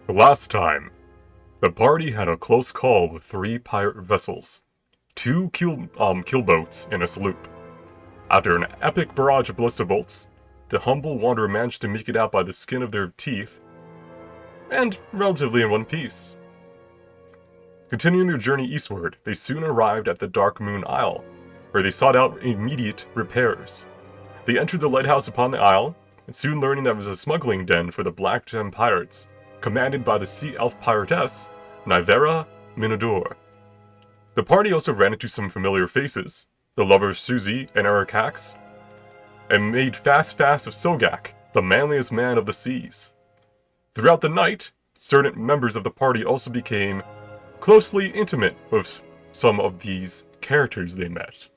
Last time, the party had a close call with 3 pirate vessels, 2 keelboats, and a sloop. After an epic barrage of ballista bolts, the humble wanderer managed to make it out by the skin of their teeth, and relatively in one piece. Continuing their journey eastward, they soon arrived at the Dark Moon Isle, where they sought out immediate repairs. They entered the lighthouse upon the isle, and soon learning that it was a smuggling den for the Black Gem Pirates, commanded by the sea elf piratess, Nivera Minador. The party also ran into some familiar faces, the lovers Susie and Erikax, and made fast of Sogak, the manliest man of the seas. Throughout the night, certain members of the party also became closely intimate with some of these characters they met.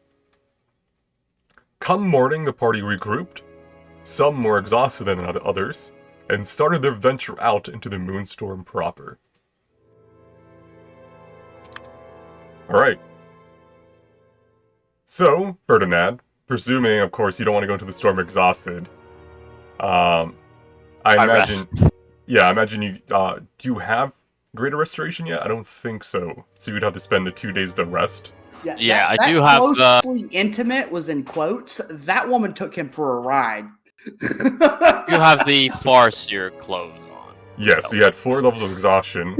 Come morning, the party regrouped, some more exhausted than others, and started their venture out into the Moonstorm proper. Alright. So, Ferdinand, presuming, of course, you don't want to go into the storm exhausted, I imagine... Rest. Yeah, I imagine you... do you have Greater Restoration yet? I don't think so. So you'd have to spend the 2 days to rest? Yeah, I that do have, closely intimate was in quotes. That woman took him for a ride. You have the farseer clothes on. Yes, so you had 4 levels of exhaustion,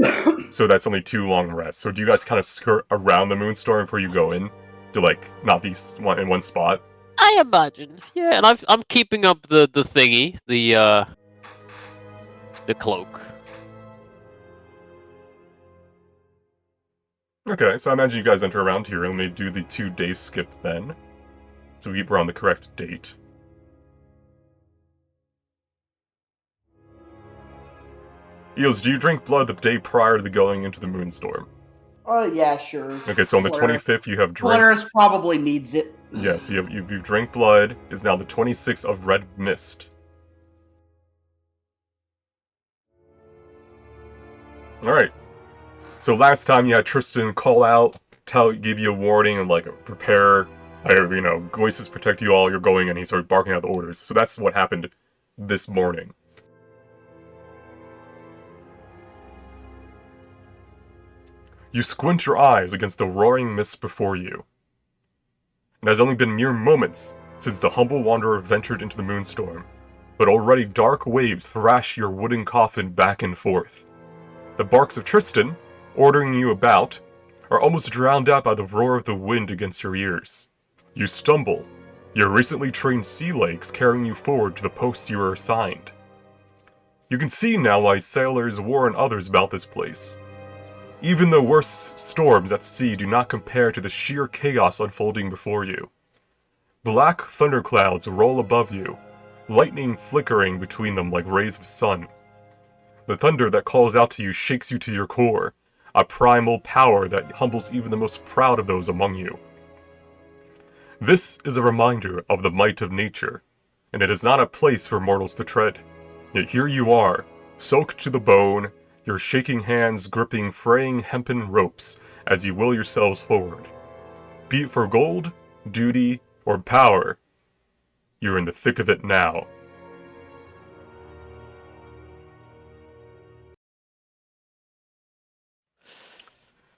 so that's only 2 long rests. So do you guys kind of skirt around the Moonstorm before you go in? To, like, not be in one spot? I imagine. Yeah, and I'm keeping up the thingy, the cloak. Okay, so I imagine you guys enter around here, and we do the 2-day skip then. So we're on the correct date. Eels, do you drink blood the day prior to going into the Moonstorm? Yeah, sure. Okay, so on the 25th you have drink... Polaris probably needs it. Yes, you drink blood. Is now the 26th of Red Mist. Alright. So last time you had Tristan call out, give you a warning and like prepare, voices protect you all, you're going, and he started barking out the orders. So that's what happened this morning. You squint your eyes against the roaring mist before you. It has only been mere moments since the humble wanderer ventured into the Moonstorm, but already dark waves thrash your wooden coffin back and forth. The barks of Tristan, ordering you about, are almost drowned out by the roar of the wind against your ears. You stumble, your recently trained sea legs carrying you forward to the post you were assigned. You can see now why sailors warn others about this place. Even the worst storms at sea do not compare to the sheer chaos unfolding before you. Black thunderclouds roll above you, lightning flickering between them like rays of sun. The thunder that calls out to you shakes you to your core, a primal power that humbles even the most proud of those among you. This is a reminder of the might of nature, and it is not a place for mortals to tread. Yet here you are, soaked to the bone, your shaking hands gripping fraying hempen ropes as you will yourselves forward. Be it for gold, duty, or power, you're in the thick of it now.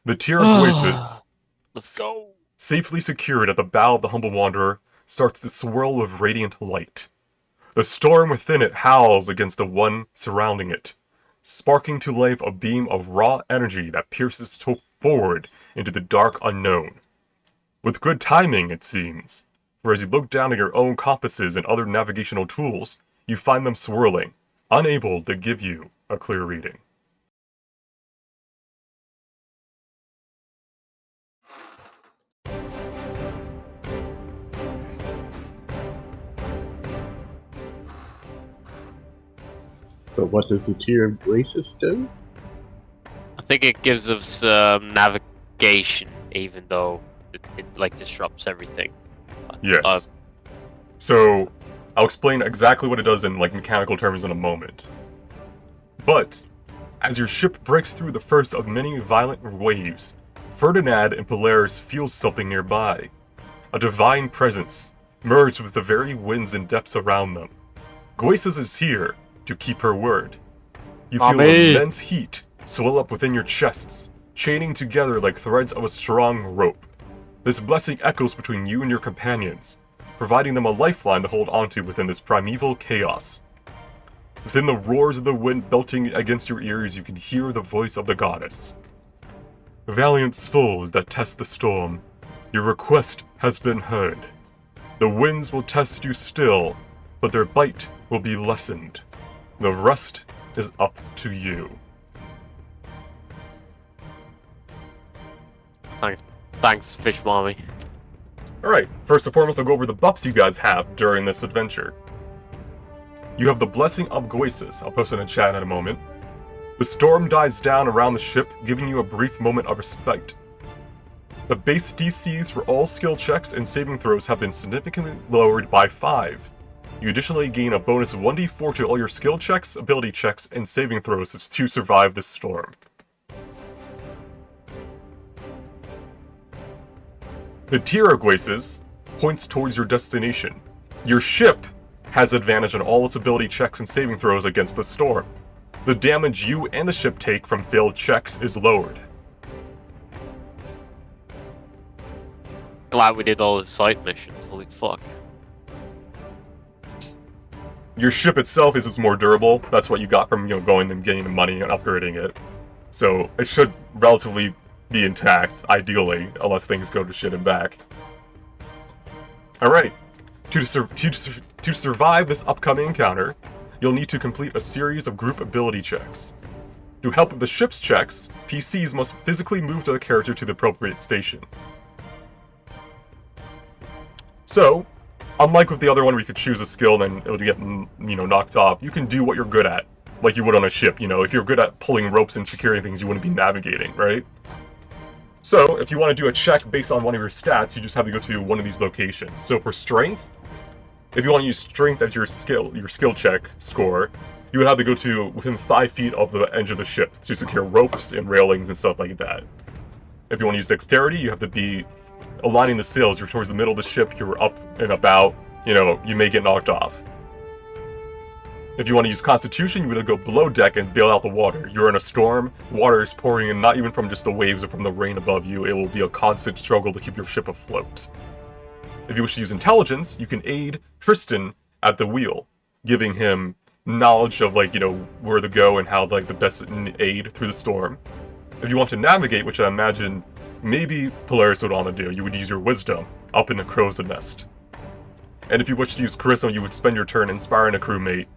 The tier of voices, Let's go. safely secured at the bow of the humble wanderer, starts to swirl with radiant light. The storm within it howls against the one surrounding it, sparking to life a beam of raw energy that pierces forward into the dark unknown. With good timing, it seems, for as you look down at your own compasses and other navigational tools, you find them swirling, unable to give you a clear reading. So what does the tier of voices do? I think it gives us navigation, even though it like disrupts everything. Yes. So, I'll explain exactly what it does in like mechanical terms in a moment. But, as your ship breaks through the first of many violent waves, Ferdinand and Polaris feel something nearby. A divine presence, merged with the very winds and depths around them. Goises is here to keep her word. You feel Mommy. immense heat swell up within your chests, chaining together like threads of a strong rope. This blessing echoes between you and your companions, providing them a lifeline to hold onto within this primeval chaos. Within the roars of the wind belting against your ears, you can hear the voice of the goddess. Valiant souls that test the storm, your request has been heard. The winds will test you still, but their bite will be lessened. The rest is up to you. Thanks, Fish Mommy. Alright, first and foremost, I'll go over the buffs you guys have during this adventure. You have the Blessing of Goesis. I'll post it in chat in a moment. The storm dies down around the ship, giving you a brief moment of respite. The base DCs for all skill checks and saving throws have been significantly lowered by 5. You additionally gain a bonus 1d4 to all your skill checks, ability checks, and saving throws to survive this storm. The tier of Goesis points towards your destination. Your ship has advantage on all its ability checks and saving throws against the storm. The damage you and the ship take from failed checks is lowered. Glad we did all the side missions. Holy fuck. Your ship itself is more durable. That's what you got from going and getting the money and upgrading it. So it should relatively be intact, ideally, unless things go to shit and back. Alright, to survive this upcoming encounter, you'll need to complete a series of group ability checks. To help with the ship's checks, PCs must physically move the character to the appropriate station. So, unlike with the other one where you could choose a skill and then it would get knocked off, you can do what you're good at, like you would on a ship. If you're good at pulling ropes and securing things, you wouldn't be navigating, right? So, if you want to do a check based on one of your stats, you just have to go to one of these locations. So for strength, if you want to use strength as your skill check score, you would have to go to within 5 feet of the edge of the ship to secure ropes and railings and stuff like that. If you want to use dexterity, you have to be aligning the sails. You're towards the middle of the ship, you're up and about, you may get knocked off. If you want to use Constitution, you would go below deck and bail out the water. You're in a storm, water is pouring in, not even from just the waves or from the rain above you. It will be a constant struggle to keep your ship afloat. If you wish to use Intelligence, you can aid Tristan at the wheel, giving him knowledge of, where to go and how, the best aid through the storm. If you want to navigate, which I imagine maybe Polaris would want to do, you would use your Wisdom up in the crow's nest. And if you wish to use Charisma, you would spend your turn inspiring a crewmate,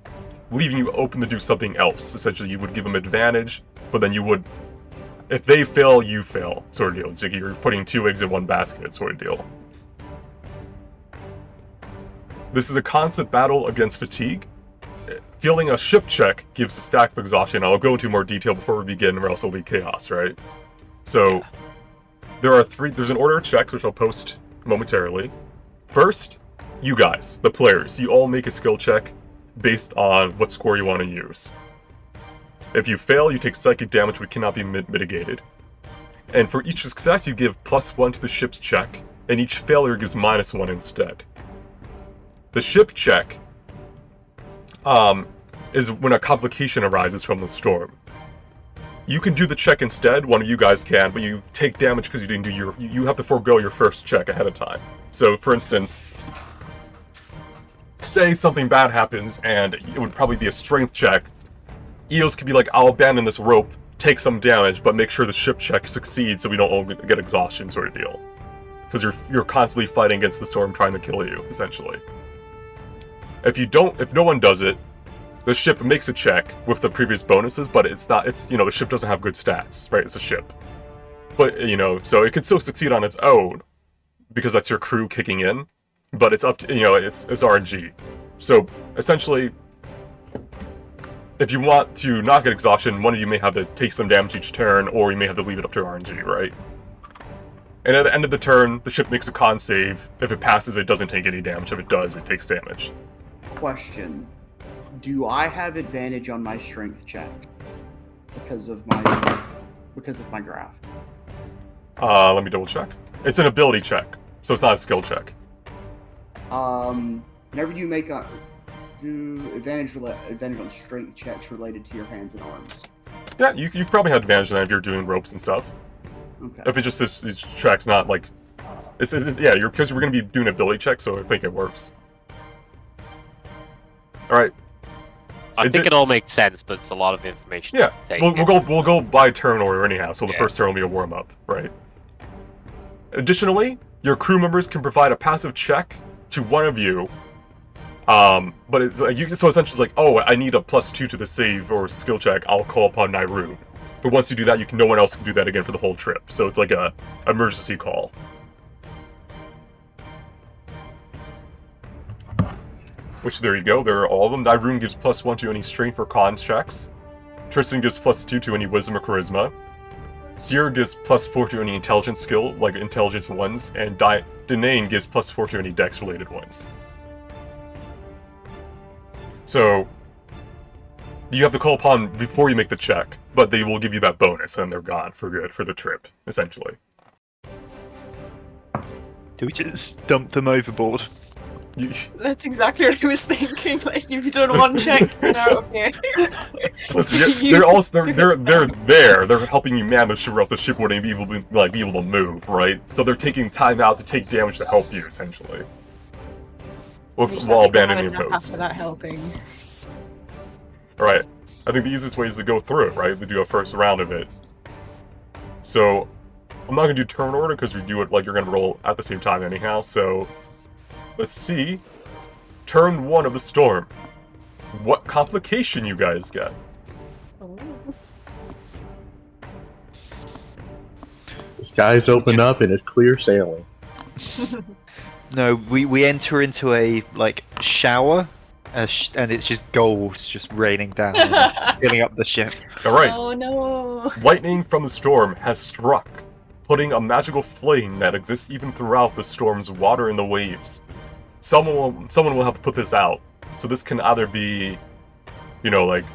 leaving you open to do something else. Essentially, you would give them advantage, but then you would, if they fail, you fail, sort of deal. It's like you're putting 2 eggs in one basket, sort of deal. This is a constant battle against fatigue. Failing a ship check gives a stack of exhaustion. I'll go into more detail before we begin, or else it'll be chaos, right? So, there's an order of checks, which I'll post momentarily. First, you guys, the players, you all make a skill check based on what score you want to use. If you fail, you take psychic damage which cannot be mitigated. And for each success, you give +1 to the ship's check, and each failure gives -1 instead. The ship check is when a complication arises from the storm. You can do the check instead, one of you guys can, but you take damage because you didn't do you have to forego your first check ahead of time. So, for instance, say something bad happens and it would probably be a strength check. Eos could be like, I'll abandon this rope, take some damage, but make sure the ship check succeeds so we don't all get exhaustion, sort of deal. Because you're constantly fighting against the storm trying to kill you, essentially. If no one does it, the ship makes a check with the previous bonuses, but the ship doesn't have good stats, right? It's a ship. But, so it can still succeed on its own, because that's your crew kicking in, but it's up to, it's RNG. So, essentially, if you want to not get exhaustion, one of you may have to take some damage each turn, or you may have to leave it up to RNG, right? And at the end of the turn, the ship makes a con save. If it passes, it doesn't take any damage. If it does, it takes damage. Question. Do I have advantage on my strength check because of my graph? Let me double check. It's an ability check, so it's not a skill check. Whenever you make a do advantage on strength checks related to your hands and arms? Yeah, you probably had advantage on that if you're doing ropes and stuff. Okay. If it just is checks, not like yeah, because we're gonna be doing ability checks, so I think it works. All right. I think it all makes sense, but it's a lot of information. Yeah, to take. we'll go by turn order anyhow. So the Yeah. first turn will be a warm up, right? Additionally, your crew members can provide a passive check to one of you. But it's like so essentially it's like, oh, I need a +2 to the save or skill check. I'll call upon Nairu. But once you do that, no one else can do that again for the whole trip. So it's like a emergency call. Which, there you go, there are all of them. Nairu gives +1 to any strength or cons checks. Tristan gives +2 to any wisdom or charisma. Seer gives +4 to any intelligence skill, like intelligence ones, and Denane gives +4 to any dex related ones. So, you have to call upon before you make the check, but they will give you that bonus, and they're gone for good for the trip, essentially. Do we just dump them overboard? That's exactly what I was thinking. Like, if you've done one check, get out of here. Listen, they're there. They're helping you man the ship, or else the ship wouldn't be able to move, right? So they're taking time out to take damage to help you, essentially, while abandoning your post. After that helping. All right. I think the easiest way is to go through it, right? To do a first round of it. So, I'm not gonna do turn order because we do it like you're gonna roll at the same time anyhow. So, let's see. Turn 1 of the storm. What complication you guys get? Oh. The skies open up and it's clear sailing. No, we enter into a like shower, and it's just gold just raining down, and it's filling up the ship. All right. Oh no! Lightning from the storm has struck, putting a magical flame that exists even throughout the storm's water in the waves. Someone will have to put this out. So this can either be, like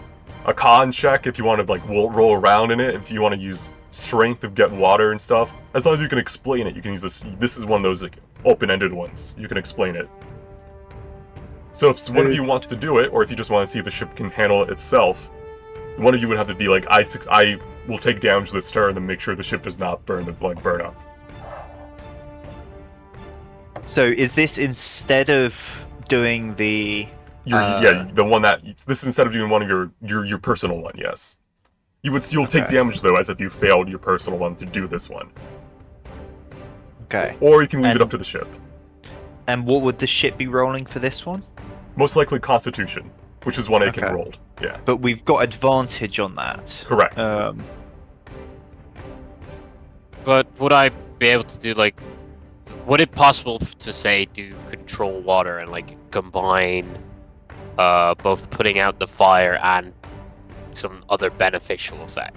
a con check if you want to like roll around in it. If you want to use strength to get water and stuff, as long as you can explain it, you can use this. This is one of those like open-ended ones. You can explain it. So if one of you wants to do it, or if you just want to see if the ship can handle it itself, one of you would have to be like, I will take damage this turn and make sure the ship does not burn up. So is this instead of doing the? The one that this is instead of doing one of your personal one. Yes, you'll take damage though, as if you failed your personal one to do this one. Okay. Or you can leave it up to the ship. And what would the ship be rolling for this one? Most likely Constitution, which is one Aiken rolled. Yeah. But we've got advantage on that. Correct. But would I be able to do like? Would it possible to say do control water and like combine both putting out the fire and some other beneficial effect?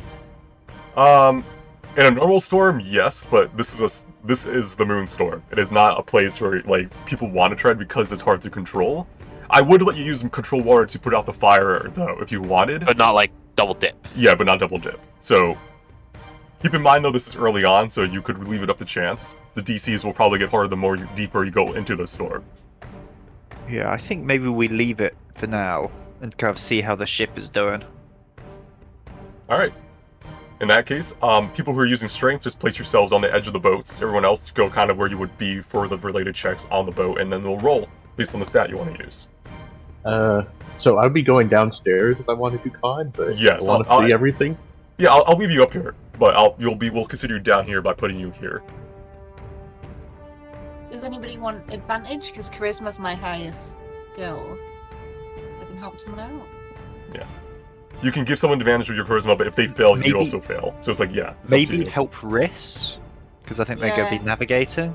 In a normal storm, yes, but this is the Moonstorm. It is not a place where like people want to tread because it's hard to control. I would let you use control water to put out the fire though, if you wanted. But not like double dip. Yeah, but not double dip. So keep in mind though, this is early on, so you could leave it up to chance. The DCs will probably get harder the more deeper you go into the storm. Yeah, I think maybe we leave it for now and kind of see how the ship is doing. Alright. In that case, people who are using strength, just place yourselves on the edge of the boats. Everyone else go kind of where you would be for the related checks on the boat, and then they'll roll based on the stat you want to use. So I'd be going downstairs if I wanted to con, but yes, I want to see everything. Yeah, I'll leave you up here, but we'll consider you down here by putting you here. Does anybody want advantage? Because charisma's my highest skill. I can help someone out. Yeah. You can give someone advantage with your charisma, but if they fail, you also fail. So it's like, yeah. It's maybe help Riss, because I think they're going to be navigating.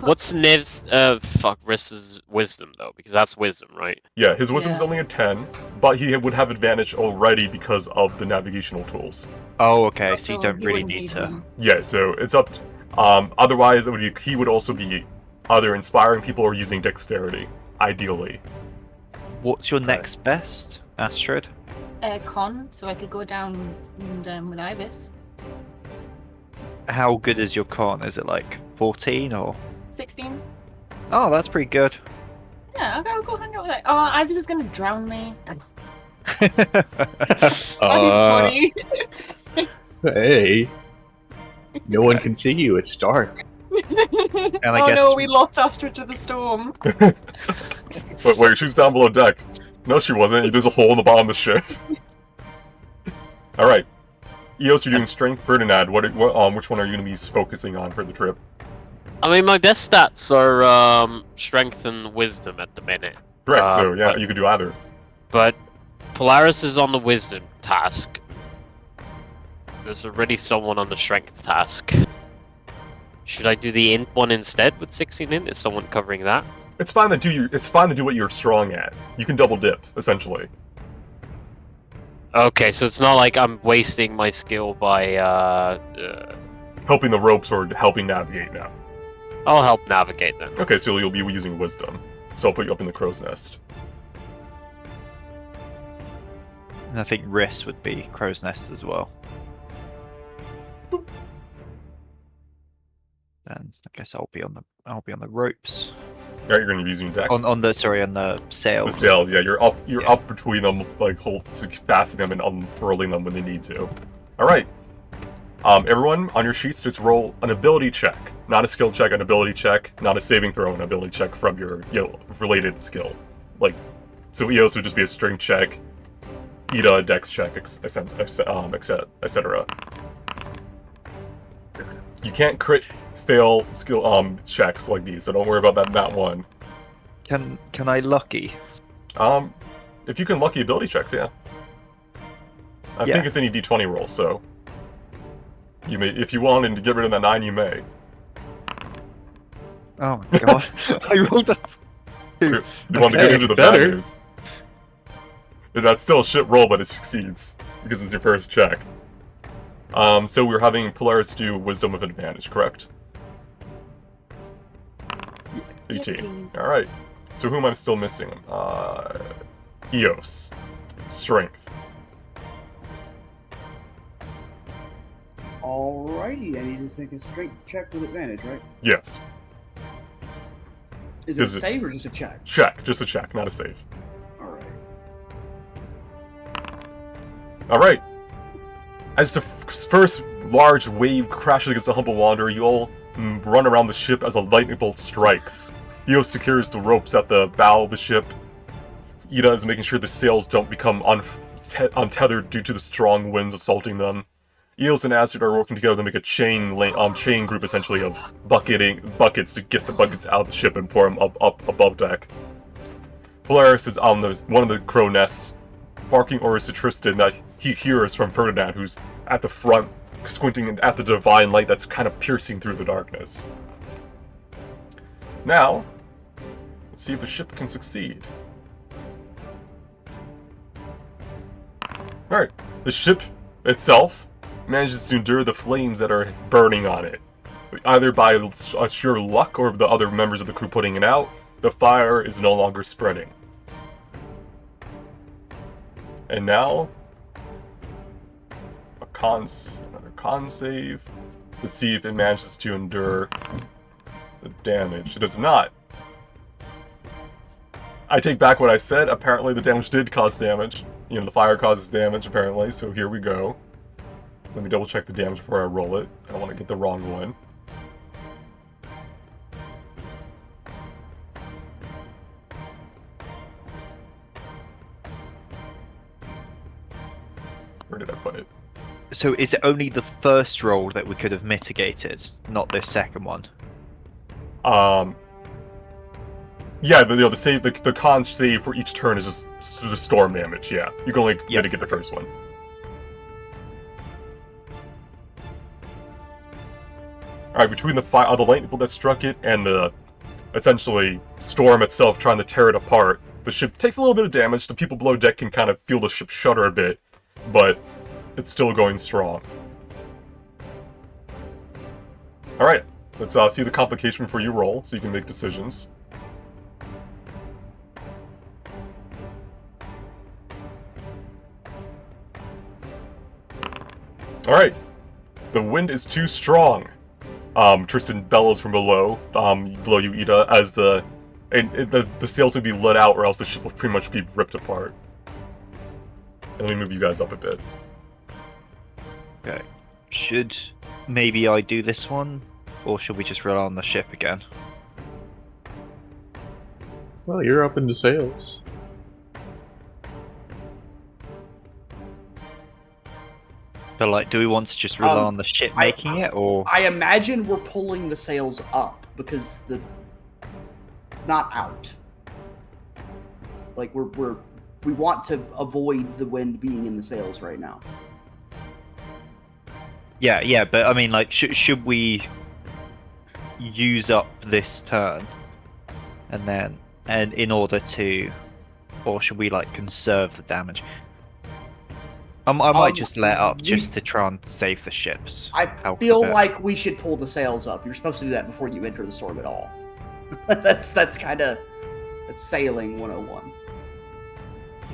What's Niv's Riss's wisdom though? Because that's wisdom, right? Yeah, his wisdom's only a 10, but he would have advantage already because of the navigational tools. Oh, okay. So you don't really need to. Yeah, so it's up. Otherwise, he would also be either inspiring people or using dexterity, ideally. What's your next best, Astrid? Con, so I could go down and with Ibis. How good is your con? Is it like 14 or 16? Oh, that's pretty good. Yeah, I'll go hang out with it. Oh, Ivy's is gonna drown me. uh, Funny. Hey, no one can see you. It's dark. I Oh guess- no, we lost Astra to the storm. Wait, she was down below deck. No, she wasn't. There's a hole in the bottom of the ship. Alright. Eos, you're doing Strength. Ferdinand, which one are you going to be focusing on for the trip? I mean, my best stats are strength and wisdom at the minute. Correct, so yeah, but- you could do either. But Polaris is on the wisdom task. There's already someone on the strength task. Should I do the int one instead with 16 int? Is someone covering that? It's fine to do what you're strong at. You can double dip, essentially. Okay, so it's not like I'm wasting my skill by Helping the ropes or helping navigate now. I'll help navigate then. Okay, so you'll be using wisdom. So I'll put you up in the crow's nest. And I think Riss would be Crow's Nest as well. Then I guess I'll be on the ropes. Right, you're going to be using dex. On the sails. The sails, yeah, you're up between them, like fastening them and unfurling them when they need to. Alright. Everyone, on your sheets, just roll an ability check. Not a skill check, an ability check. Not a saving throw, an ability check from your related skill. Like, so EOS would just be a strength check. Ida, a dex check, etc. You can't crit fail skill checks like these, so don't worry about that one. Can I lucky? If you can lucky ability checks, yeah. I think it's any d20 roll, so you may, if you wanted to get rid of that 9, you may. Oh my god! I rolled a. You want the good news or the bad news? That's still a shit roll, but it succeeds because it's your first check. So we're having Polaris do Wisdom with advantage, correct? 18. Yes, All right. So who am I still missing? Eos, Strength. Alrighty, I need to make a strength check with advantage, right? Yes. Is it a save or just a check? Check, just a check, not a save. Alright. All right. As the first large wave crashes against the Humble Wanderer, you all run around the ship as a lightning bolt strikes. Eos secures the ropes at the bow of the ship. Ida is making sure the sails don't become untethered due to the strong winds assaulting them. Eos and Astrid are working together to make a chain group, essentially, of buckets to get the buckets out of the ship and pour them up above deck. Polaris is on one of the crow nests, barking orders to Tristan that he hears from Ferdinand, who's at the front, squinting at the divine light that's kind of piercing through the darkness. Now, let's see if the ship can succeed. Alright, the ship itself manages to endure the flames that are burning on it. Either by sheer luck or the other members of the crew putting it out, the fire is no longer spreading. And now, another con save to see if it manages to endure the damage. It does not. I take back what I said. Apparently the damage did cause damage. You know, the fire causes damage, apparently, so here we go. Let me double check the damage before I roll it. I don't want to get the wrong one. Where did I put it? So is it only the first roll that we could have mitigated, not this second one? Yeah, the con save for each turn is just the storm damage. Yeah, you can only mitigate the first one. All right, between the lightning bolt that struck it and the essentially storm itself trying to tear it apart, the ship takes a little bit of damage. The people below deck can kind of feel the ship shudder a bit, but it's still going strong. All right, let's see the complication before you roll, so you can make decisions. Alright. The wind is too strong. Tristan bellows from below you, Ida, as the And the sails would be let out, or else the ship will pretty much be ripped apart. And let me move you guys up a bit. Okay. Should maybe I do this one, or should we just rely on the ship again? Well, you're up in the sails. But like, do we want to just rely Um, on the ship I- making it, or I imagine we're pulling the sails up because not out. Like we want to avoid the wind being in the sails right now. yeah? But I mean, like, should we use up this turn, and in order to, or should we like conserve the damage? I might just let up just to try and save the ships. I Help feel a bit. like we should pull the sails up. You're supposed to do that before you enter the storm at all. that's sailing 101.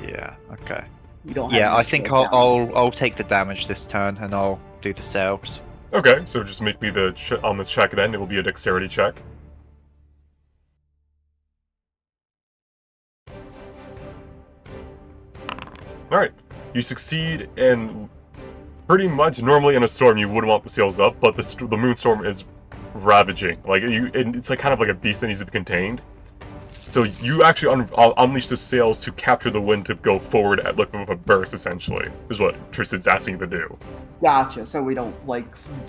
Yeah. Okay. You don't have Yeah, your I think sword down. I'll take the damage this turn, and I'll do the sails. Okay, so just make me on this check then. It will be a dexterity check. Alright, you succeed, and pretty much normally in a storm you would want the sails up, but the Moonstorm is ravaging. Like, it's like kind of like a beast that needs to be contained. So you actually unleash the sails to capture the wind to go forward at like with a burst, essentially, is what Tristan's asking you to do. Gotcha. So we don't like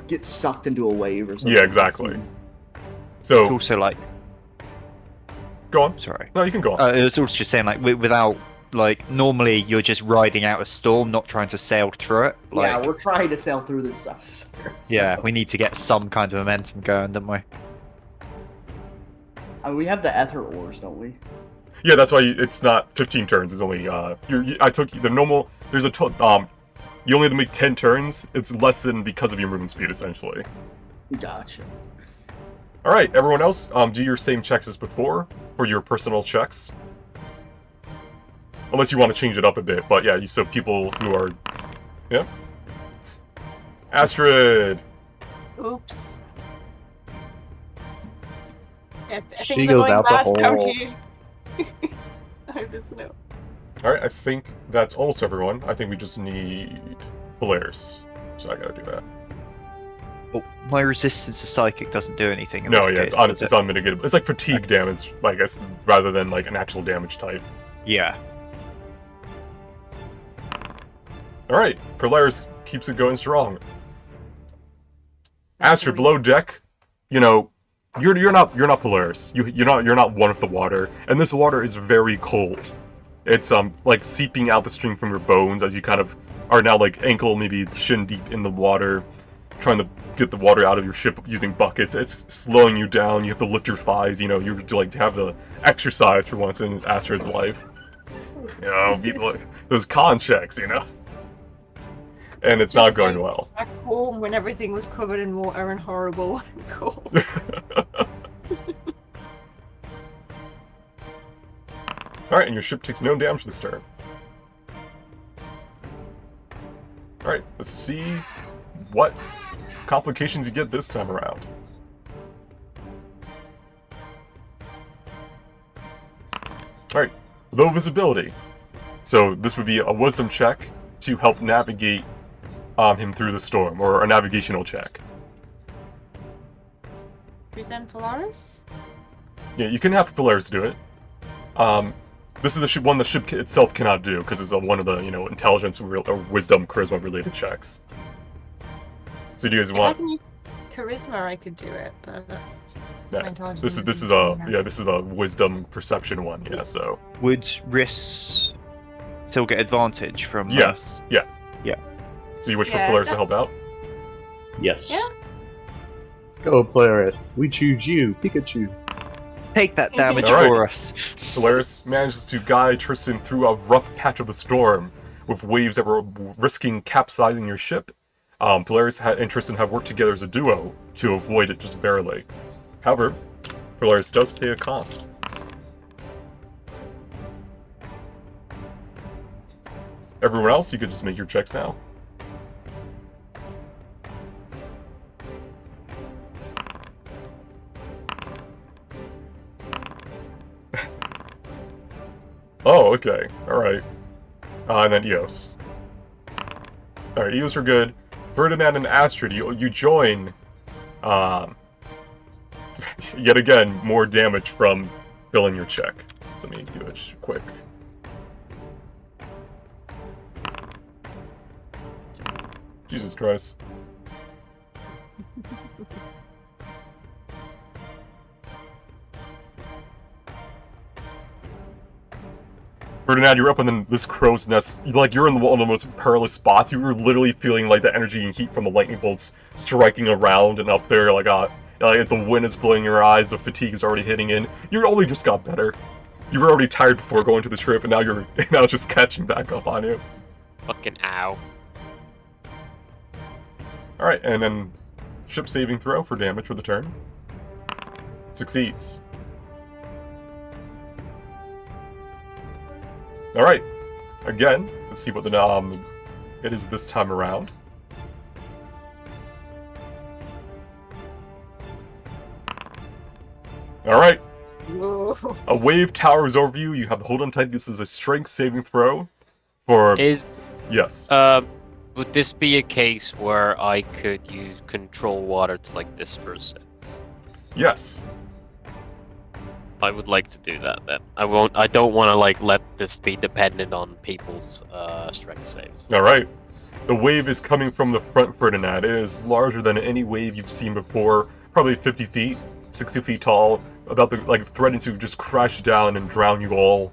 get sucked into a wave or something. Yeah, exactly. It's So, also like, go on. sorry. No, you can go on. It was also just saying like without like normally you're just riding out a storm, not trying to sail through it. Like, Yeah, we're trying to sail through this stuff. So. yeah, we need to get some kind of momentum going, don't we? I mean, we have the ether oars, don't we? Yeah, that's why it's not 15 turns. It's only I took the normal. There's a you only have to make 10 turns. It's lessened because of your movement speed, essentially. Gotcha. All right, everyone else, do your same checks as before for your personal checks. Unless you want to change it up a bit, but yeah, so people who are, yeah. Astrid. Oops. Yeah, She things are goes going out the bad down hole. here. I just know. All right, I think that's also everyone. I think we just need Polaris, so I gotta do that. Oh, my resistance to psychic doesn't do anything. In No, this yeah, case, it's does it? unmitigated. It's like fatigue damage, I guess, rather than like an actual damage type. Yeah. All right, Polaris keeps it going strong. Astrid, below deck, you know, you're not Polaris. You're not one with the water, and this water is very cold. It's like seeping out the stream from your bones as you kind of are now like ankle, maybe shin deep in the water, trying to get the water out of your ship using buckets. It's slowing you down. You have to lift your thighs. You know, you like to have the exercise for once in Astrid's life. You know, be like those con checks. You know. And it's not just going like well. Back home when everything was covered in water and horrible and cold. Alright, and your ship takes no damage this turn. Alright, let's see what complications you get this time around. Alright, low visibility. So this would be a wisdom check to help navigate him through the storm, or a navigational check. Present Polaris? Yeah, you can have Polaris do it. This is the one the ship itself cannot do, because it's one of the, you know, intelligence or wisdom, charisma related checks. So do you guys If I want... can use charisma, I could do it, but Yeah, my intelligence this is isn't a strong yeah, this is a wisdom perception one, yeah, so... Would Riss still get advantage from? Yes, yeah. Yeah. So you wish for Yeah, Polaris so- to help out? Yes. Yeah. Go, Polaris. We choose you, Pikachu. Take that damage Alright. for us. Polaris manages to guide Tristan through a rough patch of the storm, with waves that were risking capsizing your ship. Polaris and Tristan have worked together as a duo to avoid it just barely. However, Polaris does pay a cost. Everyone else, you could just make your checks now. Oh, okay. Alright. And then Eos. Alright, Eos are good. Ferdinand and Astrid, you join. Yet again, more damage from filling your check. So let me do it quick. Jesus Christ. Ferdinand, you're up in this crow's nest. You're in one of the most perilous spots. You were literally feeling like the energy and heat from the lightning bolts striking around and up there. The wind is blowing your eyes. The fatigue is already hitting in. You only just got better. You were already tired before going to the trip, and now it's just catching back up on you. Fucking ow. All right, and then ship saving throw for damage for the turn. Succeeds. All right. Again, let's see what it is this time around. All right. Whoa. A wave towers over you. You have to hold on tight. This is a strength saving throw for yes. Would this be a case where I could use control water to disperse it? Yes. I would like to do that then. I don't want to let this be dependent on people's strength saves. All right. The wave is coming from the front, Ferdinand. It is larger than any wave you've seen before. Probably 50 feet, 60 feet tall. About threatening to just crash down and drown you all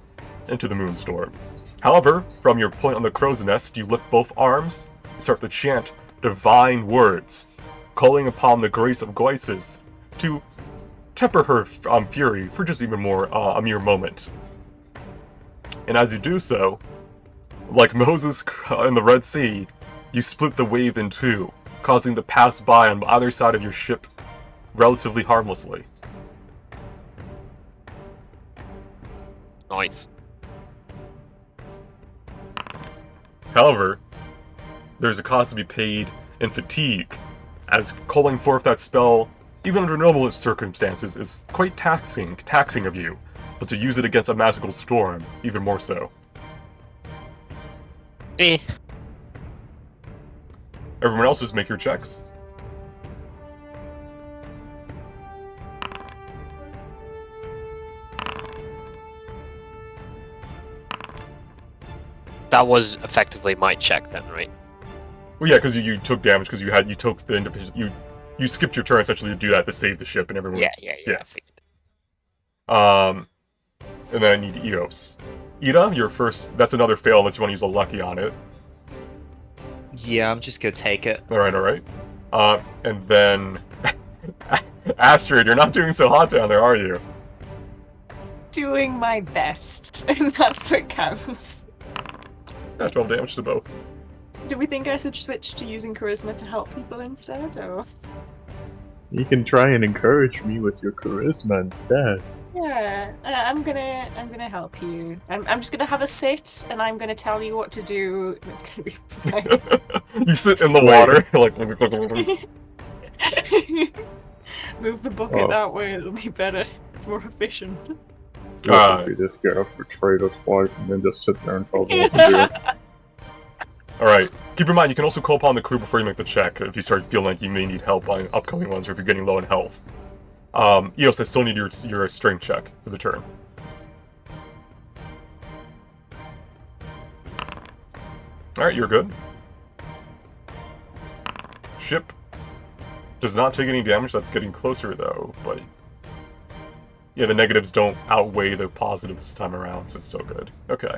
into the Moonstorm. However, from your point on the crow's nest, you lift both arms and start to chant divine words, calling upon the grace of Goises to temper her fury for just even more a mere moment. And as you do so, like Moses in the Red Sea, you split the wave in two, causing to pass by on either side of your ship relatively harmlessly. Nice. However, there's a cost to be paid in fatigue, as calling forth that spell, even under normal circumstances, is quite taxing of you, but to use it against a magical storm, even more so. Everyone else just make your checks. That was effectively my check then, right? Well, yeah, because you took damage because you took the individual you skipped your turn essentially to do that to save the ship and everyone. Yeah. Yeah. And then I need Eos. Ida, you're first. That's another fail unless you want to use a lucky on it. Yeah, I'm just gonna take it. All right. And then Astrid, you're not doing so hot down there, are you? Doing my best, and that's what counts. Yeah, 12 damage to both. Do we think I should switch to using charisma to help people instead, or? You can try and encourage me with your charisma instead. Yeah, I'm gonna help you. I'm just gonna have a sit, and I'm gonna tell you what to do. It's gonna be fine. You sit in the water, like. Move the bucket that way; it'll be better. It's more efficient. We just get up for trade us twice and then just sit there and tell them what to do. Alright, keep in mind you can also call upon the crew before you make the check if you start feeling like you may need help on upcoming ones or if you're getting low in health. Eos, I still need your strength check for the turn. Alright, you're good. Ship does not take any damage, that's getting closer though, but yeah, the negatives don't outweigh the positives this time around, so it's still good. Okay.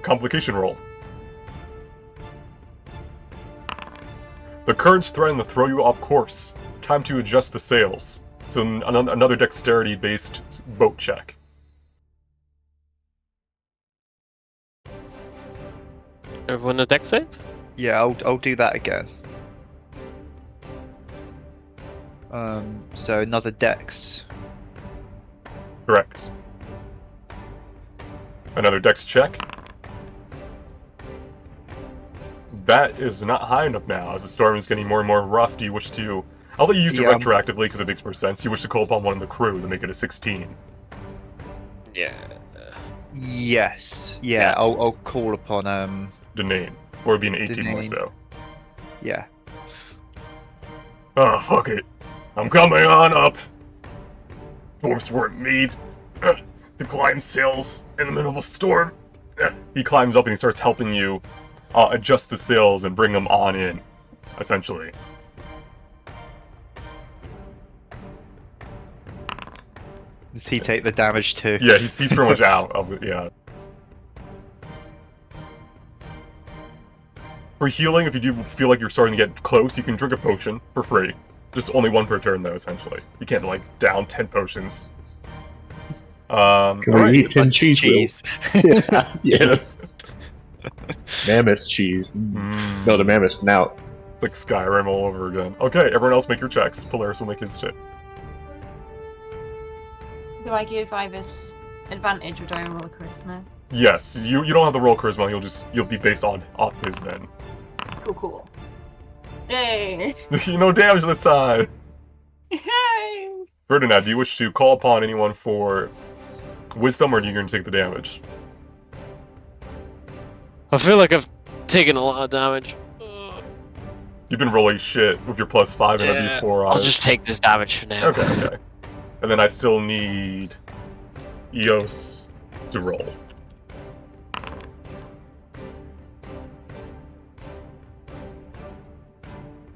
Complication roll. The currents threaten to throw you off course. Time to adjust the sails. So another dexterity-based boat check. Everyone a dex save? Yeah, I'll do that again. So another dex. Correct. Another dex check. that is not high enough now. As the storm is getting more and more rough, do you wish to... I'll let you use it Yeah. retroactively because it makes more sense. You wish to call upon one of the crew to make it a 16. Yeah. Yes. Yeah, Yeah. I'll call upon Denane. Or it'd be an 18 more Denane. so. yeah. Oh, fuck it. I'm coming on up. Dwarfs weren't made to climb sails in the middle of a storm. He climbs up and he starts helping you adjust the sails and bring them on in, essentially. Does he take the damage too? Yeah, he's pretty much out of it, yeah. For healing, if you do feel like you're starting to get close, you can drink a potion for free. Just only one per turn, though, essentially. You can't, like, down 10 potions. Can we alright. eat 10 cheese wheels? Cheese. Yeah. Yes. Mammoth cheese. Mm. No, the mammoth's now. It's like Skyrim all over again. Okay, everyone else make your checks. Polaris will make his check. Do I give Ivis advantage or do I roll charisma? Yes, you don't have the roll charisma, you'll be based on his then. Cool. Yay! No damage this time! Yay! Ferdinand, do you wish to call upon anyone for wisdom, or are you going to take the damage? I feel like I've taken a lot of damage. You've been rolling shit with your +5 and a Yeah, d4 on I'll it. just take this damage for now. Okay. And then I still need Eos to roll.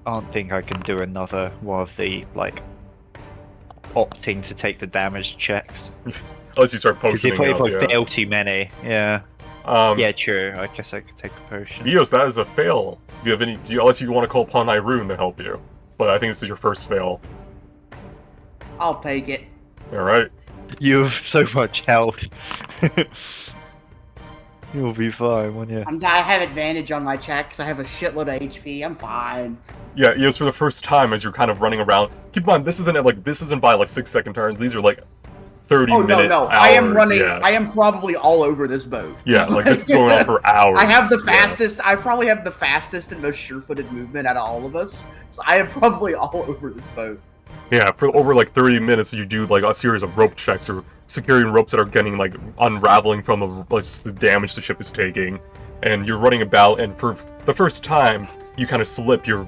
I don't think I can do another one of the, like, opting to take the damage checks. Unless you start Because potioning if out, I yeah. fail too many, yeah. Yeah, true. I guess I could take the potion. Eos, that is a fail. Do you have any... unless you want to call upon Irune to help you. But I think this is your first fail. I'll take it. Alright. You have so much health. You'll be fine, won't you? I have advantage on my checks. I have a shitload of HP. I'm fine. Yeah, Eos, for the first time, as you're kind of running around... Keep in mind, this isn't by, like, 6-second turns. These are, like, 30-minute no. hours. I am running. Yeah. I am probably all over this boat. Yeah, like, this is going on for hours. I have the Yeah. fastest. I probably have the fastest and most sure-footed movement out of all of us. So I am probably all over this boat. Yeah, for over like 30 minutes, you do like a series of rope checks or securing ropes that are getting like unraveling from the damage the ship is taking, and you're running about. And for the first time, you kind of slip. You're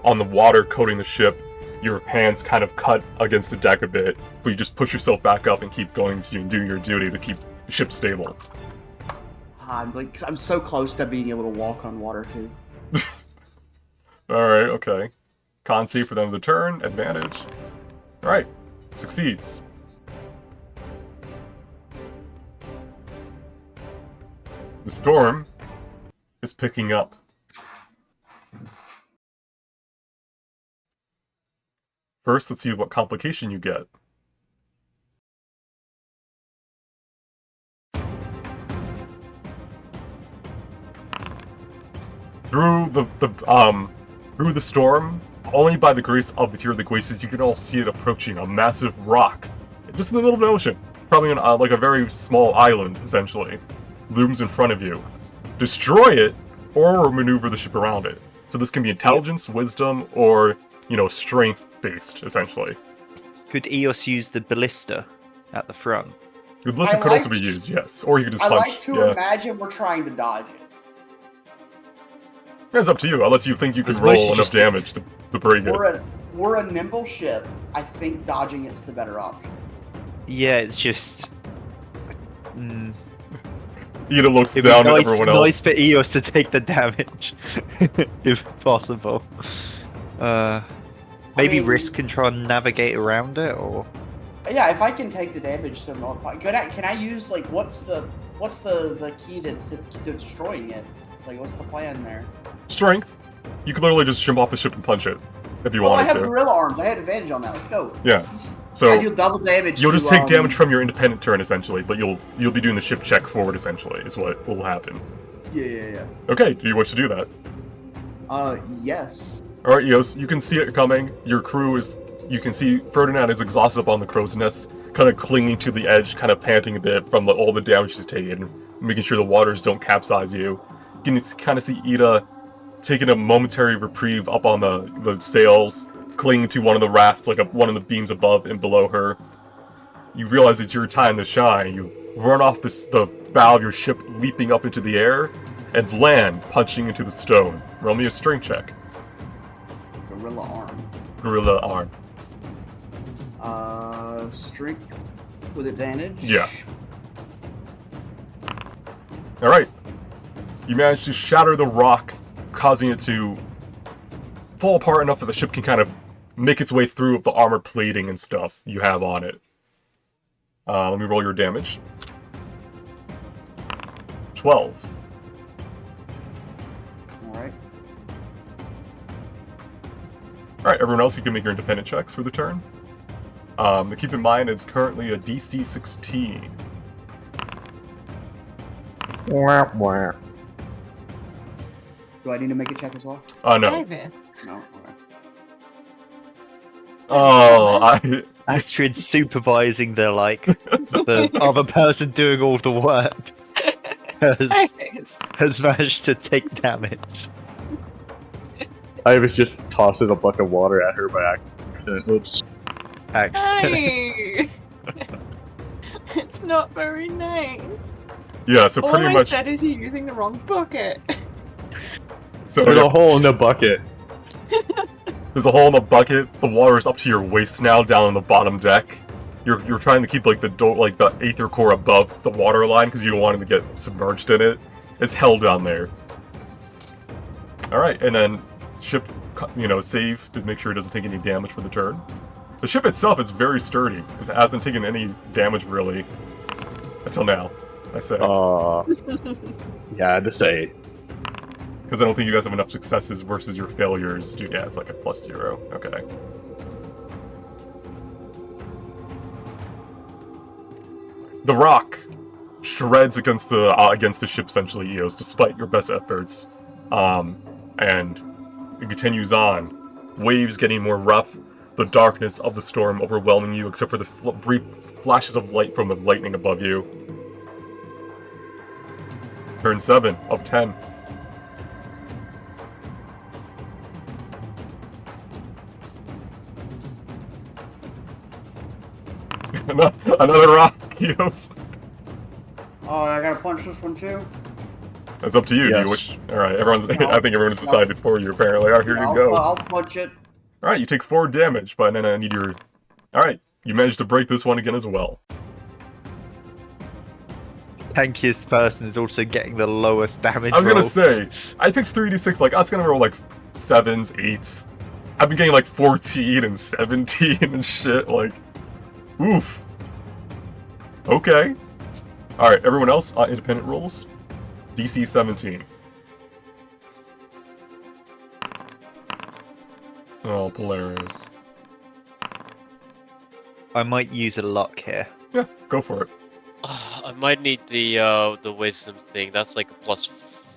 on the water coating the ship. Your hands kind of cut against the deck a bit, but you just push yourself back up and keep going to and doing your duty to keep the ship stable. I'm so close to being able to walk on water too. All right, okay. Con save for them the turn, advantage. All right, succeeds. The storm is picking up. First, let's see what complication you get. Through the storm, only by the grace of the Tear of the Glaciers, you can all see it approaching a massive rock, just in the middle of the ocean, probably on like a very small island, essentially, looms in front of you. Destroy it, or maneuver the ship around it. So this can be intelligence, wisdom, or strength-based, essentially. Could Eos use the ballista at the front? The ballista I could also like- be used, yes, or you could just I punch. like to Yeah, imagine we're trying to dodge it. it's up to you, unless you think you can It's mostly roll enough just- damage to break it. We're a nimble ship. I think dodging it's the better option. Yeah, it's just... Ida looks It'd be down at nice, everyone nice else. for Eos to take the damage, if possible. Maybe mean- Risk can try and navigate around it, or... Yeah, if I can take the damage, so can I use like what's the key to destroying it? Like what's the plan there? Strength. You could literally just jump off the ship and punch it, if you Oh, I wanted have to. gorilla arms. I had advantage on that. Let's go. Yeah. I So do double damage. you'll to, just take damage from your independent turn, essentially, but you'll be doing the ship check forward, essentially, is what will happen. Yeah. Okay, do you wish to do that? Yes. Alright, Eos, you can see it coming. Your crew is... You can see Ferdinand is exhausted up on the crow's nest, kind of clinging to the edge, kind of panting a bit from all the damage he's taken, making sure the waters don't capsize you. You can kind of see Ida taking a momentary reprieve up on the sails, clinging to one of the rafts, like one of the beams above and below her. You realize it's your time to shine. You run off the bow of your ship, leaping up into the air, and land, punching into the stone. Roll me a strength check. Gorilla arm. Gorilla arm. Strength with advantage? Yeah. Alright. You manage to shatter the rock, causing it to fall apart enough that the ship can kind of make its way through the armor plating and stuff you have on it. Let me roll your damage. 12. Alright. Alright, everyone else, you can make your independent checks for the turn. To keep in mind, it's currently a DC 16. Wah, wah. Do I need to make a check as well? No. David. No? Okay. Oh, Astrid supervising the other person doing all the work has managed to take damage. I was just tossing a bucket of water at her by accident. Oops. Hey! It's not very nice. yeah, so All pretty I much... said is you're using the wrong bucket. So There's a hole in the bucket. there's a hole in the bucket, the water is up to your waist now, down on the bottom deck. You're trying to keep the aether core above the water line because you don't want it to get submerged in it. It's held down there. Alright, and then ship, save to make sure it doesn't take any damage for the turn. The ship itself is very sturdy. It hasn't taken any damage really until now, I say. Yeah, to say. Because I don't think you guys have enough successes versus your failures. Yeah, it's like a +0. Okay. The rock shreds against the ship, essentially, Eos, despite your best efforts. And it continues on. Waves getting more rough. The darkness of the storm overwhelming you, except for the brief flashes of light from the lightning above you. Turn 7 of 10. Another rock, Eos. Oh, I gotta punch this one too? It's up to you. Yes. Do you wish? Alright, everyone's. No. I think everyone's decided for you, apparently. Alright, here you go. I'll punch it. Alright, you take 4 damage, but then I need your... Alright, you managed to break this one again as well. Tankiest person is also getting the lowest damage. I was gonna roll. say, I picked 3d6, I was gonna roll 7s, 8s. I've been getting 14 and 17 and shit, oof. Okay. Alright, everyone else, independent rolls. DC 17. Oh, Polaris. I might use a luck here. Yeah, go for it. I might need the wisdom thing. That's like a plus.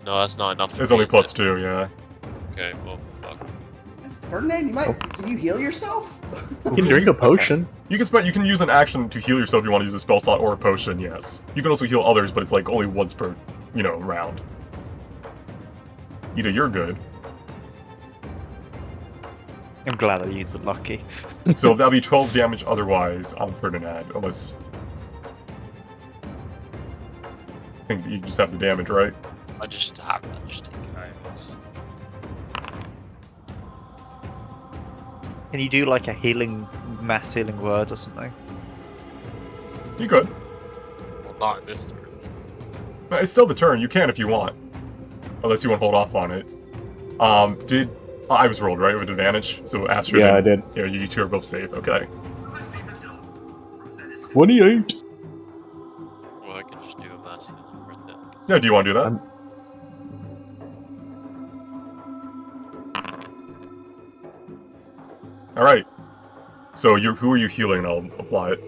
No, that's not enough. It's only +2, yeah. Okay, well, fuck. Ferdinand, can you heal yourself? You can drink a potion. You can use an action to heal yourself if you want to use a spell slot or a potion, yes. You can also heal others, but it's only once per, round. Ida, you're good. I'm glad I used the lucky. So that'll be 12 damage otherwise on Ferdinand, unless... I think you just have the damage, right? I just take guidance. Can you do a mass healing word or something? You could. Well, not in this turn. But it's still the turn, you can if you want. Unless you want to hold off on it. I was rolled, right, with advantage? So Astrid Yeah, I did. Yeah, you two are both safe, okay. 28. Well, I can just do a mass healing right then. Yeah, do you want to do that? I'm- Alright. So who are you healing? I'll apply it.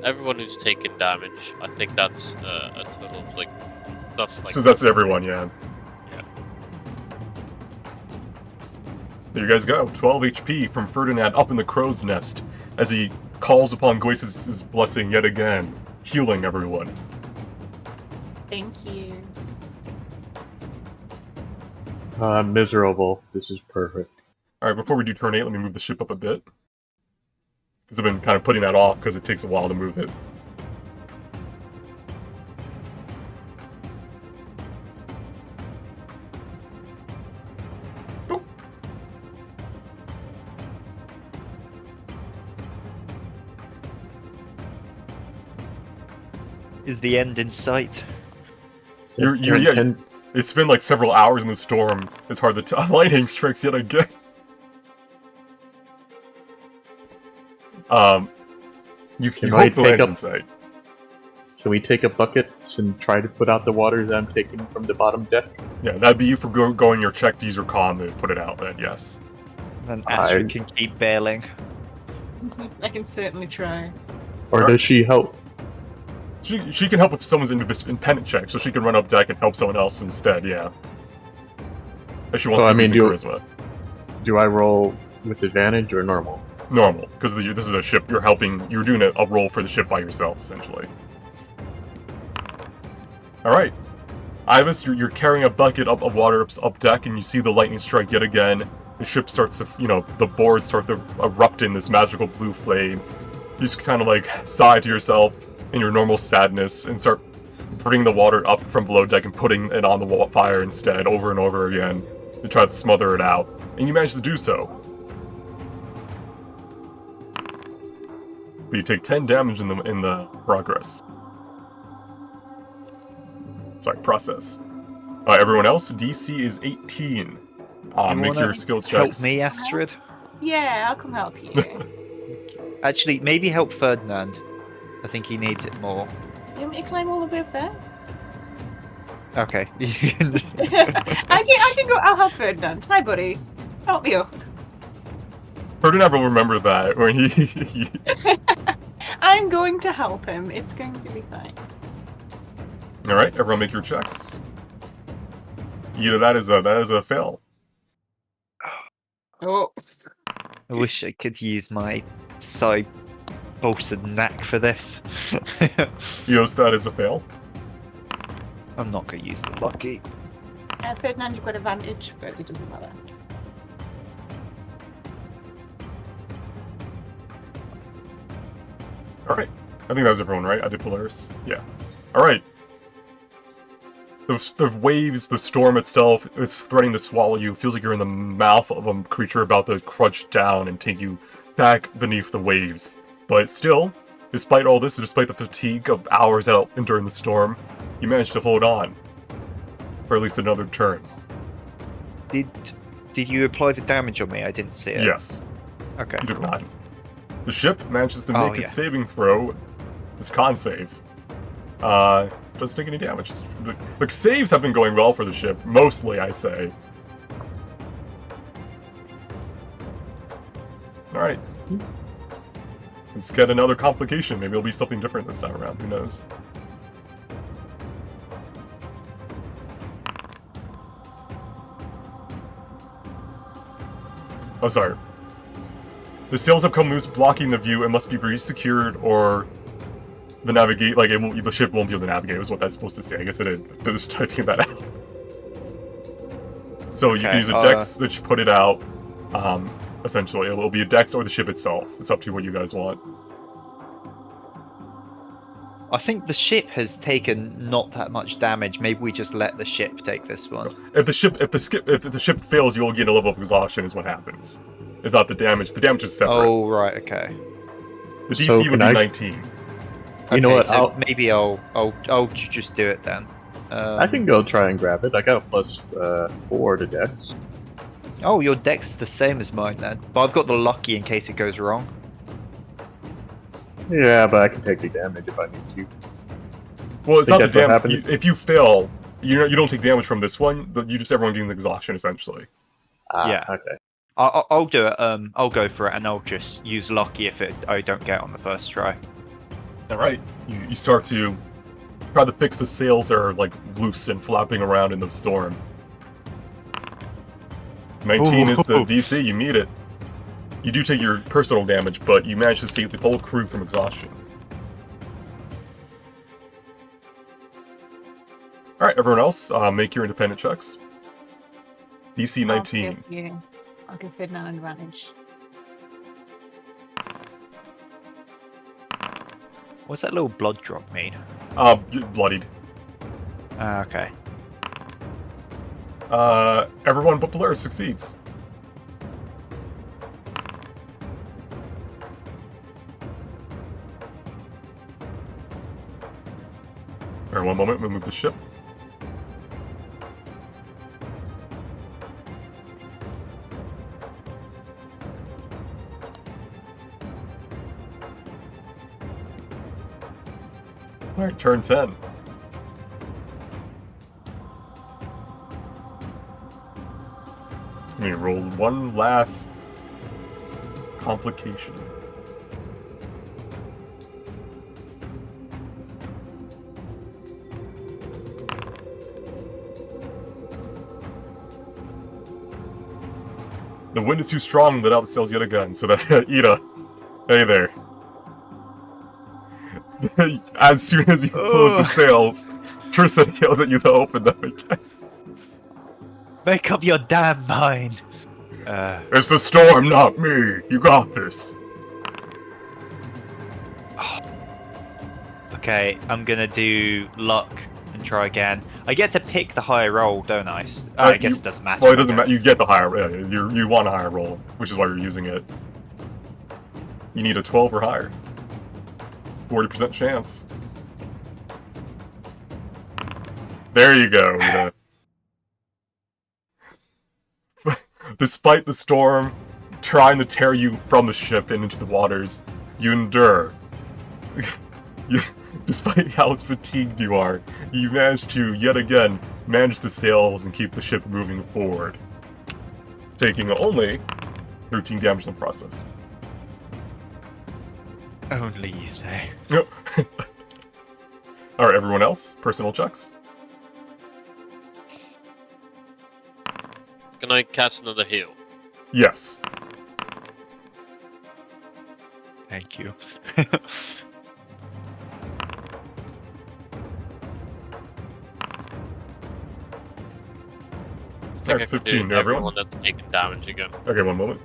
Everyone who's taken damage. I think that's a total of that's So that's everyone, yeah. Yeah. There you guys go. 12 HP from Ferdinand up in the crow's nest as he calls upon Goyce's blessing yet again, healing everyone. Thank you. I'm miserable. This is perfect. Alright, before we do turn 8, let me move the ship up a bit. Because I've been kind of putting that off because it takes a while to move it. Boop. Is the end in sight? Yeah, it's been like several hours in the storm. It's hard to tell. Lightning strikes yet again. You hope the land's in sight. Can we take a bucket and try to put out the water that I'm taking from the bottom deck? Yeah, that'd be you for going your check to use your comm to put it out then, yes. Then Astrid can keep bailing. I can certainly try. Or does she help? She can help if someone's independent check, so she can run up deck and help someone else instead, yeah. If she wants to use charisma. Do I roll with advantage or normal? Normal, because this is a ship. You're doing a roll for the ship by yourself, essentially. Alright. Ibis, you're carrying a bucket of water up deck, and you see the lightning strike yet again. The ship starts to, the boards start to erupt in this magical blue flame. You just kind of like sigh to yourself in your normal sadness and start bringing the water up from below deck and putting it on the fire instead, over and over again, to try to smother it out. And you manage to do so. But you take 10 damage in the progress. Sorry, process. Everyone else, DC is 18. Make your skill checks. Help me, Astrid. Yeah, I'll come help you. Actually, maybe help Ferdinand. I think he needs it more. You want me to climb all the way up there? Okay. I can go. I'll help Ferdinand. Hi, buddy. Help me up. Ferdinand will remember that when he I'm going to help him. It's going to be fine. Alright, everyone make your checks. Either that is a fail. Oh. I wish I could use my bolstered knack for this. Eos, that is a fail. I'm not going to use the lucky. Ferdinand, you've got advantage, but it doesn't matter. Alright. I think that was everyone, right? I did Polaris. Yeah. Alright. The waves, the storm itself, it's threatening to swallow you. It feels like you're in the mouth of a creature about to crunch down and take you back beneath the waves. But still, despite all this, despite the fatigue of hours out enduring the storm, you managed to hold on. For at least another turn. Did you apply the damage on me? I didn't see it. Yes. Okay. You did not. The ship manages to make its saving throw. Its con save. Doesn't take any damage. The saves have been going well for the ship. Mostly, I say. Alright. Let's get another complication. Maybe it'll be something different this time around. Who knows? Oh, sorry. The sails have come loose, blocking the view. It must be resecured, or the the ship won't be able to navigate. Was what that's supposed to say. I guess I didn't finish typing that out. So you can use a dex that you put it out. Essentially, it will be a dex or the ship itself. It's up to what you guys want. I think the ship has taken not that much damage. Maybe we just let the ship take this one. If the ship fails, you will get a level of exhaustion. Is what happens. It's not the damage. The damage is separate. Oh right, okay. The DC would be 19. You know what? So maybe I'll just do it then. I can go try and grab it. I got a +4 to dex. Oh, your dex the same as mine then. But I've got the lucky in case it goes wrong. Yeah, but I can take the damage if I need to. Well, it's not the damage. If you fail, you don't take damage from this one. Everyone gains exhaustion essentially. Yeah. Okay. I'll do it. I'll go for it, and I'll just use lucky if I don't get it on the first try. All right. You start to try to fix the sails that are like loose and flapping around in the storm. 19 is the DC. You meet it. You do take your personal damage, but you manage to save the whole crew from exhaustion. Alright, everyone else, make your independent checks. DC 19. I'll give Ferdinand an advantage. What's that little blood drop mean? Bloodied. Okay. Everyone but Polaris succeeds. Alright, one moment, we'll move the ship. Alright, turn 10. Let me roll one last complication. The wind is too strong to let out the sails yet again, so that's Ida. Hey there. As soon as you close the sails, Tristan yells at you to open them again. Make up your damn mind. It's the storm, not me. You got this. Okay, I'm gonna do luck and try again. I get to pick the higher roll, don't I? I guess it doesn't matter. Well, it doesn't matter. You get the higher. You want a higher roll, which is why you're using it. You need a 12 or higher. 40% chance. There you go, Rita. Despite the storm trying to tear you from the ship and into the waters, you endure. Despite how fatigued you are, you manage to, yet again, manage the sails and keep the ship moving forward. Taking only 13 damage in the process. Only you say. Yep. Alright, everyone else, personal checks. Can I cast another heal? Yes. Thank you. I think Alright, I can 15 do to everyone. everyone that's taking damage again. Okay, one moment.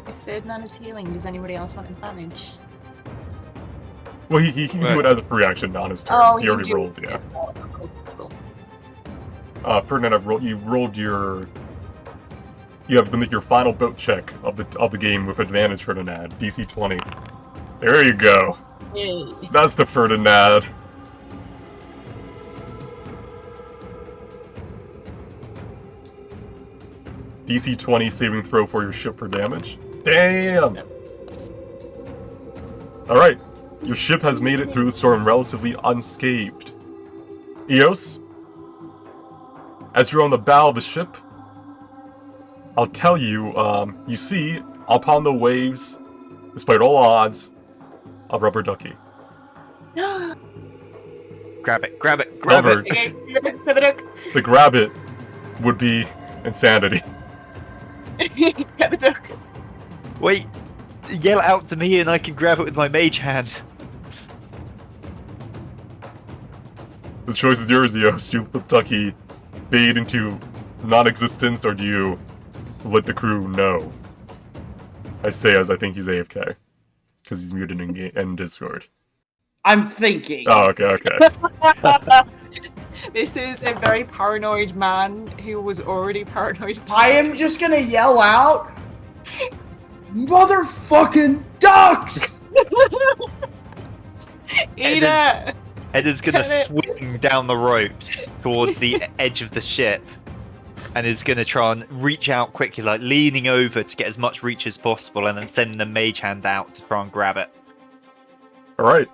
If Ferdinand is healing, does anybody else want advantage? Well, he can do it as a free action on his turn. Oh, he you already do. rolled, yeah. Cool. Ferdinand, you rolled your... You have to make your final boat check of the game with advantage, Ferdinand. DC 20. There you go. Yay. That's the Ferdinand. DC 20 saving throw for your ship for damage. Damn! Alright, your ship has made it through the storm relatively unscathed. Eos, as you're on the bow of the ship, I'll tell you, you see, upon the waves, despite all odds, a rubber ducky. Grab it, grab it, grab However, it! Okay, grab it. to grab it would be insanity. Grab the duck. Wait! Yell it out to me and I can grab it with my mage hand. The choice is yours, Eos. Do you let the ducky fade into non-existence, or do you let the crew know? I say as I think he's AFK. Because he's muted in Discord. I'm thinking. Oh, okay. This is a very paranoid man who was already paranoid. I am just gonna yell out, motherfucking ducks! Ida! Edda's gonna Get it. swing down the ropes towards the edge of the ship and is gonna try and reach out quickly, like leaning over to get as much reach as possible and then sending the mage hand out to try and grab it. Alright.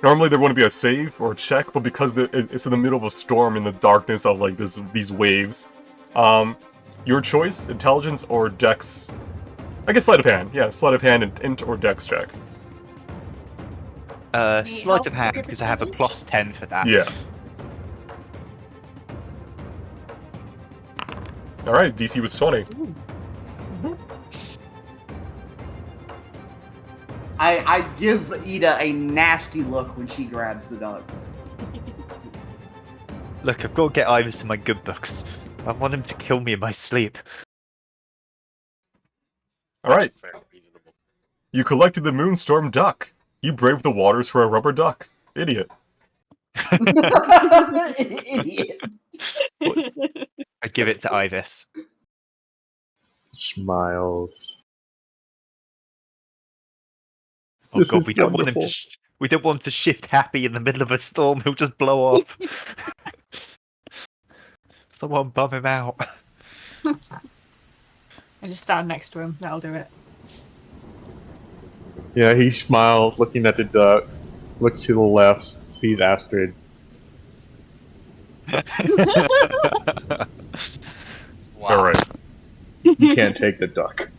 Normally there wouldn't be a save or a check, but because it's in the middle of a storm in the darkness of like these waves, your choice, intelligence or dex. I guess sleight of hand. Yeah, sleight of hand and int or dex check. Sleight of hand, because I have a +10 for that. Yeah. Alright, DC was 20. I give Ida a nasty look when she grabs the duck. Look, I've got to get Ivis in my good books. I want him to kill me in my sleep. Alright, Fair and reasonable. you collected the Moonstorm duck. You braved the waters for a rubber duck. Idiot. Idiot. I give it to Ivis. Smiles. Oh This god, is we don't want him wonderful. to. We don't want to shift happy in the middle of a storm. He'll just blow off. Someone bum him out. I just stand next to him. That'll do it. Yeah, he smiles, looking at the duck. Looks to the left, sees Astrid. Wow. Alright. You can't take the duck.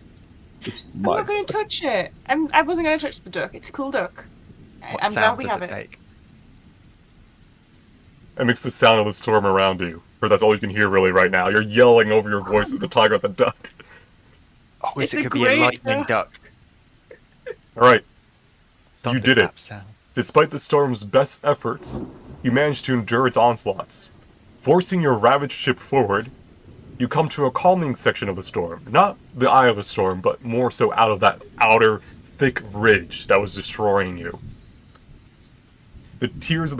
It's I'm my not going to touch it. I wasn't going to touch the duck. It's a cool duck. What I'm glad sound we does have it it. make? It makes the sound of the storm around you. Or that's all you can hear really right now. You're yelling over your voices to talk about the duck. Oh, It's it a could be a great lightning duck. duck. Alright, you did it. Thunderclap sound. Despite the storm's best efforts, you managed to endure its onslaughts. Forcing your ravaged ship forward, you come to a calming section of the storm. Not the eye of the storm, but more so out of that outer, thick ridge that was destroying you. The tears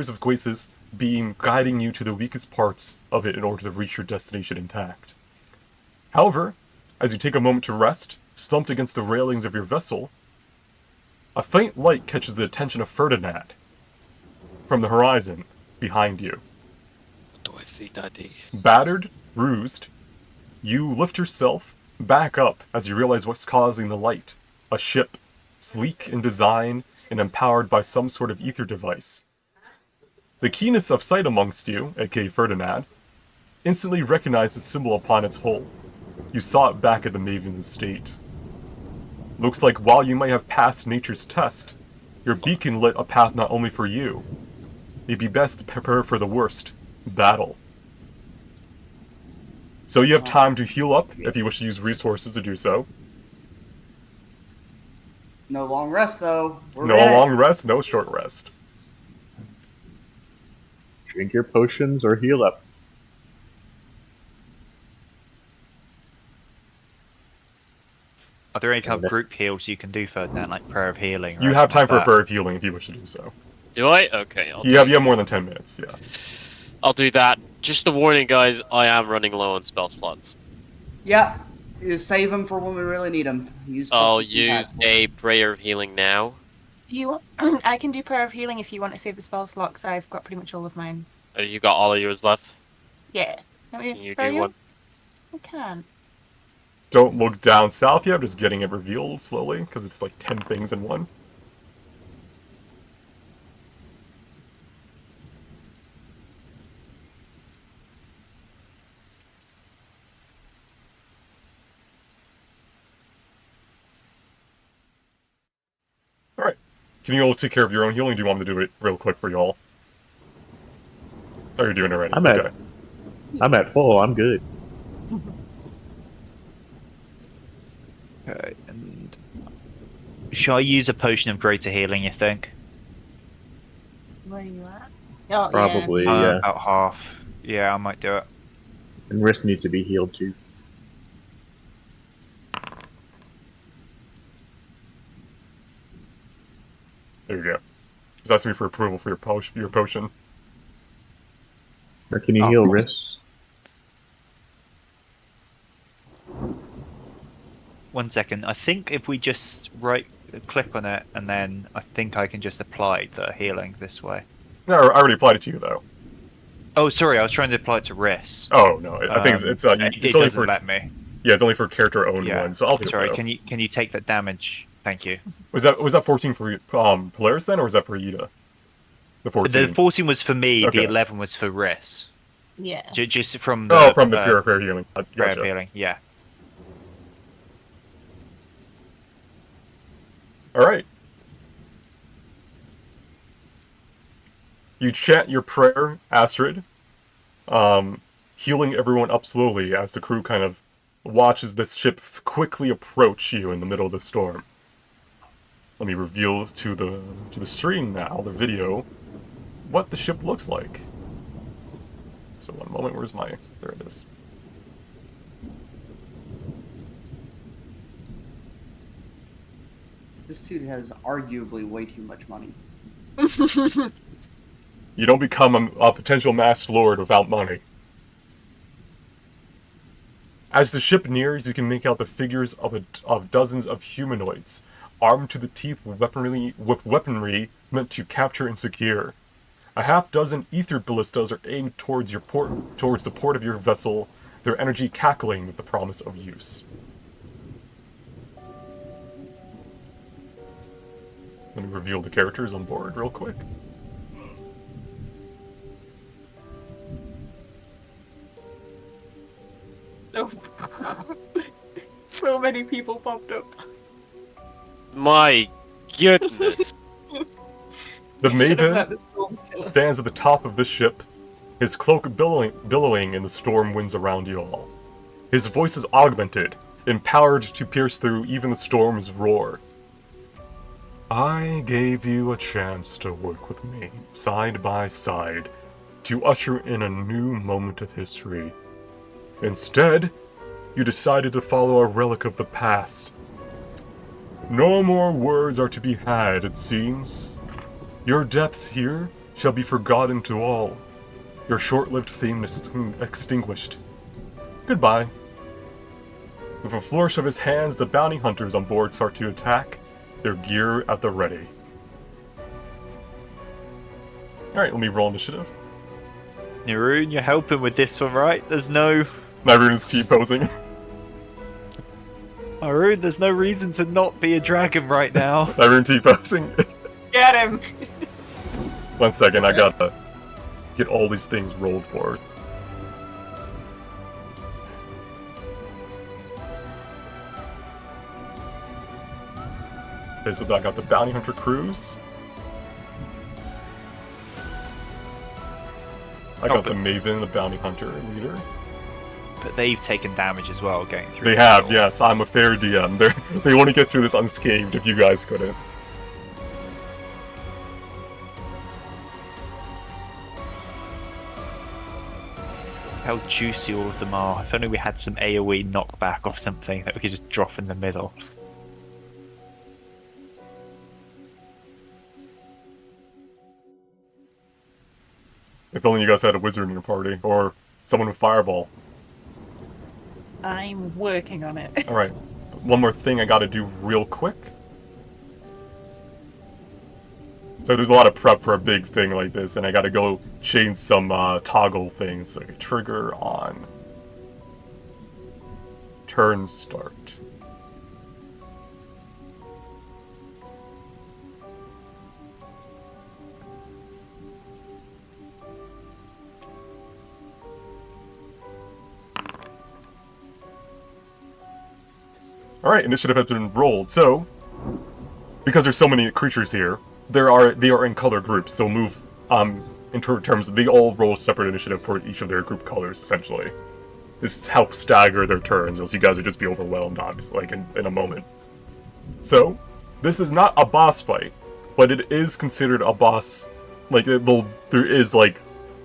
of Guace's beam guiding you to the weakest parts of it in order to reach your destination intact. However, as you take a moment to rest, slumped against the railings of your vessel, a faint light catches the attention of Ferdinand from the horizon behind you. What do I see, Daddy? Battered, bruised, you lift yourself back up as you realize what's causing the light. A ship, sleek in design and empowered by some sort of ether device. The keenness of sight amongst you, aka Ferdinand, instantly recognized the symbol upon its hull. You saw it back at the Maven's estate. Looks like while you might have passed nature's test, your beacon lit a path not only for you. It'd be best to prepare for the worst, battle. So you have time to heal up if you wish to use resources to do so. No long rest though. We're No in it. long rest, no short rest. Drink your potions or heal up. Are there any kind of group heals you can do for that, like prayer of healing? or You have anything time like for a that? prayer of healing if you wish to do so. Do I? Okay, You have more than 10 minutes, yeah. I'll do that. Just a warning, guys. I am running low on spell slots. Yeah. You save them for when we really need them. I'll use a prayer of healing now. I can do prayer of healing if you want to save the spell slots. I've got pretty much all of mine. Have you got all of yours left? Yeah. Can you prayer do heal? one? I can. Don't look down south yet, I'm just getting it revealed slowly, because it's like 10 things in one. Alright. Can you all take care of your own healing? Do you want me to do it real quick for y'all? Oh, you're doing it already. I'm at full. I'm good. Okay, and shall I use a potion of greater healing? You think? Where are you at? Oh, Probably, Yeah. yeah. About half. Yeah, I might do it. And wrist needs to be healed too. There you go. Just asking me for approval for your potion. Or can you Oh. heal wrists? One second. I think if we just right click on it, and then I think I can just apply the healing this way. No, I already applied it to you, though. Oh, sorry, I was trying to apply it to wrists. Oh, no, I think it's it only doesn't for... let me. Yeah, it's only for character-owned Yeah. one, so I'll do it, Sorry, though. can you take that damage? Thank you. Was that 14 for Polaris, then, or was that for Ida? The 14? The 14 was for me. Okay. The 11 was for wrists. Yeah. Just from the. From the pure prayer healing. Prayer Gotcha. of healing. Yeah. Alright. You chant your prayer, Astrid, healing everyone up slowly as the crew kind of watches this ship quickly approach you in the middle of the storm. let me reveal to the stream now, the video, what the ship looks like. So one moment, where's my... There it is. This dude has arguably way too much money. You don't become a potential masked lord without money. As the ship nears, you can make out the figures of dozens of humanoids, armed to the teeth with weaponry meant to capture and secure. A half-dozen ether ballistas are aimed towards the port of your vessel, their energy cackling with the promise of use. Let me reveal the characters on board real quick. Oh. So many people popped up. My goodness. The You should have Maven let the storm kill us. stands at the top of this ship, his cloak billowing in the storm winds around you all. His voice is augmented, empowered to pierce through even the storm's roar. I gave you a chance to work with me, side by side, to usher in a new moment of history. Instead, you decided to follow a relic of the past. No more words are to be had, it seems. Your deaths here shall be forgotten to all. Your short-lived fame extinguished. Goodbye. With a flourish of his hands, the bounty hunters on board start to attack, their gear at the ready. Alright, let me roll initiative. Naroon, you're helping with this one, right? There's no... Naroon's T-posing. Naroon, there's no reason to not be a dragon right now. Naroon T-posing. Get him! 1 second, I gotta get all these things rolled for. Okay, so I got the Bounty Hunter Cruise. I got the Maven, the Bounty Hunter leader. But they've taken damage as well going through. They have, yes. I'm a fair DM. They want to get through this unscathed if you guys couldn't. How juicy all of them are. If only we had some AoE knockback off something that we could just drop in the middle. If only you guys had a wizard in your party, or someone with Fireball. I'm working on it. Alright, one more thing I gotta do real quick. So there's a lot of prep for a big thing like this, and I gotta go change some toggle things. So trigger on turn start. Alright, initiative has been rolled, so because there's so many creatures here, they are in color groups. They'll move in terms of they all roll separate initiative for each of their group colors, essentially. This helps stagger their turns, else you guys would just be overwhelmed, obviously, like in a moment. So, this is not a boss fight, but it is considered a boss. Like there is like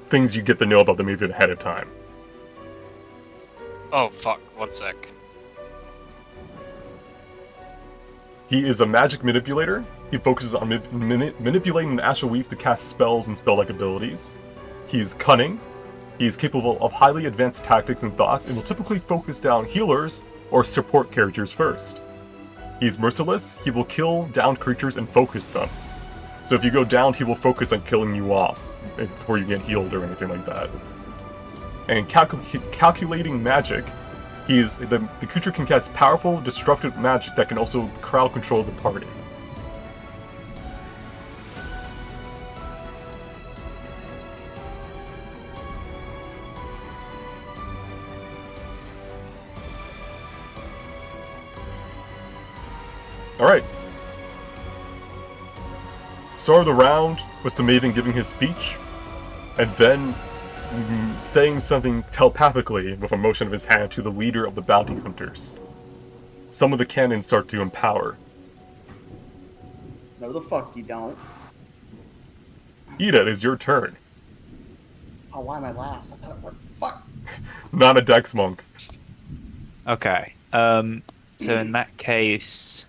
things you get to know about the Maven ahead of time. Oh fuck, 1 sec. He is a magic manipulator. He focuses on manipulating an astral weave to cast spells and spell-like abilities. He's cunning. He's capable of highly advanced tactics and thoughts, and will typically focus down healers or support characters first. He's merciless. He will kill downed creatures and focus them. So if you go down, he will focus on killing you off before you get healed or anything like that. And calculating magic. The creature can cast powerful, destructive magic that can also crowd control the party. Alright. Start of the round was the Maven giving his speech, and then saying something telepathically with a motion of his hand to the leader of the bounty hunters. Some of the cannons start to empower. No, the fuck you don't. Ida, it is your turn. Oh, why am I last? I thought, what the fuck? Not a Dex monk. Okay. So in that case,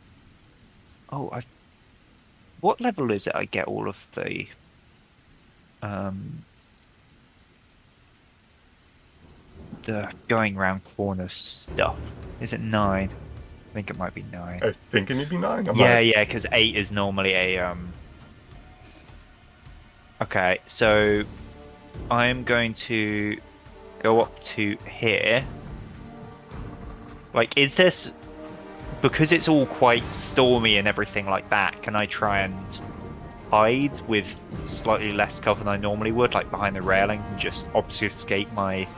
what level is it? I get all of the going round corners stuff. Is it 9? I think it might be 9. I think it may be 9. Yeah, because 8 is normally a Okay, so I'm going to go up to here. Like, is this because it's all quite stormy and everything like that? Can I try and hide with slightly less cover than I normally would, like behind the railing, and just obfuscate my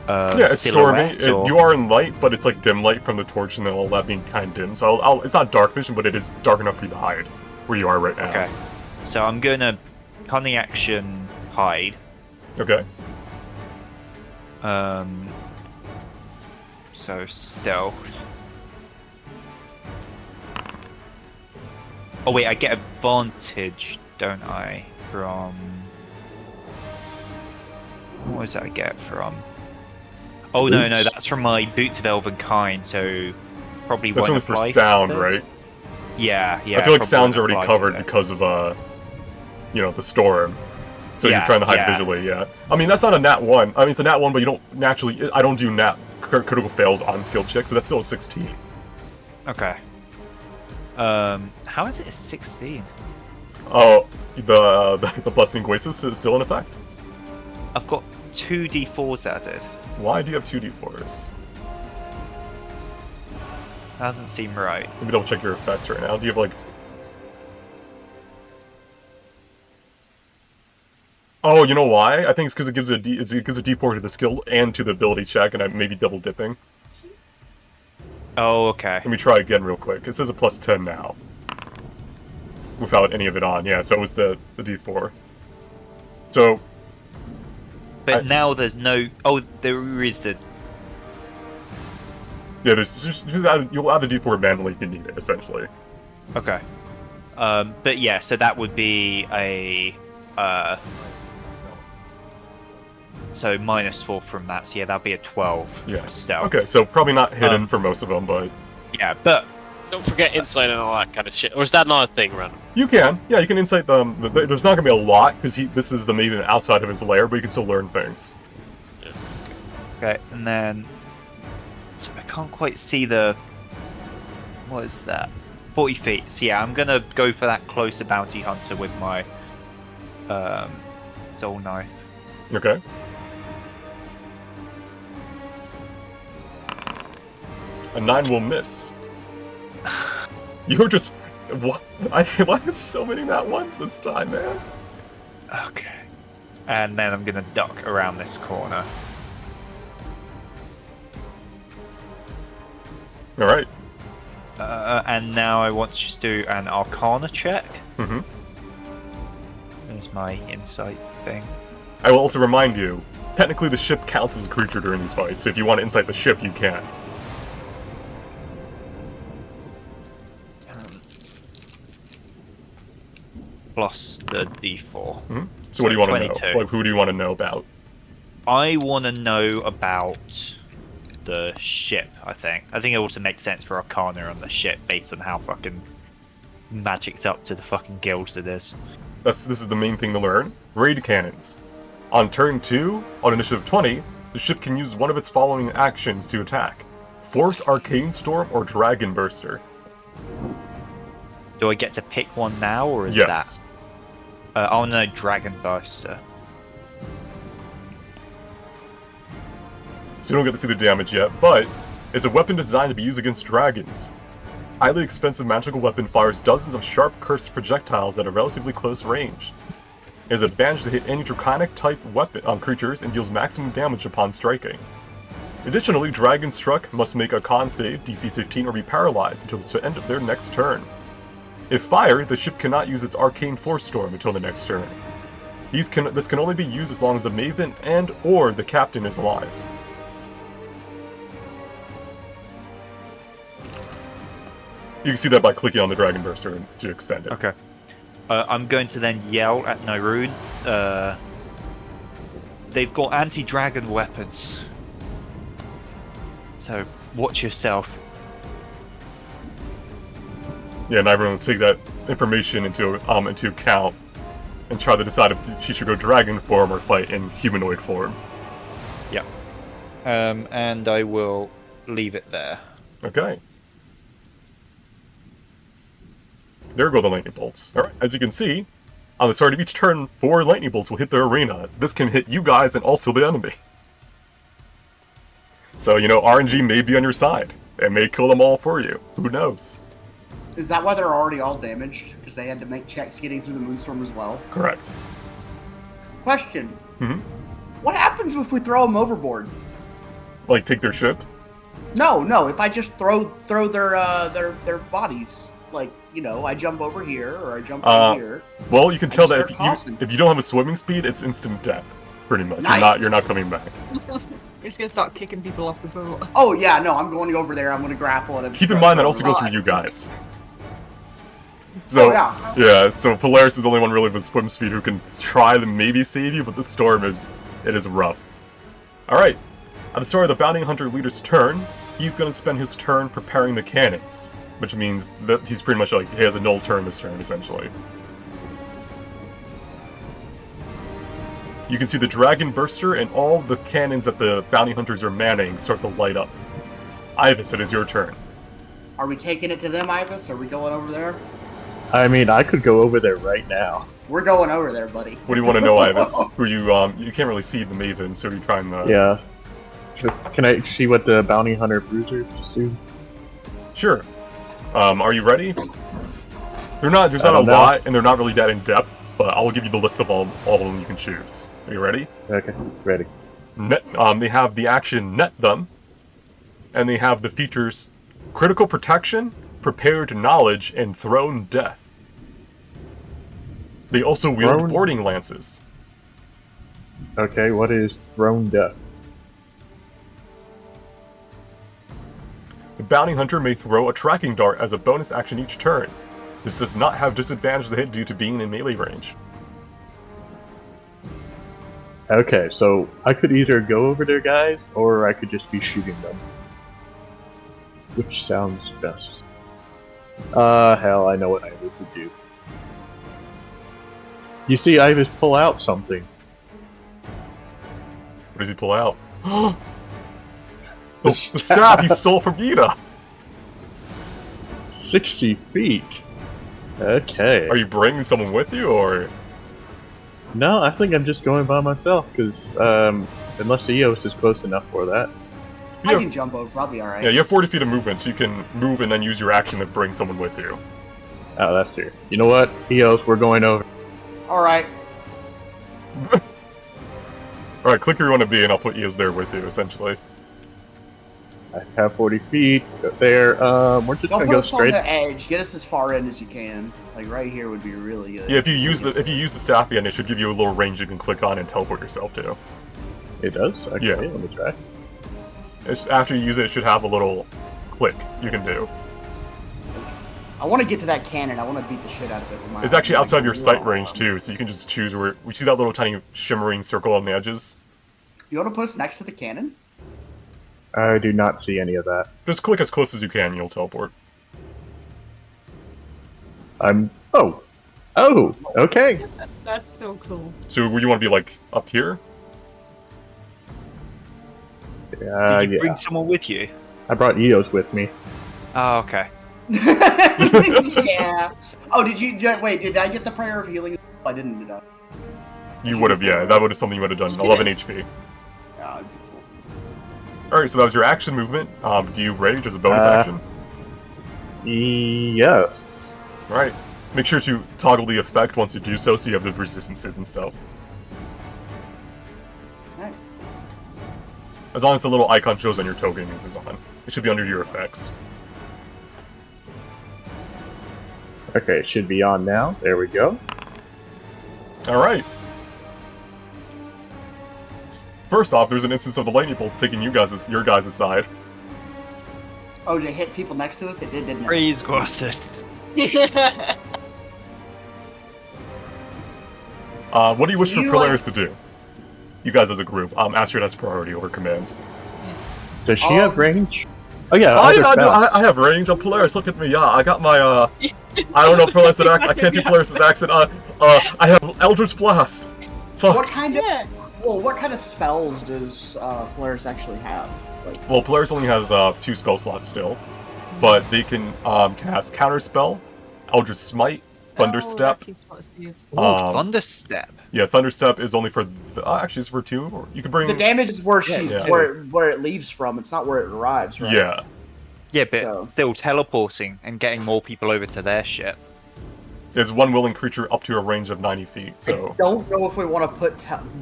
yeah, it's stormy. silhouette, or- You are in light, but it's like dim light from the torch and then all that being kind of dim. So it's not dark vision, but it is dark enough for you to hide where you are right now. Okay, so I'm gonna cunning action hide. Okay. So stealth. Oh wait, I get advantage, don't I? From what was that I get from? Oh no, that's from my Boots of Elven Kind. So probably That's won't only for apply to sound, this. right? Yeah. I feel like probably sound's won't already apply to covered this. because of the storm. So you're Yeah, trying to hide yeah. visually, yeah. I mean, that's not a nat 1. I mean, it's a nat 1, but you don't naturally. I don't do nat critical fails on skill checks, so that's still a 16. Okay. How is it a 16? Oh, the blessing Guasis is still in effect. I've got 2 d4s added. Why do you have 2 d4s? Doesn't seem right. Let me double check your effects right now. Do you have like? Oh, you know why? I think it's because it gives a d4 to the skill and to the ability check, and I'm maybe double dipping. Oh, okay. Let me try again real quick. It says a plus 10 now. Without any of it on, yeah, so it was the d4. So... But now there's no... Oh, there is the... Yeah, you'll add the d4 manually if you need it, essentially. Okay. But yeah, so that would be a... So -4 from that, so yeah, that'd be a 12 Yeah. for stealth. Okay, so probably not hidden for most of them, but... Yeah, but... Don't forget insight and all that kind of shit. Or is that not a thing, Random? You can. Yeah, you can insight them. There's not going to be a lot, because this is the Maven outside of his lair, but you can still learn things. Okay, and then... So I can't quite see the... What is that? 40 feet. So yeah, I'm gonna go for that closer bounty hunter with my... soul knife. Okay. A 9 will miss. You're just... What? Why have so many nat 1s this time, man? Okay. And then I'm gonna duck around this corner. Alright. And now I want to just do an Arcana check. Mm-hmm. There's my insight thing. I will also remind you, technically the ship counts as a creature during these fights, so if you want to insight the ship, you can. Plus the d4. Mm-hmm. So what do you want to know? 22. Like, who do you want to know about? I want to know about the ship, I think. I think it also makes sense for Arcana on the ship based on how fucking magic's up to the fucking guilds it is. This is the main thing to learn. Raid cannons. On turn 2, on initiative 20, the ship can use one of its following actions to attack. Force Arcane Storm or Dragon Burster. Do I get to pick one now, or is Yes. that... I want to know Dragon Burster. So you don't get to see the damage yet, but it's a weapon designed to be used against dragons. Highly expensive magical weapon fires dozens of sharp cursed projectiles at a relatively close range. It has advantage to hit any draconic type weapon creatures and deals maximum damage upon striking. Additionally, Dragon Struck must make a con save, DC 15, or be paralyzed until the end of their next turn. If fired, the ship cannot use its Arcane Force Storm until the next turn. This can only be used as long as the Maven and/or the Captain is alive. You can see that by clicking on the Dragon Burster to extend it. Okay. I'm going to then yell at Nyrune. They've got anti-dragon weapons. So, watch yourself. Yeah, and everyone will take that information into account and try to decide if she should go dragon form or fight in humanoid form. Yeah. And I will leave it there. Okay. There go the lightning bolts. Alright, as you can see, on the start of each turn, 4 lightning bolts will hit the arena. This can hit you guys and also the enemy. So, you know, RNG may be on your side. It may kill them all for you. Who knows? Is that why they're already all damaged? Because they had to make checks getting through the Moonstorm as well? Correct. Question. Mm-hmm. What happens if we throw them overboard? Like, take their ship? No. If I just throw their bodies, like, you know, I jump over here or I jump over here. Well, you can tell that start if you don't have a swimming speed, it's instant death, pretty much. Nice. You're not coming back. You're just gonna start kicking people off the boat. Oh yeah, no, I'm going over there. I'm going to grapple and Keep in mind that also goes for you guys. So yeah, so Polaris is the only one really with swim speed who can try to maybe save you, but the storm is rough. All right, at the start of the bounty hunter leader's turn, he's going to spend his turn preparing the cannons, which means that he's pretty much like he has a null turn this turn essentially. You can see the Dragon Burster and all the cannons that the bounty hunters are manning start to light up. Ivis, it is your turn. Are we taking it to them, Ivis? Are we going over there? I mean, I could go over there right now. We're going over there, buddy. What do you want to know, Ivis? Who you can't really see the Maven, so you're trying to... Yeah. Can I see what the bounty hunter bruisers do? Sure. Are you ready? There's not a lot, and they're not really that in depth, but I'll give you the list of all of them you can choose. Are you ready? Okay, ready. They have the action Net Them, and they have the features Critical Protection, Prepared Knowledge, and Thrown Death. They also wield boarding lances. Okay, what is thrown death? The bounty hunter may throw a tracking dart as a bonus action each turn. This does not have disadvantage to hit due to being in melee range. Okay, so I could either go over there, guys, or I could just be shooting them. Which sounds best? Hell, I know what Ivis would do. You see Ivis pull out something. What does he pull out? the staff he stole from Ida! 60 feet. Okay. Are you bringing someone with you, or...? No, I think I'm just going by myself, because, unless the EOS is close enough for that. I can jump over, I'll be alright. Yeah, you have 40 feet of movement, so you can move and then use your action to bring someone with you. Oh, that's true. You know what? EOS, we're going over. Alright. Alright, click where you want to be, and I'll put Eos there with you, essentially. I have 40 feet there. We're just gonna go straight. Don't put us on the edge. Get us as far in as you can. Like right here would be really good. Yeah, if you use the staff again, it should give you a little range you can click on and teleport yourself to. It does? Okay, yeah. Let me try. After you use it, it should have a little click you can do. I want to get to that cannon. I want to beat the shit out of it with my... It's actually outside of your sight range too, so you can just choose where... We see that little tiny shimmering circle on the edges? You want to put us next to the cannon? I do not see any of that. Just click as close as you can and you'll teleport. Oh, okay. That's so cool. So would you want to be, like, up here? Did you bring someone with you? I brought Eos with me. Oh, okay. Yeah. Oh, did you... Wait, did I get the prayer of healing? I didn't, did I? You would have, yeah. That would have something you would have done. 11 HP. Alright, so that was your action movement. Do you rage as a bonus action? Yes. Alright. Make sure to toggle the effect once you do so you have the resistances and stuff. Right. As long as the little icon shows on your token means it's on. It should be under your effects. Okay, it should be on now. There we go. Alright. First off, there's an instance of the lightning bolts taking your guys' side. Oh, did it hit people next to us? It did, didn't it? Freeze Grossus. What do you wish for You, Polaris to do? You guys as a group. Astrid has priority over commands. Does she have range? Oh yeah, Oh, other yeah, spells. I have range on Polaris. Look at me. Yeah, I got my, I don't know Polaris' accent. I can't do Polaris' accent. I have Eldritch Blast. Fuck. What kind of Yeah. what kind of spells does Polaris actually have? Like, Well, Polaris only has 2 spell slots still, but they can cast Counterspell, Eldritch Smite, Thunderstep. Ooh, Thunderstep. Yeah, Thunderstep is only for actually it's for 2. Or you can bring the damage is where she's Yeah. where it leaves from. It's not where it arrives, right? Yeah. Yeah, but So- still teleporting and getting more people over to their ship. It's one willing creature up to a range of 90 feet. So I don't know if we want to put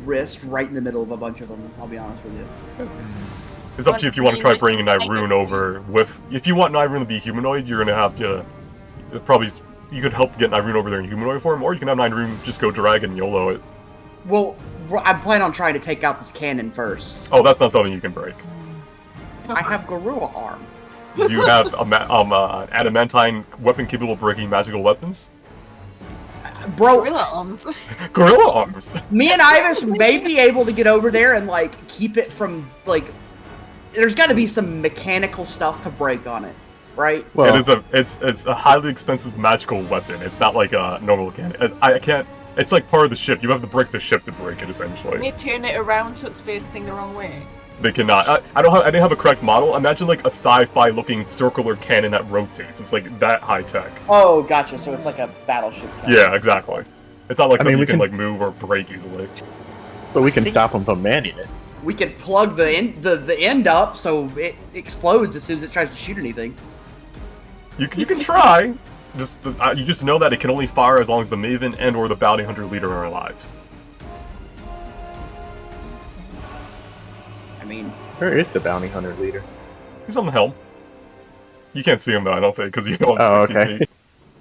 Wrist right in the middle of a bunch of them. I'll be honest with you. it's up to you if you want to try bringing Nyrune over with. If you want Nyrune to be humanoid, you're gonna have to probably. You could help get Nyrune over there in humanoid form, or you can have Nyrune just go drag and YOLO it. Well, I'm planning on trying to take out this cannon first. Oh, that's not something you can break. I have Garua arm. Do you have adamantine weapon capable of breaking magical weapons? Bro, Gorilla arms. Gorilla arms. me and Ivis may be able to get over there and like keep it from like. There's got to be some mechanical stuff to break on it, right? Well, It's a highly expensive magical weapon. It's not like a normal cannon. I can't. It's like part of the ship. You have to break the ship to break it, essentially. Can you turn it around so it's facing the wrong way? They cannot. I didn't have a correct model. Imagine like a sci-fi looking circular cannon that rotates. It's like that high tech. Oh, gotcha. So it's like a battleship. Yeah, exactly. It's not like I mean, something you we can can- like move or break easily. but we can stop them from manning it. We could plug the end up so it explodes as soon as it tries to shoot anything. You can try. You just know that it can only fire as long as the Maven and or the Bounty Hunter leader are alive. I mean, Where is the bounty hunter leader? He's on the helm. You can't see him though, I don't think, because you know I'm Oh, 60 okay. feet.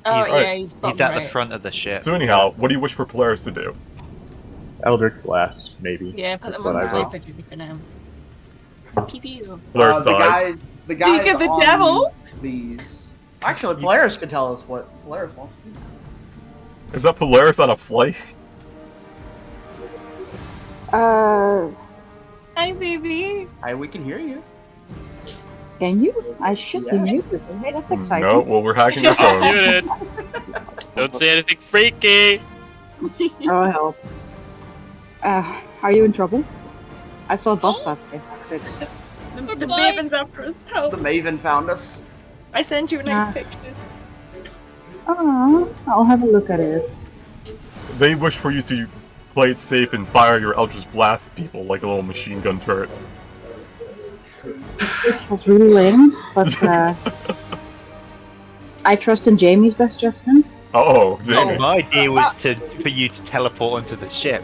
Oh, He's- yeah, he's bottom He's at right. the front of the ship. So anyhow, what do you wish for Polaris to do? Eldritch Blast, maybe. Yeah, put them What on I sniper wrote. duty for now. Pew pew. Polaris the size. guys Speak of the on devil. These. Actually, Polaris could tell us what Polaris wants to do. Is that Polaris on a flight? Hi, baby. We can hear you. Can you? I should be Yes. muted. Hey, that's exciting. No, well we're hacking your phone. Muted. Don't say anything freaky. Oh, help. Are you in trouble? I saw a bus last day. Fixed. The Maven's after us. Help. The Maven found us. I sent you a nice Ah. picture. Oh, I'll have a look at it. They wish for you to play it safe and fire your Eldritch Blast at people like a little machine gun turret. It was really lame, but I trust in Jamie's best judgment. Oh, Jamie. My idea was for you to teleport onto the ship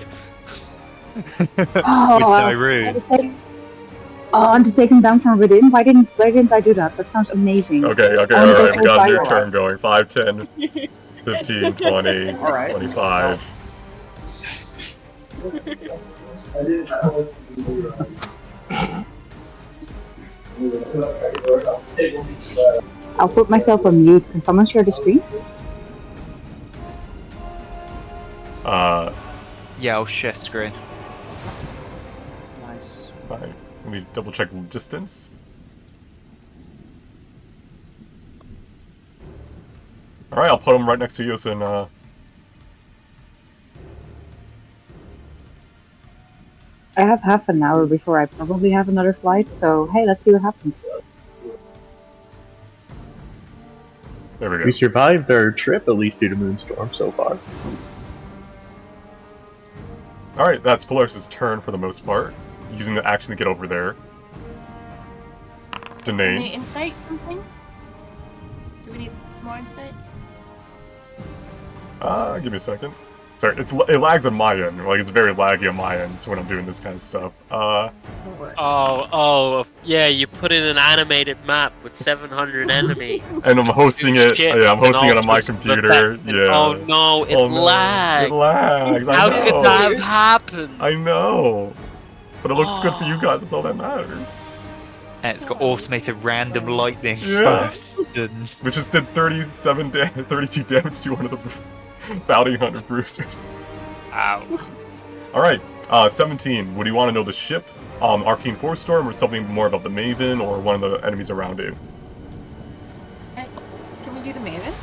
Oh, with I Nyrune. was taken- Oh, and to take him down from within? Why didn't I do that? That sounds amazing. Okay, Oh, alright, we got a new fire. turn going. 5, 10, 15, 20, Alright. 25. I'll put myself on mute. Can someone share the screen? Yeah, I'll share screen. Nice. Alright, let me double check distance. Alright, I'll put them right next to you so I have half an hour before I probably have another flight, so hey, let's see what happens. there we go. We survived our trip, at least through the Moonstorm so far. Alright, that's Polaris' turn for the most part. Using the action to get over there. Any Danae. insight, something? Do we need more insight? Give me a second. Sorry, it lags on my end. Like, it's very laggy on my end when I'm doing this kind of stuff. Yeah, you put in an animated map with 700 enemies. And I'm hosting it. Shit, Yeah, I'm and hosting it all on my sorts of computer. effects. Yeah. Oh no, it Oh, no, lagged. It lags. I How know. could that have happened? I know. But it looks good for you guys. That's all that matters. And it's got automated random lightning Yeah. bursts and Which just did 32 damage to one of the bounty hunter bruisers. Ow. Alright, 17. Would you want to know the ship, Arcane Force Storm, or something more about the Maven, or one of the enemies around you? Can we do the Maven?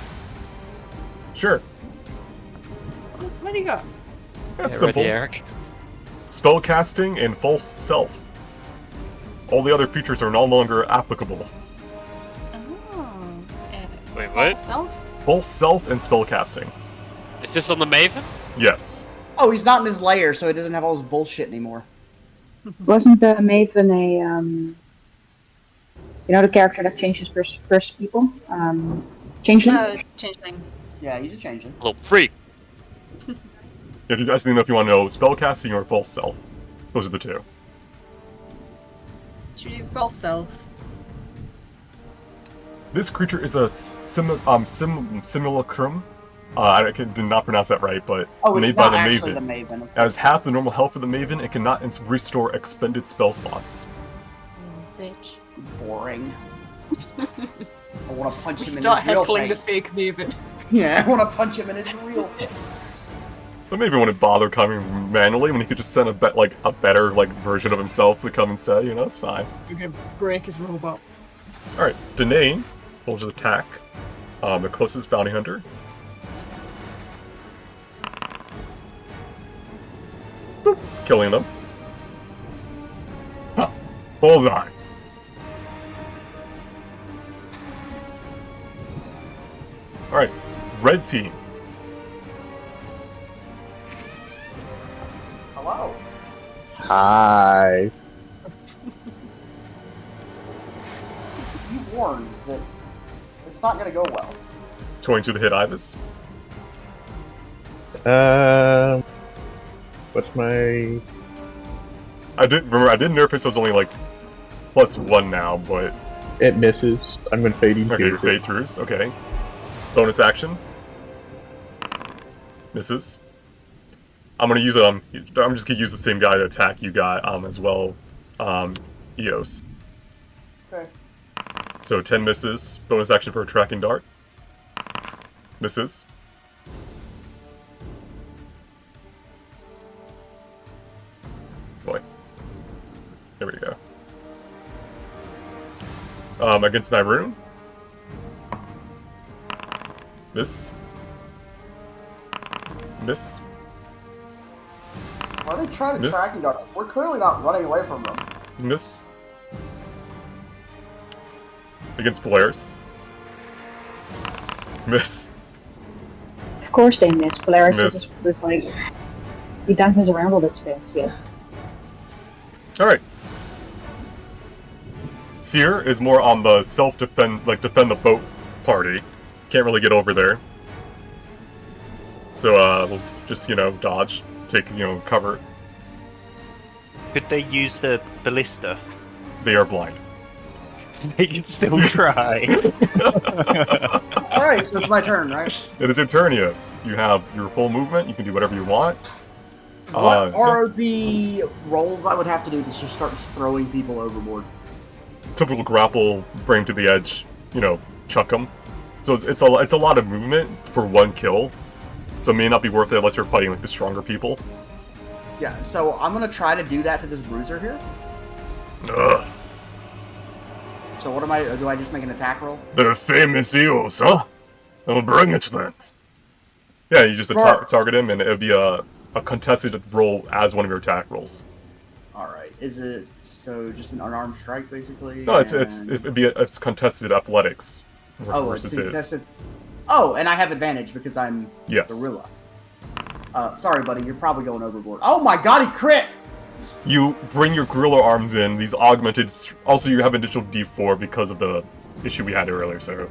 Sure. What do you got? That's Get ready, simple. Eric. Spellcasting and False Self. All the other features are no longer applicable. Oh. Wait, False what? Self? False Self and Spellcasting. Is this on the Maven? Yes. Oh, he's not in his lair, so he doesn't have all his bullshit anymore. Wasn't Maven a the character that changes first people? Changeling? Changeling. Yeah, he's a changeling. Little freak. Yeah, you guys need to know if you want to know Spellcasting or False Self. Those are the two. Should we do False Self? This creature is a simulacrum. Did not pronounce that right, but Oh, it's made by not the actually Maven. the Maven. It has half the normal health of the Maven and cannot restore expended spell slots. Bitch. Boring. I want to punch We him in start his real heckling the face. fake Maven. Yeah, I want to punch him in his real face. The Maven wouldn't bother coming manually when he could just send a better version of himself to come instead. You know, it's fine. We're gonna break his robot. All right, Danae will just attack the closest bounty hunter. Boop, killing them. Huh. Bullseye. All right, red team. Hello. Hi. You warned that it's not going to go well. 22 to hit Ibis. What's my? I did nerf it, so it's only +1 now, but It misses. I'm gonna fade into. okay, your fade throughs. Okay. Bonus action. Misses. I'm gonna use I'm just gonna use the same guy to attack you guy as well, Eos. Okay. So 10 misses. Bonus action for a tracking dart. Misses. Boy. There we go. Against Nyrune. Miss. Miss. Why are they trying to Miss? track you? We're clearly not running away from them. Miss. Against Polaris. Miss. Of course they miss. Polaris Miss. was like, he dances around all this space, yes. Alright. Seer is more on the self-defend, defend the boat party. Can't really get over there. So, we'll just, dodge. Take, cover. Could they use the ballista? They are blind. They can still try. Alright, so it's my turn, right? It is your turn, yes. You have your full movement, you can do whatever you want. What are the rolls I would have to do to just start throwing people overboard? Typical grapple, bring to the edge, chuck them. So it's a lot of movement for one kill. So it may not be worth it unless you're fighting the stronger people. Yeah, so I'm gonna try to do that to this bruiser here. Ugh. So what do I just make an attack roll? The famous Eos, huh? I'll bring it then. Yeah, you just target him and it would be a contested roll as one of your attack rolls. Alright, is it, so just an unarmed strike basically? No, it's contested athletics Oh, versus it's his. contested. Oh, and I have advantage because I'm Yes. gorilla. Sorry, buddy, you're probably going overboard. Oh my god, he crit! You bring your gorilla arms in, these augmented... Also, you have additional D4 because of the issue we had earlier, so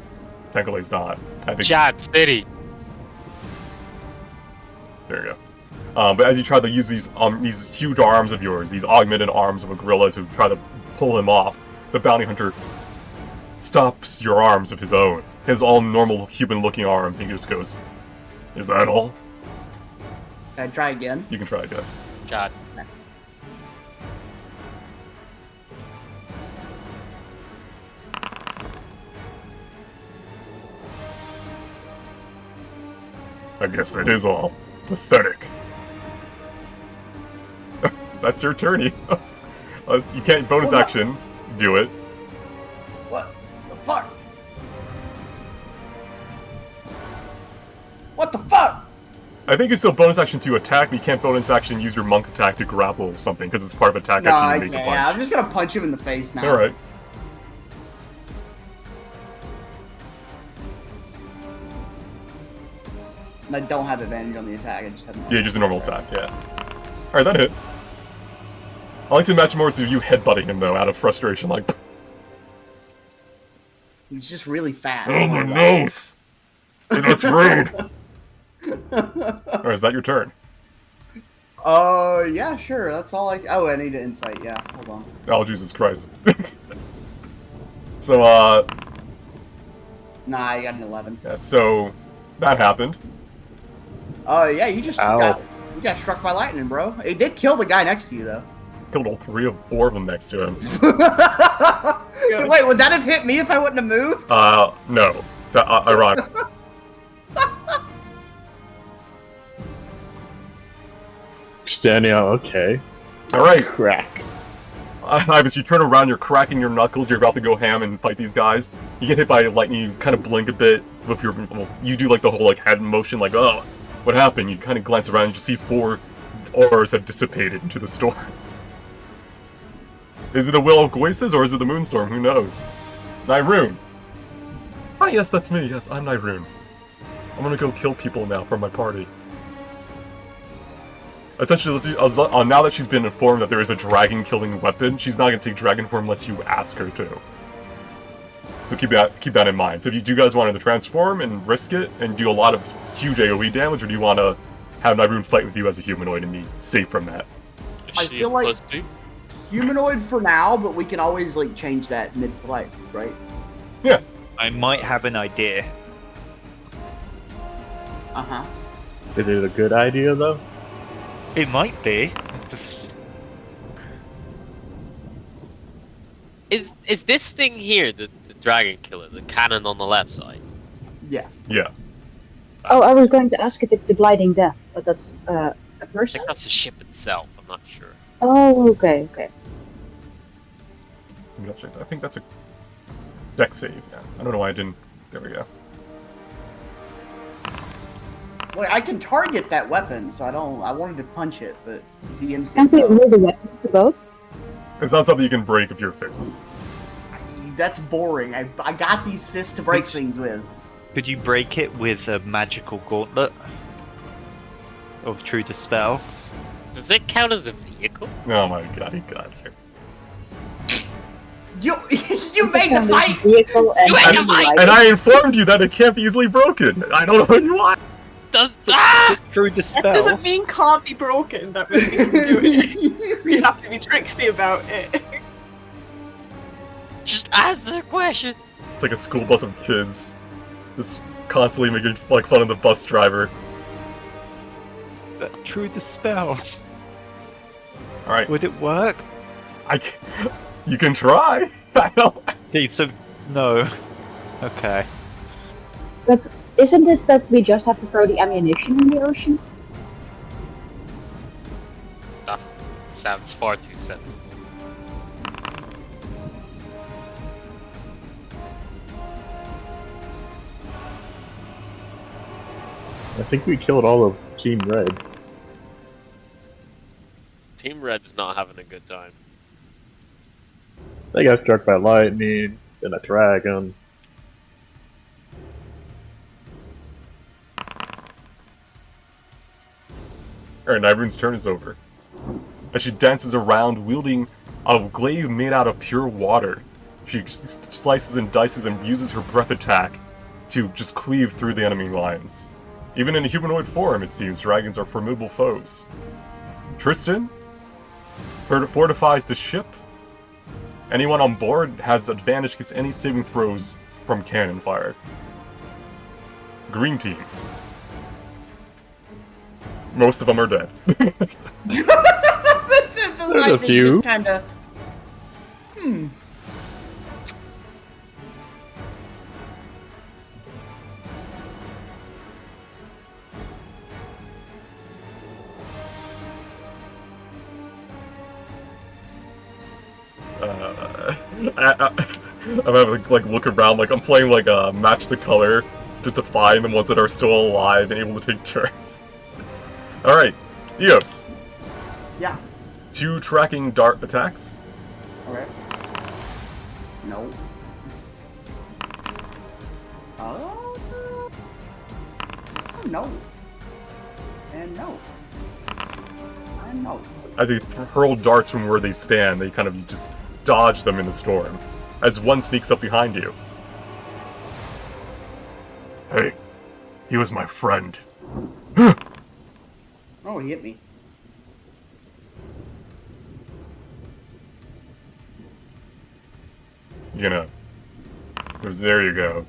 technically it's not. I think... Chat City. There you go. But as you try to use these huge arms of yours, these augmented arms of a gorilla to try to pull him off, the bounty hunter stops your arms of his own. His all normal human-looking arms, and he just goes, "Is that all?" Can I try again? You can try again. Chat. I guess that is all. Pathetic. That's your turn, Eos. You can't bonus Well, no. action do it. What the fuck? What the fuck? I think it's still bonus action to attack, but you can't bonus action use your monk attack to grapple or something, because it's part of attack No, action you make a yeah, I'm punch. just gonna punch him in the face now. Alright. And I don't have advantage on the attack, I just have Yeah, just a normal attack, yeah. Alright, that hits. I like to imagine more as you headbutting him, though, out of frustration, like... He's just really fat. Oh, my nose! That's rude! Alright, is that your turn? Yeah, sure, that's all I... Oh, I need an insight, yeah, hold on. Oh, Jesus Christ. So, Nah, I got an 11. yeah, so... That happened. Yeah, you Ow. got struck by lightning, bro. It did kill the guy next to you, though. Killed all four of them next to him. Wait, would that have hit me if I wouldn't have moved? No. It's ironic. Standing out, okay. Alright, Crack. Ibis, you turn around, you're cracking your knuckles, you're about to go ham and fight these guys. You get hit by lightning, you kind of blink a bit with your... Well, you do like the whole like head motion, like, oh, what happened? You kind of glance around and you see 4 auras have dissipated into the storm. Is it the Will of Voices or is it the Moonstorm? Who knows? Nyrune. Ah, yes, that's me. Yes, I'm Nyrune. I'm gonna go kill people now from my party. Essentially, now that she's been informed that there is a dragon-killing weapon, she's not gonna take dragon form unless you ask her to. So keep that in mind. So do you guys want to transform and risk it and do a lot of huge AoE damage, or do you want to have Nyrune fight with you as a humanoid and be safe from that? I feel like humanoid for now, but we can always like change that mid-flight, right? Yeah. I might have an idea. Uh-huh. Is it a good idea, though? It might be. Is this thing here the dragon killer, the cannon on the left side? Yeah. Yeah. Oh, I was going to ask if it's the Gliding Death, but that's a I person? think that's the ship itself. I'm not sure. Oh, okay, okay. Let me double check that. I think that's a deck save. Yeah. I don't know why I didn't. There we go. Well, I can target that weapon, so I wanted to punch it, but DMC. Can't we roll the weapons to both? It's not something you can break with your fists. That's boring. I got these fists to break things with. Could you break it with a magical gauntlet of True Dispel? Does it count as a vehicle? Oh my god, he got her. You made the fight. Vehicle and You made the fight! And I informed you that it can't be easily broken. I don't know what you want. Does ah! True That Dispel. doesn't mean can't be broken. That means we can do it. We have to be tricksy about it. Just answer questions. It's like a school bus of kids, just constantly making like fun of the bus driver. True Dispel. All right, Would it work? you can try. I don't. Okay, so no. Okay. But isn't it that we just have to throw the ammunition in the ocean? That sounds far too sensible. I think we killed all of Team Red. Team Red's not having a good time. They got struck by lightning, then a dragon. Alright, Nyrune's turn is over. As she dances around, wielding a glaive made out of pure water. She slices and dices and uses her breath attack to just cleave through the enemy lines. Even in a humanoid form, it seems, dragons are formidable foes. Tristan fortifies the ship. Anyone on board has advantage against any saving throws from cannon fire. Green team. Most of them are dead. The There's a few. Just kinda... I'm having like look around, like I'm playing like match the color, just to find the ones that are still alive and able to take turns. All right, Eos. Yeah. 2 tracking dart attacks. Okay. No. No. And no. And no. As you hurl darts from where they stand, they kind of just dodge them in the storm. As one sneaks up behind you. Hey, he was my friend. Oh, he hit me. You know, there you go.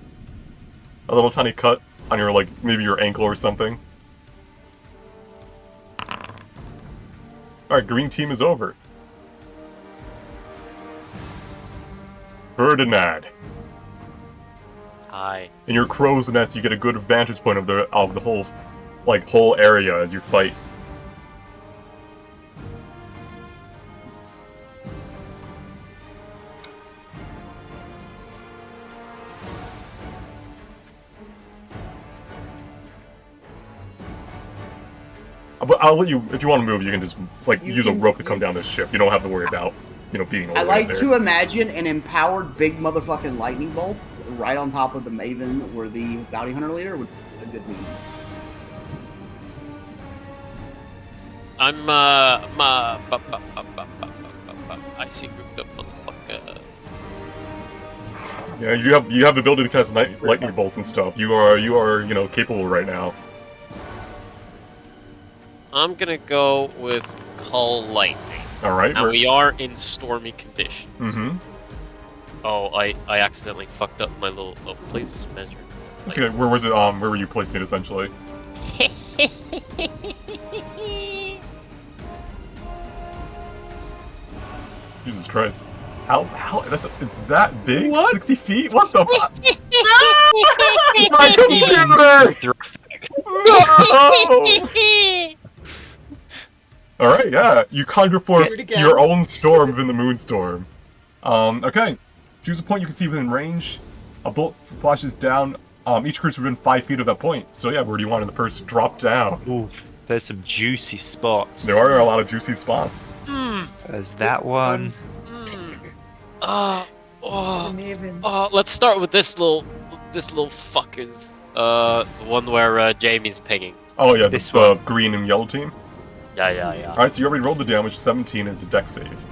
A little tiny cut on your, like, maybe your ankle or something. Alright, green team is over. Ferdinand. Hi. In your crow's nest, you get a good vantage point of the whole area as you fight. But I'll let you, if you want to move, you can just, like, use a rope to come down this ship. You don't have to worry about, you know, being over I like there. to imagine an empowered big motherfucking lightning bolt right on top of the Maven where the bounty hunter leader would be a good move. I see grouped up motherfuckers. Yeah, you have the ability to cast lightning bolts and stuff. You are, you know, capable right now. I'm gonna go with Call Lightning. Alright, And we are in stormy conditions. Mm-hmm. Oh, I accidentally fucked up my little places measure. Okay, where was it, where were you placing it, essentially? Jesus Christ. It's that big? What? 60 feet? What the fuck? My computer! No! Alright, yeah. You conjure forth Do it again. your own storm within the Moonstorm. Okay. Choose a point you can see within range. A bolt flashes down. Each creature within 5 feet of that point. So yeah, where do you want in the first drop down? Ooh, there's some juicy spots. There are a lot of juicy spots. There's that This one. Let's start with this little fuckers. The one where Jamie's pinging. Oh yeah, This the one. green and yellow team. Yeah. Alright, so you already rolled the damage. 17 is a deck save.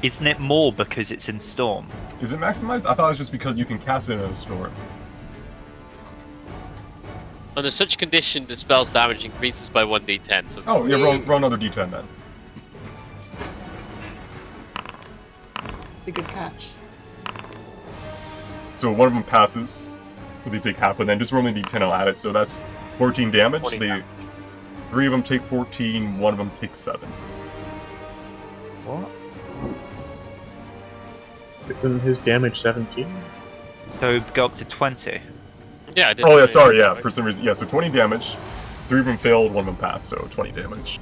Isn't it more because it's in Storm? Is it maximized? I thought it was just because you can cast it in a storm. Under such condition, the spell's damage increases by 1d10. So Oh, yeah, roll another d10 then. It's a good catch. So one of them passes, but they take half, and then just roll a d10, I'll add it. So that's 14 damage. 20 The 3 of them take 14, 1 of them takes 7. What? Isn't his damage 17? So go up to 20. yeah, I did. Oh yeah, sorry, yeah, for some reason. Yeah, so 20 damage. 3 of them failed, 1 of them passed, so 20 damage.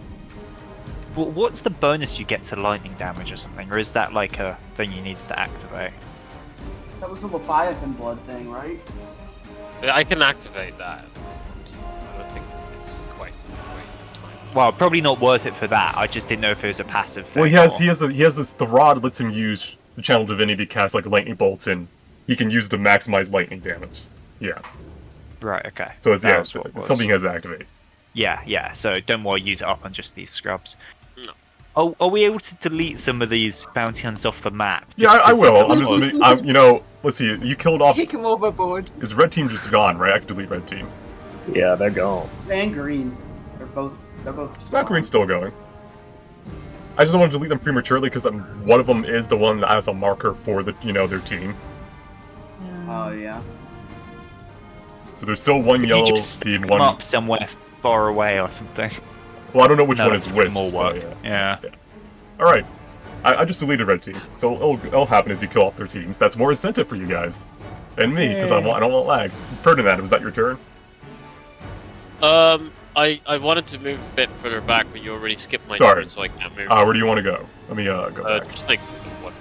Well, what's the bonus you get to lightning damage or something? Or is that like a thing you need to activate? That was the Leviathan blood thing, right? I can activate that. I don't think it's quite time. Well, probably not worth it for that. I just didn't know if it was a passive thing. Well, he has this. The rod lets him use the channel divinity to cast like lightning bolts, and he can use it to maximize lightning damage. Yeah. Right, okay. So it's That yeah, was what it was. something he has to activate. Yeah, so don't worry, use it up on just these scrubs. No. Oh, are we able to delete some of these bounty hunters off the map? Yeah, Just I 'cause will. there's a I'm just, lot of- you know, let's see. You killed off. Kick him overboard. Is red team just gone? Right? I can delete red team. Yeah, they're gone. And green. They're both. Not green's still going. I just don't want to delete them prematurely because one of them is the one that has a marker for the their team. Oh yeah. So there's still one Could you yellow just stick team, them one. up somewhere far away or something. Well, I don't know which No, one is that's which. more so, work. yeah. Yeah. All right. I just deleted red team, so it'll happen as you kill off their teams. That's more incentive for you guys and me because I don't want lag. Ferdinand, was that your turn? I wanted to move a bit further back, but you already skipped my Sorry. turn, so I can't move. Where do you want to go? Let me go back. Just like what?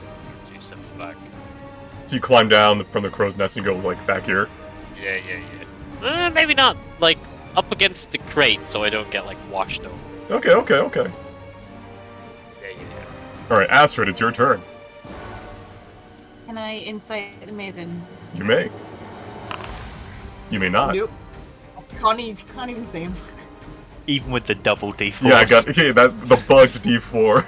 back. So you climb down from the crow's nest and go like back here. Yeah. Maybe not like up against the crate, so I don't get like washed over. Okay. Yeah. All right, Astrid, it's your turn. Can I insight the maven? You may. You may not. Nope. Can't even see him. Even with the double D4. Yeah, I got the bugged D4.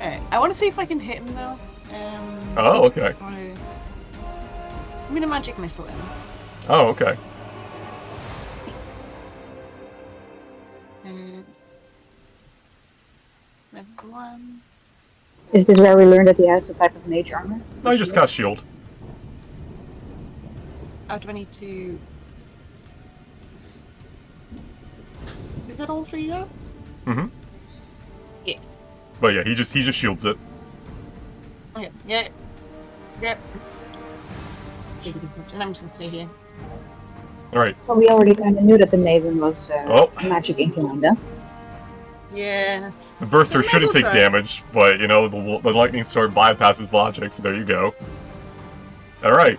I want to see if I can hit him though. Oh, okay. I'm gonna magic missile him. Oh, okay. Level 1. Is this where we learned that he has a type of mage armor? No, you just cast shield. Oh, do I need to? Is that all 3 yards? Mm-hmm. Yeah. But yeah, he just shields it. Okay. Yeah. And I'm just gonna stay here. All right. Well, we already kind of knew that the maven was Oh. magic inclined, huh? Yeah. That's... The burster Might as shouldn't well take try. damage, but you know the lightning storm bypasses logic, so there you go. All right.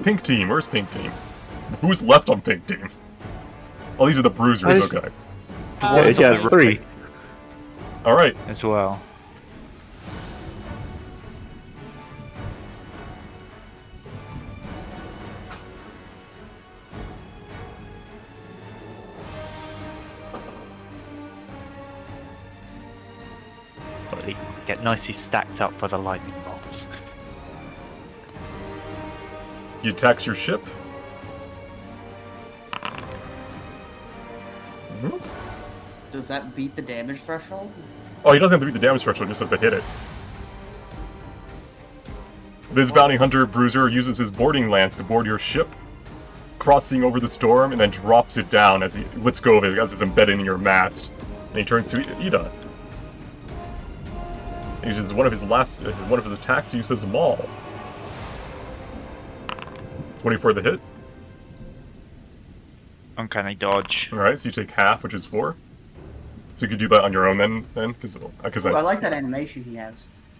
Pink team. Where's pink team? Who's left on pink team? Oh, these are the bruisers. Okay. Yeah, 3. All right. As well. Sorry. Get nicely stacked up for the lightning bolts. He attacks your ship. Mhm. Does that beat the damage threshold? Oh, he doesn't have to beat the damage threshold, he just has to hit it. This bounty hunter bruiser uses his boarding lance to board your ship, crossing over the storm, and then drops it down as he lets go of it as it's embedded in your mast. And he turns to Ida. He uses one of his attacks. He uses Maul. 20 for the hit. Uncanny dodge. All right, so you take half, which is 4. So you could do that on your own then, because Ooh, I like that animation he has.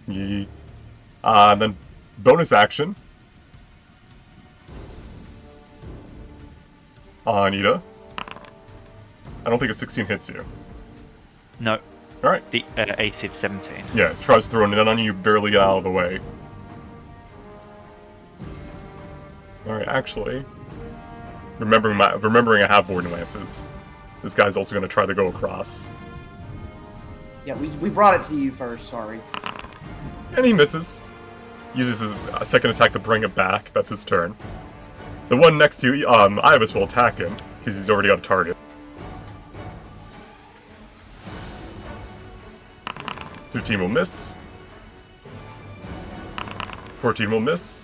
Then bonus action on Ida. I don't think a 16 hits you. No. All right. The 80 of 17. Yeah, tries throwing it on you, barely get out of the way. All right, actually, remembering I have boarding lances. This guy's also going to try to go across, Yeah, we brought it to you first, sorry. and he misses. Uses his second attack to bring it back. That's his turn. The one next to Ibis will attack him because he's already got a target. 15 will miss. 14 will miss.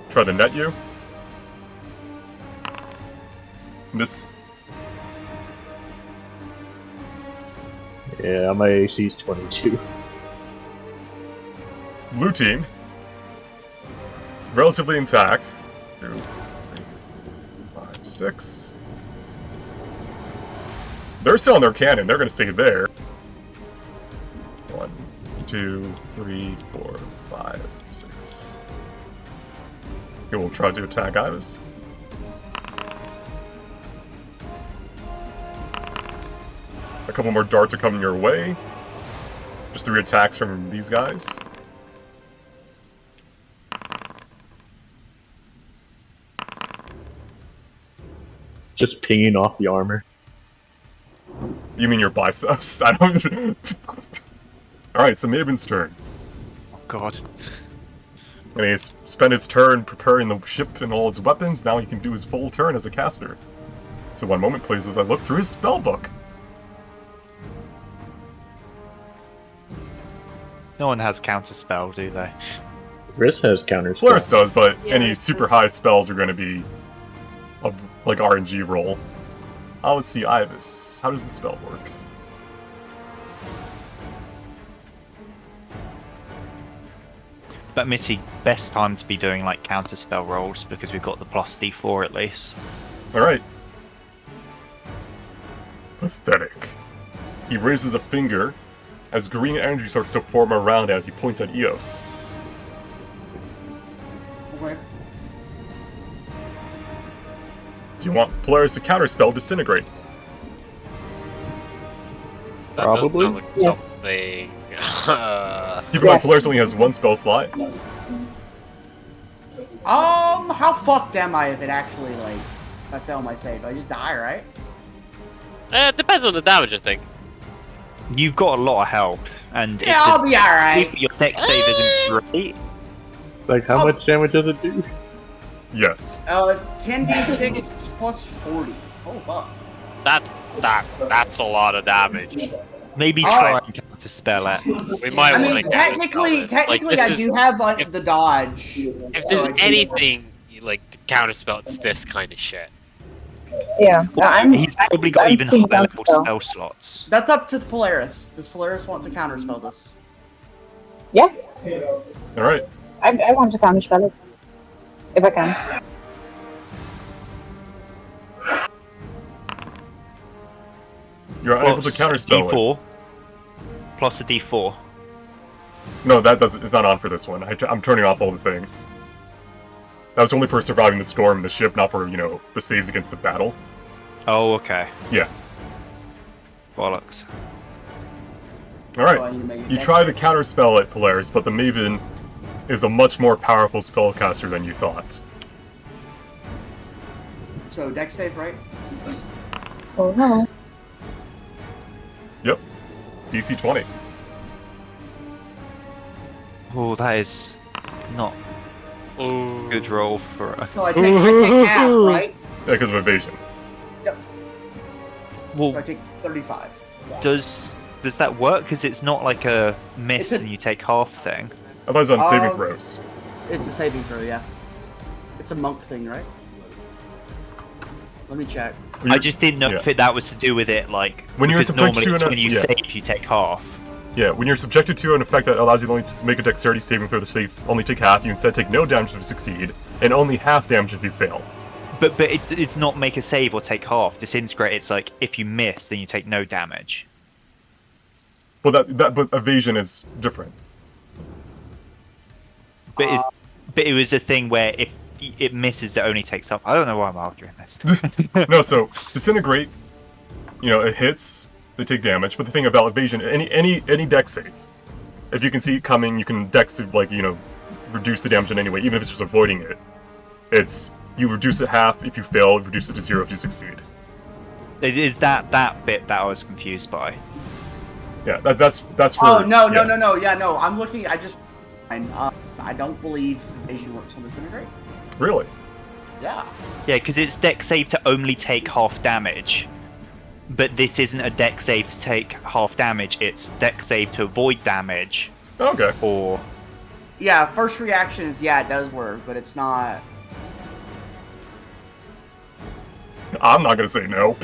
Try to net you. Miss. Yeah, my AC is 22. Blue team. Relatively intact. 2, 3, 5, 6. They're still on their cannon. They're going to stay there. 1, 2, 3, 4, 5, 6. He will try to attack Ibis. A couple more darts are coming your way. Just 3 attacks from these guys. Just pinging off the armor. You mean your biceps? I don't. Alright, it's the Maven's turn. Oh god. And he's spent his turn preparing the ship and all its weapons. Now he can do his full turn as a caster. So one moment, please, as I look through his spell book. No one has counterspell, do they? Riss has counters. Polaris does, but Yeah, any Riss super does. high spells are going to be of like RNG roll. Let's see, Ibis. How does the spell work? But Missy, best time to be doing like counterspell rolls because we've got the plus D4 at least. Alright. Pathetic. He raises a finger as green energy starts to form around as he points at Eos. Okay. Do you want Polaris to counterspell Disintegrate? That does Probably. sound like Yes. something. Keep in mind, Yes. Polaris only has one spell slot. How fucked am I if it actually, like, if I fail my save? I just die, right? It depends on the damage, I think. You've got a lot of health, and Yeah, I'll be alright. if your deck save isn't great, Like, how much damage does it do? Yes. 10d6 plus 40. Oh, fuck. That's a lot of damage. maybe Oh. try and counter spell it. We might I want mean, to technically, I do have, like, the dodge. If there's so I can- anything you like to counterspell, it's this kind of shit. Yeah. He's probably got I'm even team higher level counterspell. spell slots. That's up to the Polaris. Does Polaris want to counterspell this? Yeah, Alright. I want to counterspell it. If I can. You're unable to counterspell it. D4 plus a D4. No, it's not on for this one. I'm turning off all the things. That was only for surviving the storm and the ship, not for, the saves against the battle. Oh, okay. Yeah. Bollocks. So I Alright. need to make a You dex try to save. counterspell it, Polaris, but the Maven is a much more powerful spellcaster than you thought. So, dex save, right? Oh no. Yep. DC 20. Oh, that is not a good roll for a... So I take half, right? Yeah, because of evasion. So Well, I take 35. does that work? Because it's not like a miss It's a- and you take half thing. I thought it was on saving Um, throws. It's a saving throw, yeah. It's a monk thing, right? Let me check. When I you're- just didn't know yeah. if that was to do with it, like... When you're because subjected normally to it's an- when you yeah. save, you take half. Yeah, when you're subjected to an effect that allows you only to make a dexterity saving throw to save only take half, you instead take no damage to succeed, and only half damage if you fail. But it's not make a save or take half. Disintegrate, it's like, if you miss, then you take no damage. Well, but evasion is different. But it was a thing where if it misses, it only takes half. I don't know why I'm arguing this. No, so disintegrate, it hits, they take damage. But the thing about evasion, any dex save, if you can see it coming, you can dex reduce the damage in any way, even if it's just avoiding it. It's you reduce it half if you fail, reduce it to 0 if you succeed. It is that bit that I was confused by. Yeah, that's for. Oh, no, yeah. no. Yeah, no. I'm looking. I don't believe evasion works on disintegrate. Really? Yeah. Yeah, because it's deck save to only take half damage. But this isn't a deck save to take half damage, it's deck save to avoid damage. Okay. Or... Yeah, first reaction is, yeah, it does work, but it's not... I'm not gonna say no.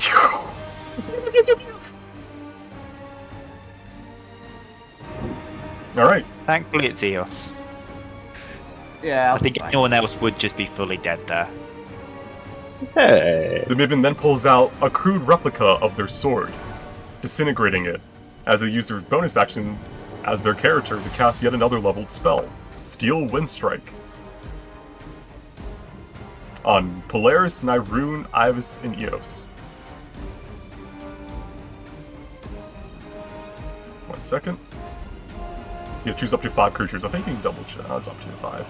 Alright. Thankfully it's Eos. Yeah, I think anyone else would just be fully dead there. Hey. The Maven then pulls out a crude replica of their sword, disintegrating it, as they use their bonus action as their character to cast yet another leveled spell, Steel Windstrike. On Polaris, Nyrune, Ivus, and Eos. 1 second. You choose up to 5 creatures. I think you can double check. It's up to 5.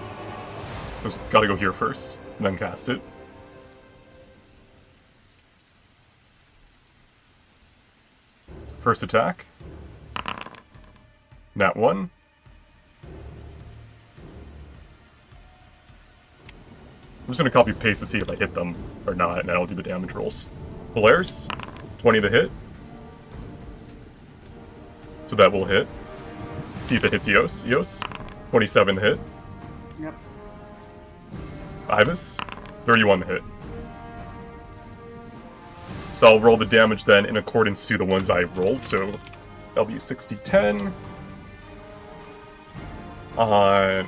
So it's gotta go here first, and then cast it. First attack. Nat 1. I'm just gonna copy paste to see if I hit them or not, and then I'll do the damage rolls. Polaris, 20 to hit. So that will hit. See if it hits Eos. Eos, 27 to hit. Yep. Ivus, 31 to hit. So I'll roll the damage then in accordance to the ones I rolled, so that'll be 60-10. On...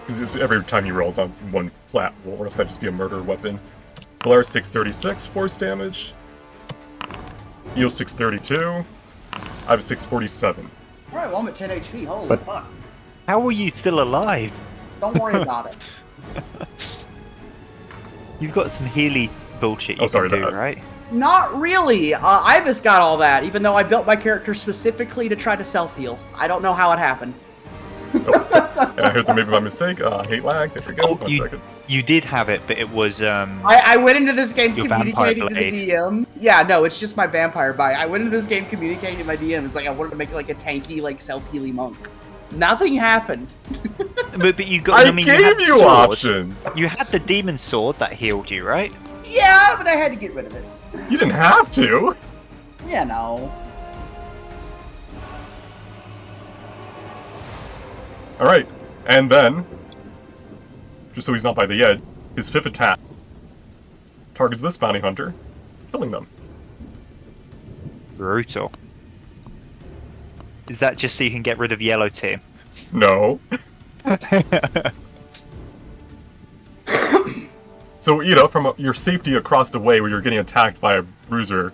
because it's every time you roll, it's on one flat roll, or else that'd just be a murder weapon. Polaris takes 36 force damage. Eos takes 32. I have 647. Alright, well, I'm at 10 HP. Holy But- fuck. How are you still alive? Don't worry about it. You've got some Healy bullshit you Oh, sorry, can do, that- right? Not really. Ivis got all that, even though I built my character specifically to try to self-heal. I don't know how it happened. And I heard that maybe by mistake. Hate lag. There we go. Oh, One you- second. You did have it, but it was I went into this game Your vampire communicating to the blade. DM. Yeah, no, it's just my vampire bite. I went into this game communicating to my DM. It's like I wanted to make like a tanky, like self-healing monk. Nothing happened. but you got. I mean, gave had the you sword. options. You had the demon sword that healed you, right? Yeah, but I had to get rid of it. You didn't have to. Yeah, no. All right, and then, just so he's not by the edge, his 5th attack targets this bounty hunter, killing them. Brutal. Is that just so you can get rid of yellow team? No. So, you know, from your safety across the way where you're getting attacked by a bruiser,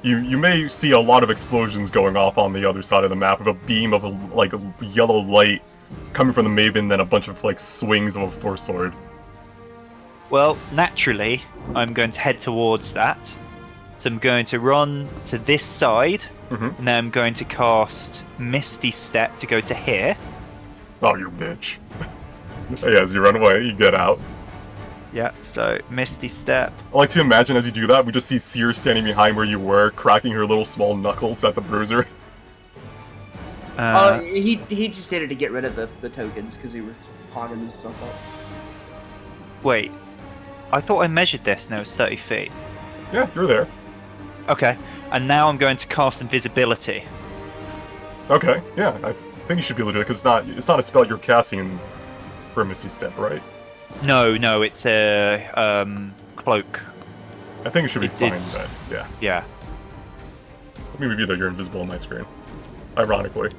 you may see a lot of explosions going off on the other side of the map with a beam of, like, a yellow light coming from the Maven, then a bunch of, like, swings of a Force Sword. Well, naturally, I'm going to head towards that. So I'm going to run to this side, Mhm. and then I'm going to cast Misty Step to go to here. Oh, you bitch. Yeah, as you run away, you get out. Yeah, so Misty Step. I like to imagine as you do that, we just see Seer standing behind where you were, cracking her little small knuckles at the bruiser. He just did it to get rid of the tokens because he was clogging this stuff up. Wait, I thought I measured this and it was 30 feet. Yeah, you're there. Okay, and now I'm going to cast Invisibility. Okay, yeah, I think you should be able to do it, because it's not a spell you're casting for a Misty Step, right? No, it's a cloak. I think it should be fine It's- then, yeah. Yeah. Let me review that you're invisible on my screen. Ironically.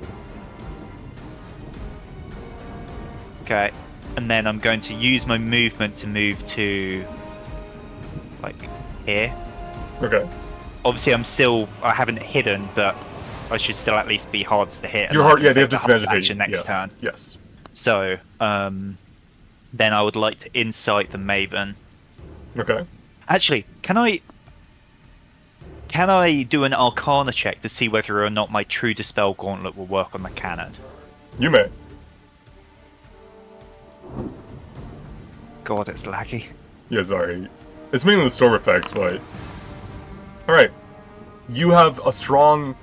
Okay, and then I'm going to use my movement to move to, like, here. Okay. Obviously, I haven't hidden, but I should still at least be hard to hit. and You're I hard, can yeah, they have take the half disadvantage at action hit. next Yes, turn. yes. So, then I would like to insight the Maven. Okay. Actually, can I do an Arcana check to see whether or not my True Dispel Gauntlet will work on the cannon? You may. God, it's laggy. Yeah, sorry. It's mainly the storm effects, but... Alright. You have a strong,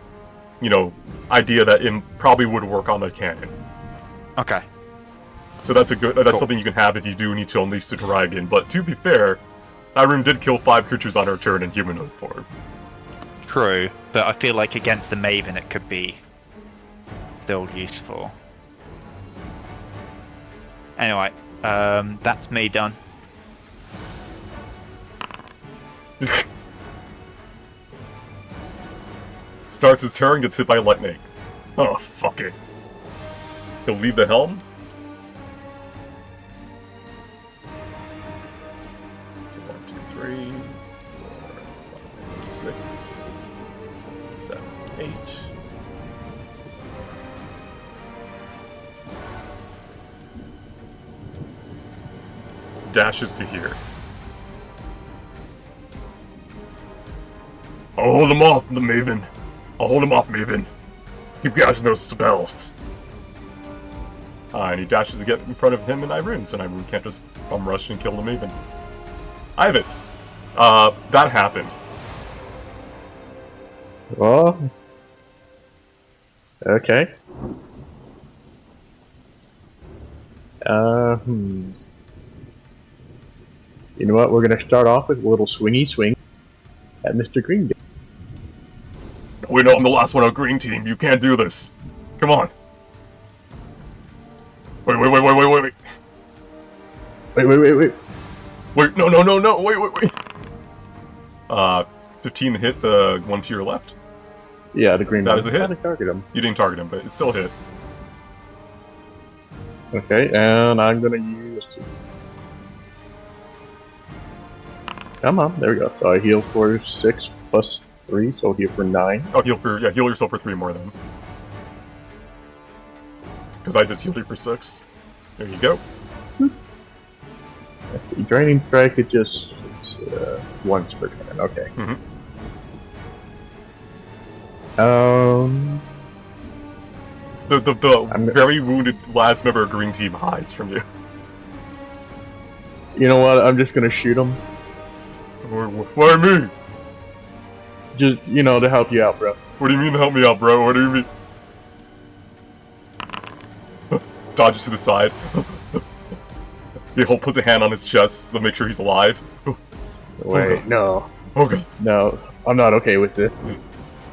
you know, idea that it probably would work on the cannon. Okay. So that's that's Cool. something you can have if you do need to unleash the dragon. But to be fair, Irene did kill 5 creatures on her turn in humanoid form. True, but I feel like against the Maven it could be still useful. Anyway, that's me done. Starts his turn, gets hit by lightning. Oh, fuck it. He'll leave the helm. So 1, 2, 3, 4, 5, 6, 7, 8. Dashes to here. I'll hold him off, the Maven. I'll hold him off, Maven. Keep casting those spells. And he dashes to get in front of him and Irene, so Irene can't just rush and kill the Maven. Ivis, that happened. Well, okay. You know what? We're gonna start off with a little swingy swing at Mr. Green. We know I'm the last one on green team. You can't do this. Come on. Wait. Wait. Wait, no. Wait. 15 to hit the one to your left. Yeah, the green. That is a hit. How to target him. You didn't target him, but it's still a hit. Okay, and I'm gonna use. Come on, there we go. So I heal for 6 plus 3, so heal for 9. Oh, heal yourself for 3 more then. Because I just healed you for 6. There you go. Let's see. Draining Strike is just once per turn. Okay. Mhm. The very wounded last member of Green Team hides from you. You know what? I'm just gonna shoot him. Why me? Just, to help you out, bro. What do you mean to help me out, bro? What do you mean? Dodges to the side. He puts a hand on his chest to make sure he's alive. Wait, no. Okay. No, I'm not okay with this.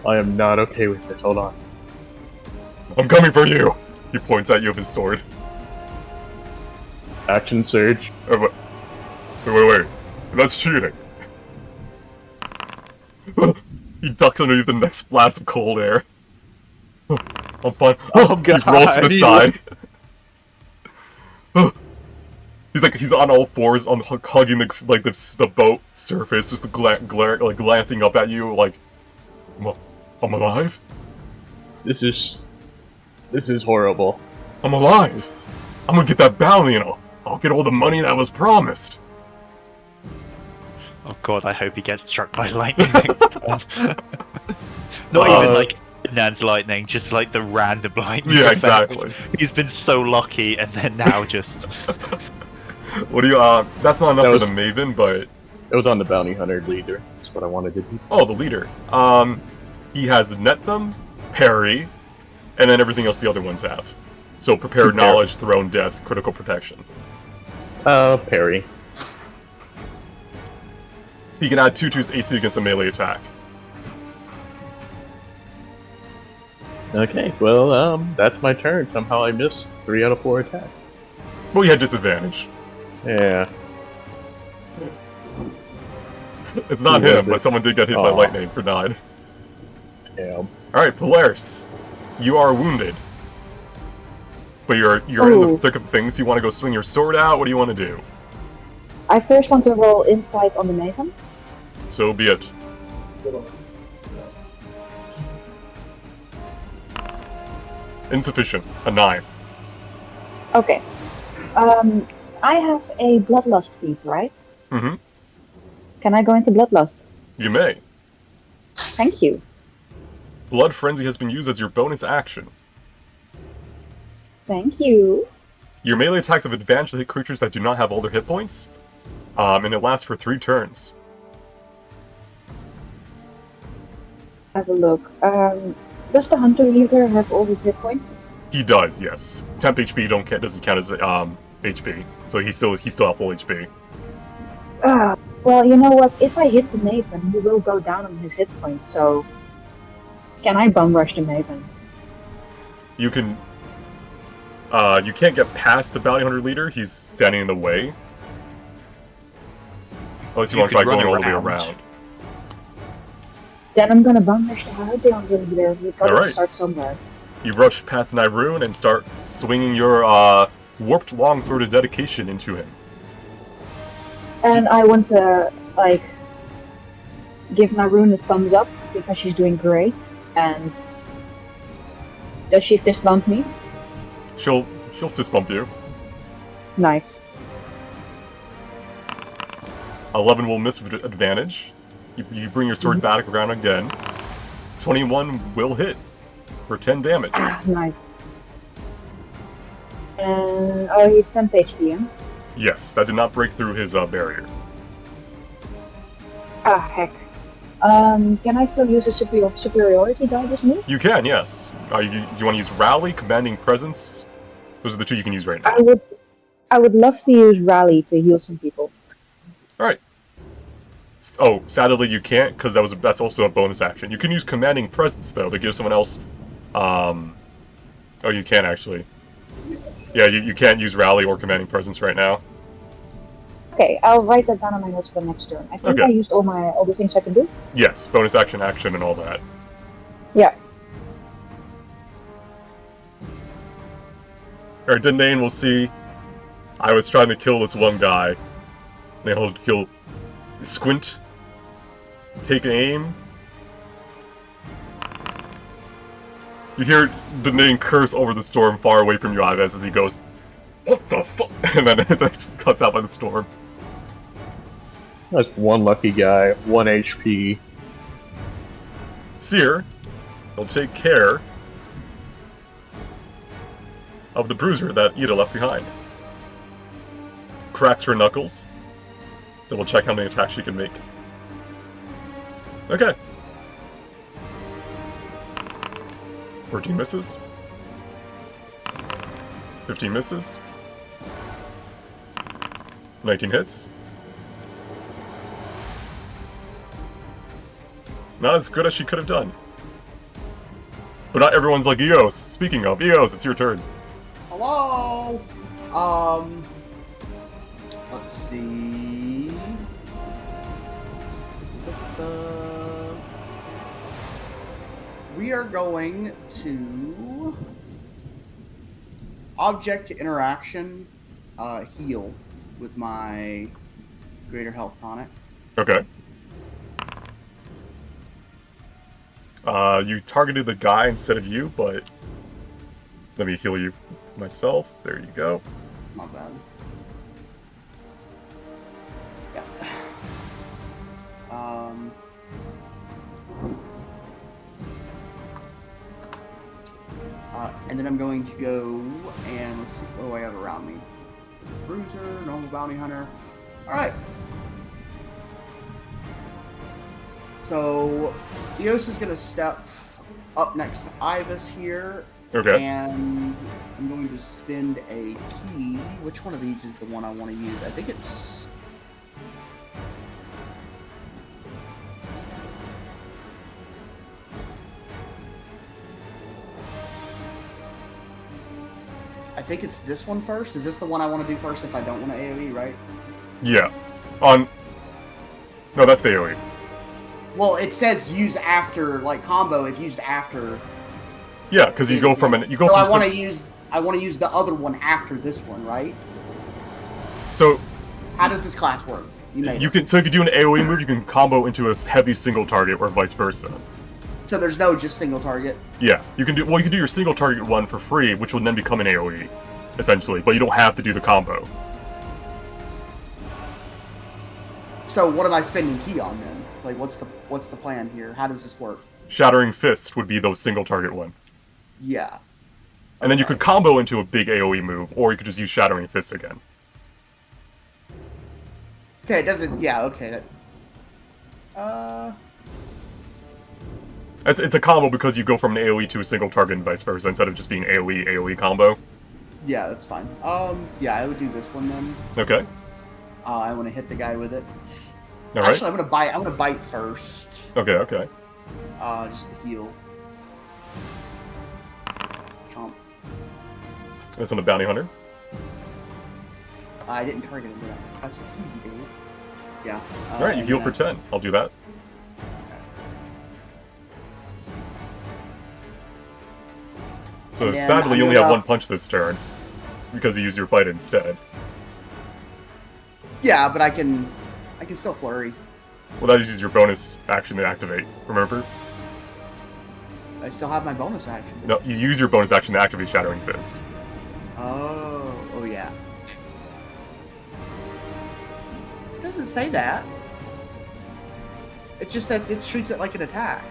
I am not okay with this. Hold on. I'm coming for you! He points at you with his sword. Action surge. Wait. That's cheating. He ducks underneath the next blast of cold air. I'm fine. Oh god. He rolls to the side. He's on all fours, hugging the boat surface, just glancing up at you like, I'm alive? This is horrible. I'm alive! I'm gonna get that bounty and I'll get all the money that was promised! Oh god, I hope he gets struck by lightning next time. Not even like Nan's lightning, just like the random lightning. Yeah, exactly. He's been so lucky, and then now just... What do you, that's not enough for the Maven, but... It was on the Bounty Hunter leader. That's what I wanted to do. Oh, the leader. He has Net Them, Parry, and then everything else the other ones have. So Prepared Knowledge, Thrown Death, Critical Protection. Parry. He can add 2 to his AC against a melee attack. Okay, well, that's my turn. Somehow I missed 3 out of 4 attacks. Well, you had disadvantage. Yeah. It's not him, but someone did get hit by lightning for 9. Yeah. Alright, Polaris. You are wounded. But you're in the thick of things. You want to go swing your sword out? What do you want to do? I first want to roll insight on the Maven. So be it. Insufficient. A 9. Okay. I have a Bloodlust feat, right? Mm-hmm. Can I go into Bloodlust? You may. Thank you. Blood Frenzy has been used as your bonus action. Thank you. Your melee attacks have advantage to hit creatures that do not have all their hit points. And it lasts for 3 turns. Have a look. Does the Hunter Leader have all his hit points? He does, yes. Temp HP doesn't count as HP, so he still have full HP. Well, you know what? If I hit the Maven, he will go down on his hit points. So, can I bum rush the Maven? You can. You can't get past the Bounty Hunter leader. He's standing in the way. Unless you want to try going all the way around. Then I'm gonna bum rush the Bounty Hunter leader. We've got to start somewhere. You rush past Nyrune and start swinging your warped longsword of dedication into him. And I want to, like, give Nyrune a thumbs up because she's doing great. And does she fist bump me? She'll fist bump you. Nice. 11 will miss with advantage. You bring your sword back around again. 21 will hit for 10 damage. Nice. And he's 10 HP, yeah? Yes, that did not break through his barrier. Heck. Can I still use a superiority die this move? You can, yes. Do you want to use Rally, Commanding Presence? Those are the 2 you can use right now. I would love to use Rally to heal some people. Alright. Oh, sadly you can't, because that's also a bonus action. You can use Commanding Presence, though, to give someone else... Oh, you can, actually. Yeah, you can't use Rally or Commanding Presence right now. Okay, I'll write that down on my notes for the next turn. I think I used all the things I can do. Yes, bonus action, and all that. Yeah. Alright, Dendane will see. I was trying to kill this one guy. And he'll squint, take aim. You hear Danae curse over the storm far away from you, Ives, as he goes, "What the fuck?" And then it just cuts out by the storm. That's one lucky guy, 1 HP. Seer will take care of the bruiser that Ida left behind. Cracks her knuckles. Double check how many attacks she can make. Okay. 14 misses. 15 misses. 19 hits. Not as good as she could have done. But not everyone's like Eos. Speaking of, Eos, it's your turn. Hello. Let's see. We are going to object to interaction heal with my greater health tonic. Okay. You targeted the guy instead of you, but let me heal you myself. There you go. Not bad. Yeah. And then I'm going to go and let's see what do I have around me. Bruiser, normal bounty hunter. All right. So Eos is going to step up next to Ivis here. Okay. And I'm going to spend a key. Which one of these is the one I want to use? I think it's... I think it's this one first. Is this the one I want to do first if I don't want to AoE, right? Yeah. No, that's the AoE. Well, it says use after, like combo if used after. Yeah, because you go from So I want to use the other one after this one, right? So how does this class work? You can so if you do an AoE move, you can combo into a heavy single target or vice versa. So there's no just single target. Yeah, you can do your single target one for free, which will then become an AoE, essentially. But you don't have to do the combo. So what am I spending key on then? Like what's the plan here? How does this work? Shattering Fist would be the single target one. Yeah. And then you could combo into a big AoE move, or you could just use Shattering Fist again. Okay, it doesn't. Yeah. Okay. It's a combo because you go from an AoE to a single target and vice versa instead of just being AoE combo. Yeah, that's fine. Yeah, I would do this one then. Okay. I want to hit the guy with it. All right. Actually, I'm gonna bite first. Okay. Okay. Just to heal. Chomp. That's on the bounty hunter. I didn't target him. That's the key, dude. Yeah. All right, you heal for 10. I'll do that. So And then sadly, you I'm only have gonna- one punch this turn because you use your bite instead. Yeah, but I can still flurry. Well, that uses your bonus action to activate. Remember? I still have my bonus action. No, you use your bonus action to activate Shattering Fist. Oh yeah. It doesn't say that. It just says it treats it like an attack.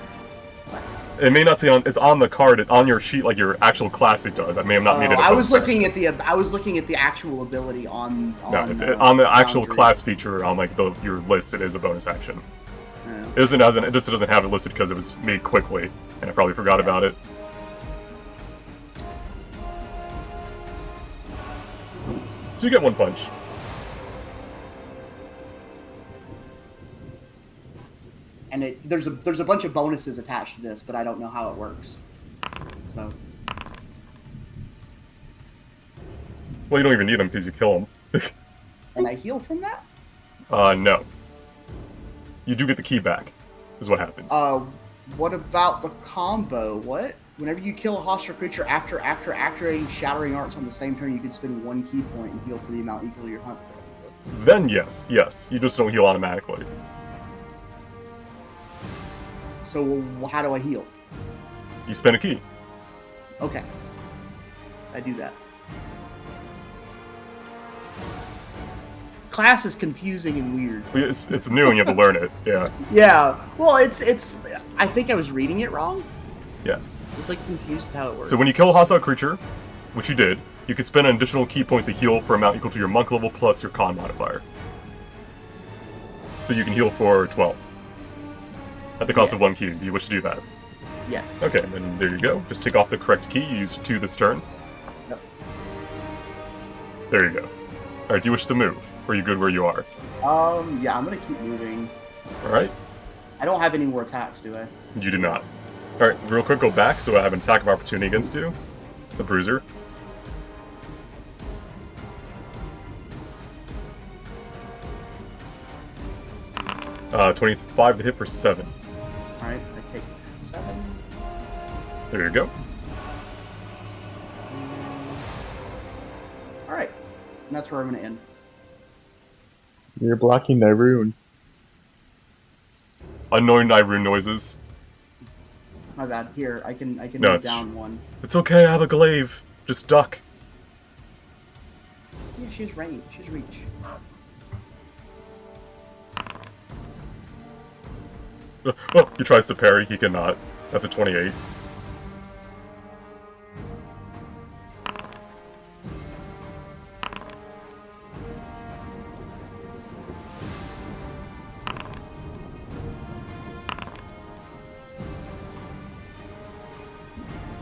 It may not say it's on the card on your sheet like your actual class it does. I may have not made it. I was looking at the actual ability on. No, it's on the actual Foundry. class feature on like your list. It is a bonus action. Yeah. It just doesn't have it listed because it was made quickly, and I probably forgot about it. So you get one punch. And there's a bunch of bonuses attached to this, but I don't know how it works. So. Well, you don't even need them because you kill them. And I heal from that? No. You do get the key back, is what happens. What about the combo? What? Whenever you kill a hostile creature after activating Shattering Arts on the same turn, you can spend one key point and heal for the amount equal to your hunt. Then yes. You just don't heal automatically. So how do I heal? You spend a key. Okay. I do that. Class is confusing and weird. It's new and you have to learn it. Yeah. Yeah. Well, it's. I think I was reading it wrong. Yeah. It's like confused how it works. So when you kill a hostile creature, which you did, you can spend an additional key point to heal for an amount equal to your monk level plus your con modifier. So you can heal for 12. At the cost of 1 key. Do you wish to do that? Yes. Okay, then there you go. Just take off the correct key. You use 2 this turn. Yep. There you go. Alright, do you wish to move? Or are you good where you are? Yeah, I'm gonna keep moving. Alright. I don't have any more attacks, do I? You do not. Alright, real quick, go back so I have an attack of opportunity against you. The Bruiser. Uh, 25 to hit for 7. Alright, I take 7. There you go. Alright. And that's where I'm gonna end. You're blocking the rune. Annoying Nyrune noises. My bad. Here, I can No, move it's- down 1. It's okay, I have a glaive. Just duck. Yeah, she's range. She's reach. Oh, he tries to parry, he cannot. That's a 28.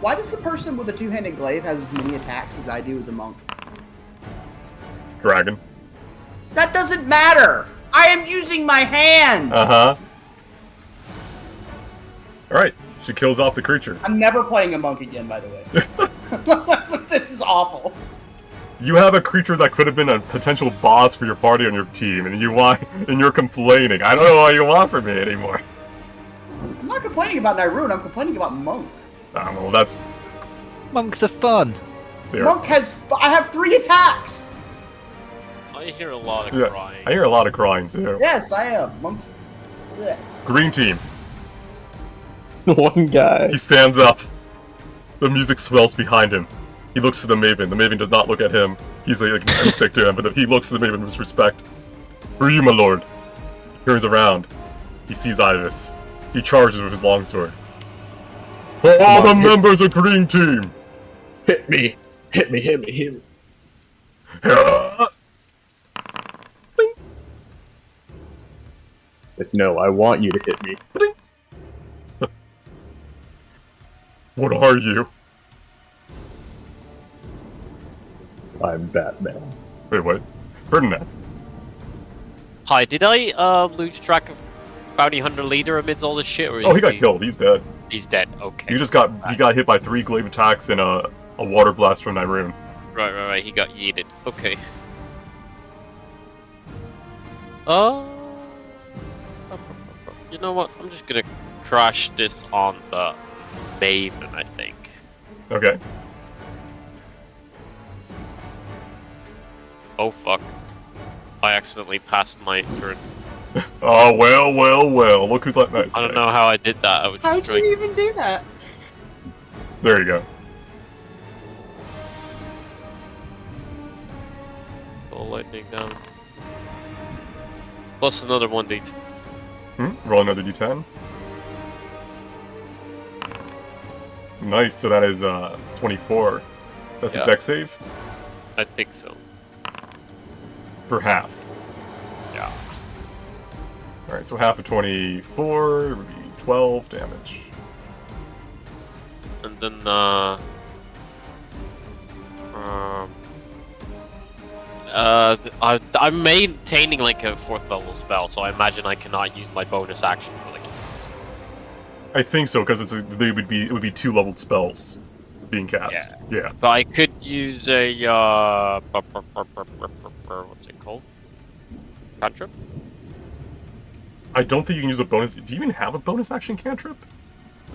Why does the person with the two-handed glaive have as many attacks as I do as a monk? Dragon. That doesn't matter! I am using my hands! Uh-huh. Alright, she kills off the creature. I'm never playing a monk again, by the way. This is awful. You have a creature that could have been a potential boss for your party on your team, and you're complaining. I don't know what you want from me anymore. I'm not complaining about Nyrune, I'm complaining about monk. Well, that's... Monks are fun. There. Monk has... I have 3 attacks! I hear a lot of Yeah, crying. I hear a lot of crying, too. Yes, I am. Monk's... Blech. Green team. One guy. He stands up. The music swells behind him. He looks to the Maven. The Maven does not look at him. He's like sick to him, but he looks to the Maven with respect. Who are you, my lord? He turns around. He sees Ivis. He charges with his longsword. For all the members of Green Team! Hit me. Hit me, hit me, hit me. Bing. Like, no, I want you to hit me. What are you? I'm Batman. Wait, what? Ferdinand. Hi, did I lose track of Bounty Hunter Leader amidst all this shit? Or Oh, he is got killed. He's dead. He's dead. Okay. He got hit by 3 glaive attacks and a water blast from Nyrune. Right. He got yeeted. Okay. You know what? I'm just gonna crash this on the Maven, I think. Okay. Oh fuck. I accidentally passed my turn. Oh, well. Look who's like nice. I don't know how I did that. I was How just do like, you even do that? There you go. oh, lightning down. Plus another 1d. Roll another d10. Nice, so that is 24. That's Yeah. a dex save? I think so. For half. Yeah. Alright, so half of 24 would be 12 damage. And then I'm maintaining like a 4th level spell, so I imagine I cannot use my bonus action for like heals. I think so, because it would be 2 leveled spells being cast. Yeah. But I could use a what's it called? Cantrip? I don't think you can use a bonus. Do you even have a bonus action cantrip?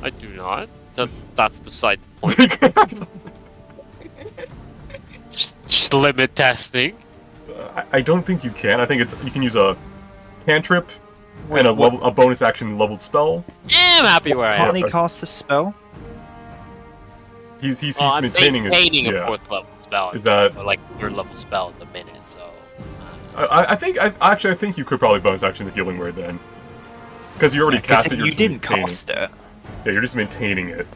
I do not. That's beside the point. Just limit testing. I don't think you can. I think you can use a cantrip and a bonus action leveled spell. Yeah, I'm happy where I am. Can't he cast a spell? He's I'm maintaining maintaining it. a Yeah. 4th level spell. Is that? Or like 3rd level spell at the minute, so. I think you could probably bonus action the healing word then, because you already cast it. You're You just didn't maintaining. cast it. Yeah, you're just maintaining it,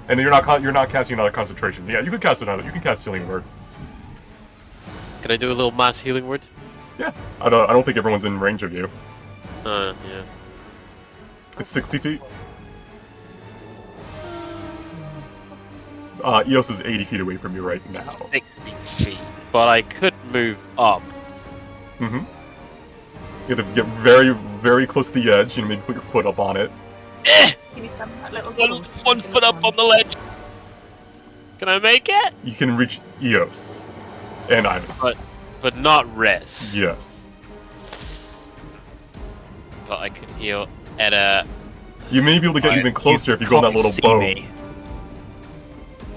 and then you're not casting another concentration. Yeah, you could cast another. You can cast healing word. Can I do a little mass healing word? Yeah, I don't think everyone's in range of you. Yeah. It's 60 feet. Eos is 80 feet away from you right now. 60 feet. But I could move up. Mm-hmm. You have to get very, very close to the edge. You maybe put your foot up on it. Eh! Give me some that little One foot up on the ledge. Can I make it? You can reach Eos and Ibis. But not rest. Yes. But I could heal at a. You may be able to get even closer if you go on that little See boat. me.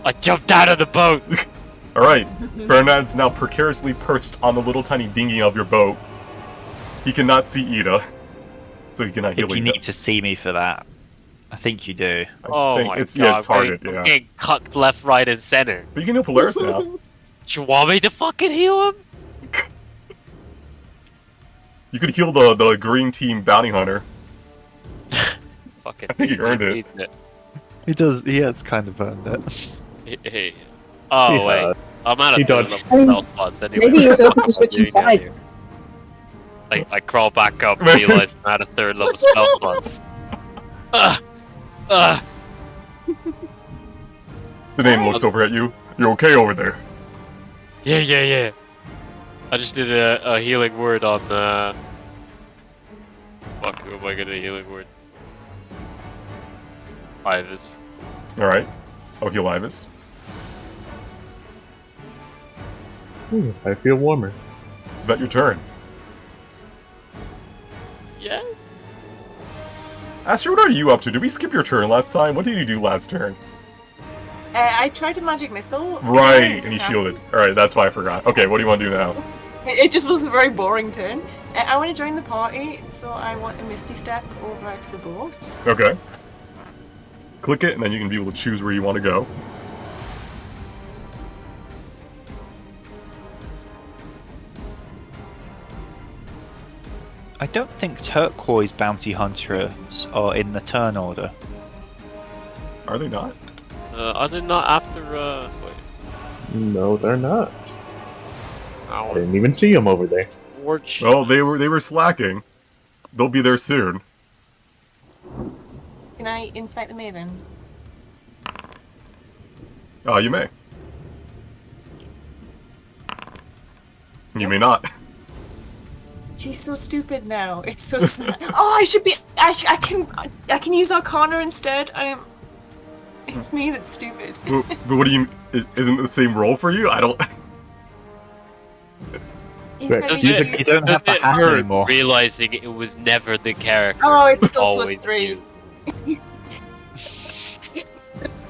I jumped out of the boat. Alright, Fernand's now precariously perched on the little tiny dinghy of your boat. He cannot see Ida, so he cannot I think heal you Ida. need to see me for that. I think you do. Oh think my it's, god! yeah, it's target, I'm yeah. getting cucked left, right, and center. But you can heal Polaris now. Do you want me to fucking heal him? You could heal the green team bounty hunter. Fucking. I think he earned it. needs it. He does. He has kind of earned it. Hey. Oh Yeah. wait, I'm out He of dodged. level I mean, spell spots anyway. Maybe he's open to switching What are you doing sides. I crawl back up, realize I'm out of 3rd level spell spots. The name looks over at you. You're okay over there. Yeah. I just did a healing word on the. Fuck, who am I gonna healing word? Ivis. Alright. I'll heal Ibis. I feel warmer. Is that your turn? Yeah. Astrid, what are you up to? Did we skip your turn last time? What did you do last turn? I tried a magic missile. Right, and he shielded. Alright, that's why I forgot. Okay, what do you want to do now? It just was a very boring turn. I want to join the party, so I want a Misty Step over to the boat. Okay. Click it, and then you can be able to choose where you want to go. I don't think turquoise bounty hunters are in the turn order. Are they not? Are they not after, wait. No, they're not. I Our didn't even see them over there. fortune. Well, they were slacking. They'll be there soon. Can I insight the Maven? You may. You may not. She's so stupid now. It's so sad. Oh, I should be. I can use Arcana instead. It's me that's stupid. But what do you... Isn't it the same role for you? I don't... Instead Does of it- you- you don't Does have the it hat hurt anymore. realizing it was never the character? Oh, it's still always +3. you?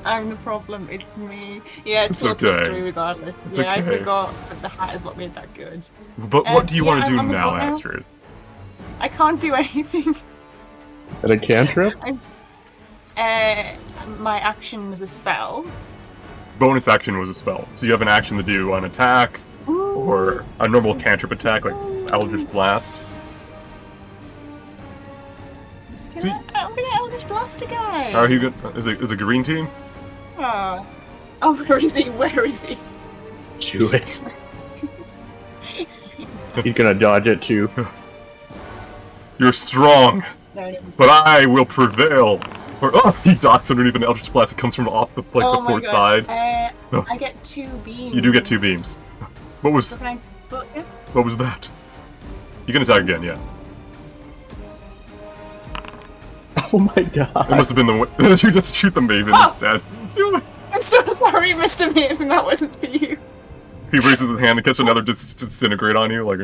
I'm the problem. It's me. Yeah, it's It's still okay. +3 regardless. It's yeah, I okay. forgot that the hat is what made that good. But what do you yeah, want to do I'm a now, bot now. Astrid? I can't do anything. And a cantrip? My action was a spell. Bonus action was a spell. So you have an action to do an attack, Ooh. or a normal cantrip attack, like Eldritch Blast. I'm gonna Eldritch Blast a guy. Are you good? Is it green team? Oh, where is he? Where is he? Do it. He's gonna dodge it too. You're strong, but I will prevail. He docks underneath an Eldritch Blast. It comes from off the Oh the my port God. side. I get 2 beams. You do get 2 beams. What was So can I book it? what was that? You can attack again, yeah. Oh my It god. must have been the you just shoot the Maven Oh! instead. I'm so sorry, Mr. Maven. That wasn't for you. He raises his hand to catch another disintegrate on you, like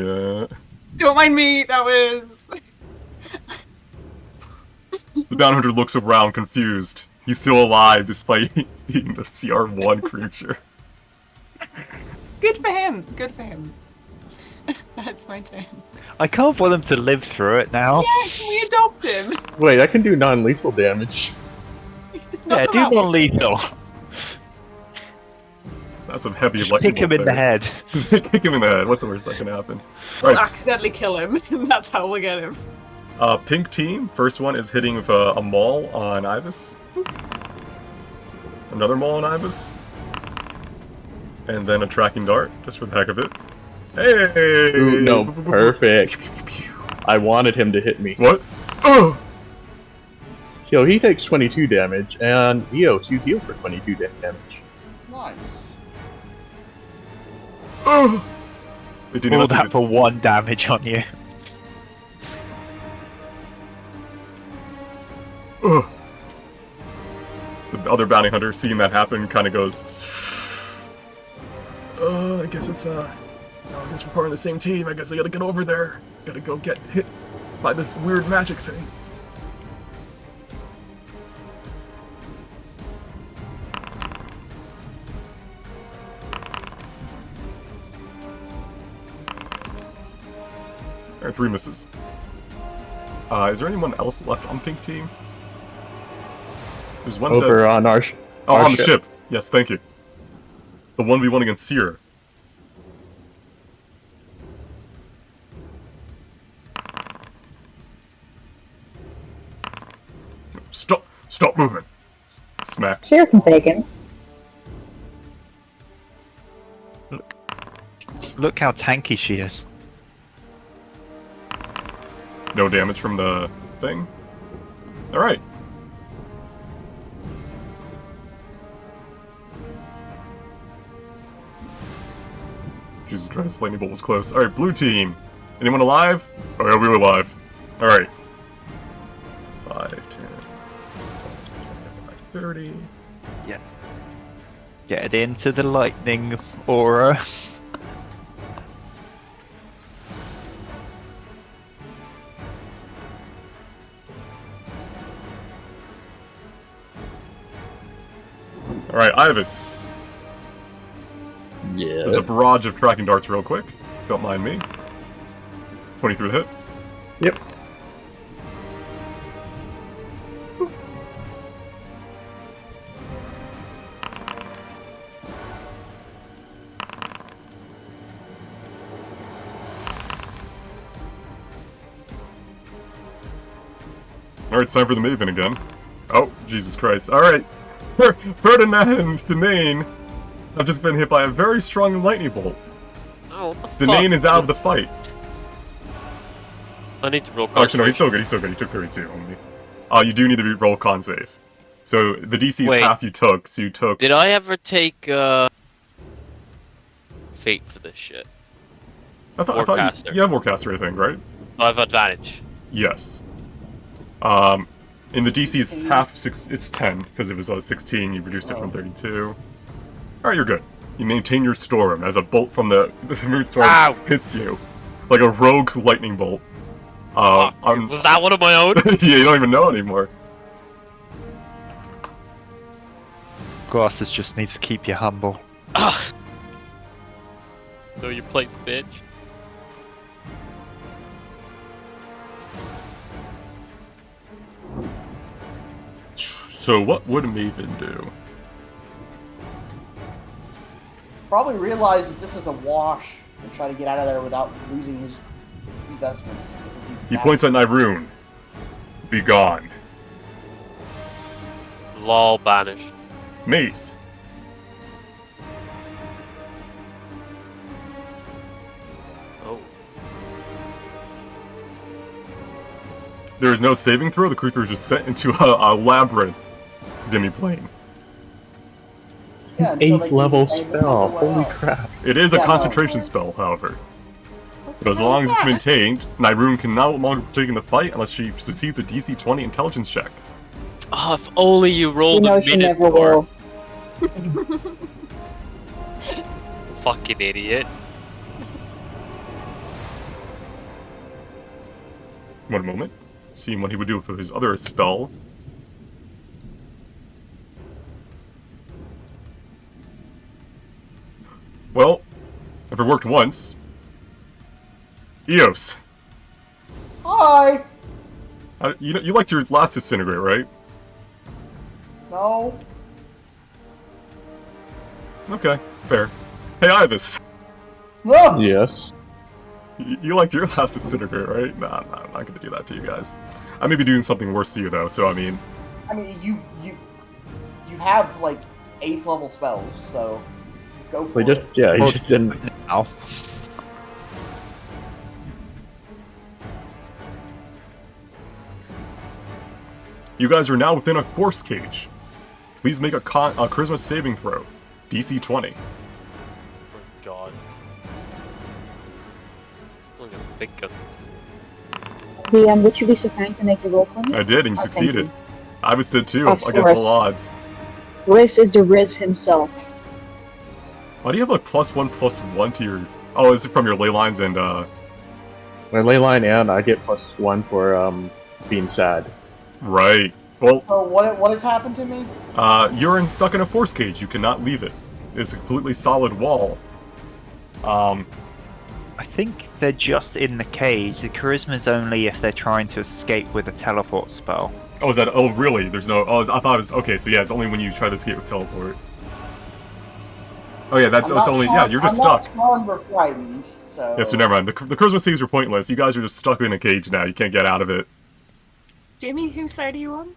Don't mind me. That was. The Bounty Hunter looks around, confused. He's still alive despite being a CR1 creature. Good for him. Good for him. That's my turn. I can't want them to live through it now. Yeah, can we adopt him? Wait, I can do non-lethal damage. Just Yeah, knock him do out. non-lethal. That's some heavy Just lightning kick him bolt in the there. head. Just kick him in the head. What's the worst that can happen? We'll Right. accidentally kill him, and that's how we'll get him. Pink team, first one is hitting with a maul on Ibis. Another maul on Ibis. And then a tracking dart, just for the heck of it. Hey! Ooh, no, perfect. I wanted him to hit me. What? Oh! Yo, he takes 22 damage, and Eos, you heal for 22 damage. Nice. Oh! Wait, do you All know that for 1 damage on you. Ugh. The other bounty hunter, seeing that happen, kind of goes, I guess it's, I guess we're part of the same team. I guess I gotta get over there. Gotta go get hit by this weird magic thing. Alright, 3 misses. Is there anyone else left on pink team? There's one Over dead. on our Oh, our on the ship. Yes, thank you. The 1v1 against Seer. Stop moving. Smack. Seer can take him. Look how tanky she is. No damage from the thing. Alright. Jesus Christ, lightning bolt was close. Alright, blue team. Anyone alive? Oh yeah, we were alive. Alright. 5, 10, 30. Get into the lightning aura. Alright, Ibis. Yeah. There's a barrage of tracking darts real quick. Don't mind me. 23 hit. Yep. Alright, it's time for the Maven again. Oh, Jesus Christ. Alright. Ferdinand and Denane have just been hit by a very strong lightning bolt. Oh, what the Denane fuck? is out of the fight. I need to roll Oh, actually, no, he's concentration. still good. He took 32 only. You do need to roll con save. So the DC is Wait. half you took, so you took... Did I ever take fate for this shit? I thought Warcaster. you have Warcaster, I think, right? I have advantage. Yes. In the DC is half it's 10 because it was 16. You reduced it from 32. All right, you're good. You maintain your storm as a bolt from the Moonstorm Ow. hits you like a rogue lightning bolt. Was that one of my own? Yeah, you don't even know anymore. Grasses just needs to keep you humble. Ugh. Know your place, bitch. So what would Maven do? Probably realize that this is a wash and try to get out of there without losing his investments. Because he's He points at Nyrune. Be gone. Lol, banished. Mace. Oh. There is no saving throw. The creature is just sent into a labyrinth demi-plane. Yeah, until they 8th can level just say, spell. "Let's go Holy out." crap. It is a Yeah, no. concentration spell, however. But as long as it's maintained, Nyrune can no longer partake in the fight unless she succeeds a DC 20 intelligence check. Oh, if only you You rolled know a she never Minotaur. will. Fucking idiot. One moment. Seeing what he would do with his other spell. Well, if it worked once. Eos. Hi! You liked your last disintegrate, right? No. Okay. Fair. Hey, Ibis! Whoa! Yes. You liked your last disintegrate, right? Nah, I'm not gonna do that to you guys. I may be doing something worse to you, though, so I mean... you have, like, 8th level spells, so go for We it. just, yeah, he Well, just didn't. Now. You guys are now within a force cage. Please make a charisma saving throw. DC 20. Oh god. Look at the big guns. DM, would you be so kind to make the roll for me? I did, and you Oh, thank succeeded. you. Ibis did too, Of against all course. odds. Riz is the Riz himself. Why do you have a +1/+1 to your... Oh, is it from your ley lines and, When ley line and I get +1 for being sad. Right. Well, So what has happened to me? you're stuck in a force cage. You cannot leave it. It's a completely solid wall. I think they're just in the cage. The charisma's only if they're trying to escape with a teleport spell. Oh, is that... Oh, really? There's no... Oh, I thought it was... Okay, so yeah, it's only when you try to escape with teleport. Oh yeah, that's... I'm It's not only... sure- Yeah, you're just I'm stuck. not charmed or frightened, so... Yeah, so never mind. The charisma saves are pointless. You guys are just stuck in a cage now. You can't get out of it. Jamie, whose side are you on?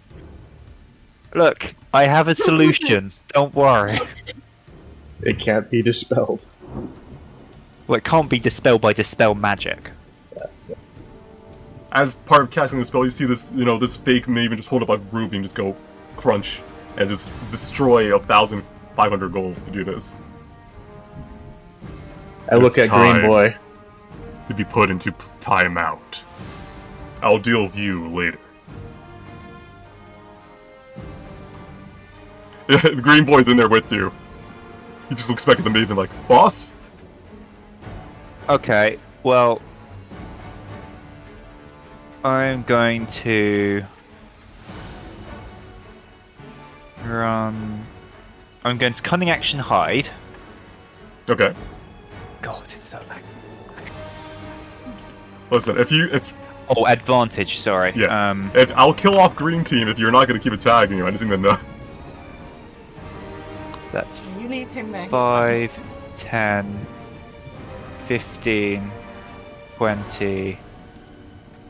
Look, I have a solution. Don't worry. It can't be dispelled. Well, it can't be dispelled by dispel magic. As part of casting the spell, you see this, this fake Maven just hold up a ruby and just go crunch and just destroy 1,500 gold to do this. I look It's at Green time. Boy. To be put into timeout. I'll deal with you later. Yeah, the Green Boy's in there with you. He just looks back at the Maven like, boss? Okay, well... I'm going to... run... I'm going to Cunning Action Hide. Okay. God, it's so lag. Listen, if Oh, advantage, sorry. Yeah. I'll kill off Green Team if you're not gonna keep attacking you, I just need to know. So that's You leave him there. he's fine. 5, 10, 15, 20,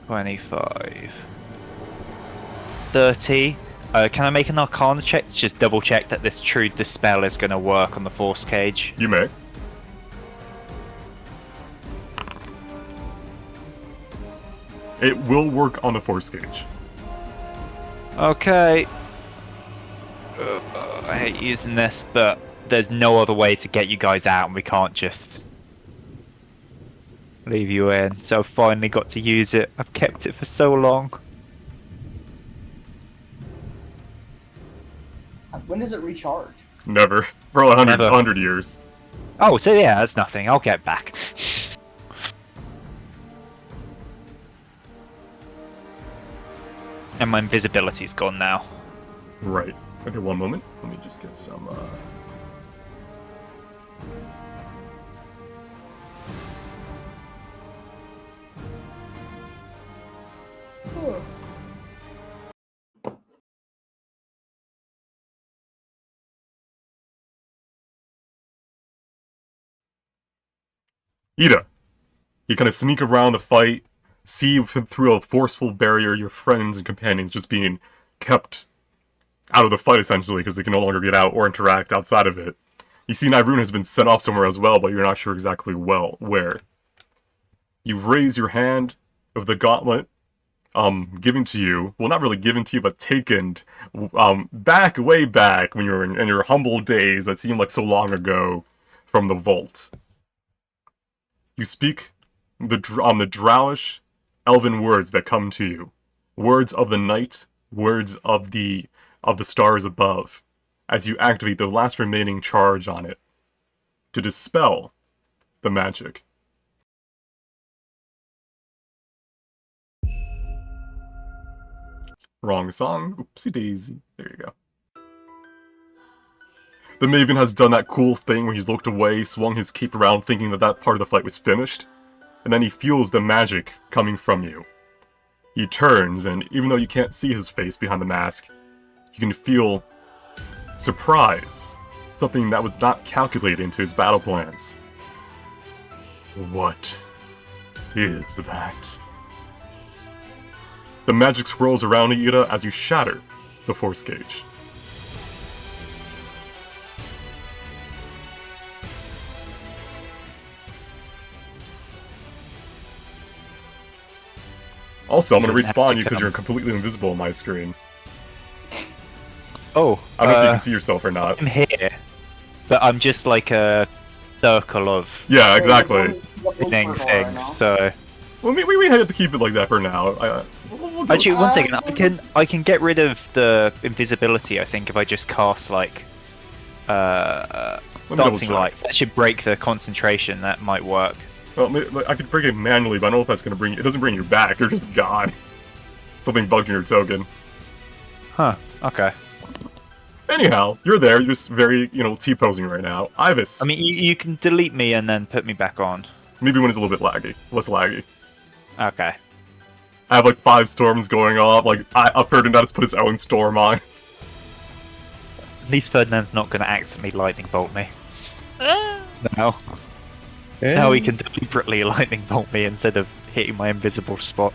25, 30. Can I make an Arcana check to just double check that this true dispel is going to work on the Force Cage? You may. It will work on the force gauge. Okay. I hate using this, but there's no other way to get you guys out, and we can't just leave you in. So I finally got to use it. I've kept it for so long. When does it recharge? Never. For 100, Never. 100 years. Oh, so yeah, that's nothing. I'll get back. And my invisibility's gone now. Right. Okay, one moment. Let me just get some, Ida. You kind of sneak around the fight, see through a forceful barrier your friends and companions just being kept out of the fight, essentially, because they can no longer get out or interact outside of it. You see Nyrune has been sent off somewhere as well, but you're not sure exactly where. You raise your hand of the gauntlet, given to you, well, not really given to you, but taken, way back when you were in your humble days that seemed like so long ago from the vault. You speak the Drowish elven words that come to you. Words of the night, words of the stars above, as you activate the last remaining charge on it to dispel the magic. Wrong song. Oopsie daisy. There you go. The Maven has done that cool thing where he's looked away, swung his cape around thinking that that part of the fight was finished, and then he feels the magic coming from you. He turns, and even though you can't see his face behind the mask, you can feel surprise something that was not calculated into his battle plans. What is that? The magic swirls around Ida as you shatter the force gauge. Also, I'm gonna respawn you because you're completely invisible on my screen. Oh, I don't know if you can see yourself or not. I'm here, but I'm just like a circle of Yeah, exactly. thing. So Well, we have to keep it like that for now. We'll do actually, it. one second. I can get rid of the invisibility. I think if I just cast like Let me double dancing check. lights, that should break the concentration. That might work. Well, I could bring it manually, but I don't know if that's gonna bring. It doesn't bring you back. You're just gone. Something bugged in your token. Huh. Okay. Anyhow, you're there. You're just very, T-posing right now. Ibis. I mean, you can delete me and then put me back on. Maybe when it's a little bit laggy, less laggy. Okay. I have like 5 storms going off. Like Ferdinand has put his own storm on. At least Ferdinand's not going to accidentally lightning bolt me. No. Yeah. Now he can deliberately lightning bolt me instead of hitting my invisible spot.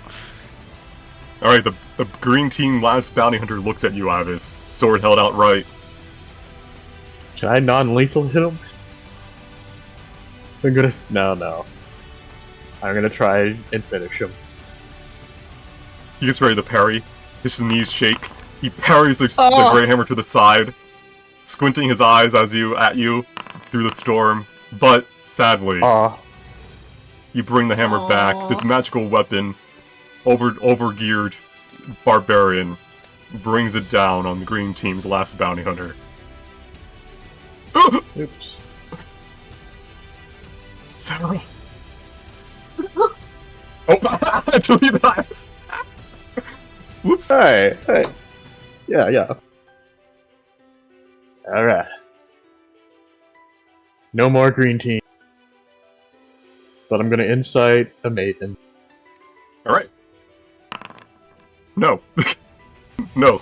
All right, the green team last bounty hunter looks at you, Ibis. Sword held out right. Should I non-lethal hit him? I'm gonna... No. I'm gonna try and finish him. He gets ready to parry. His knees shake. He parries the great hammer to the side, squinting his eyes at you through the storm. But sadly, you bring the hammer back. This magical weapon, overgeared barbarian, brings it down on the green team's last bounty hunter. Oops. Sarah. Oh, delete that. Whoops. Hey. Yeah. Alright. No more green team. But I'm gonna incite a maiden. All right. No. No.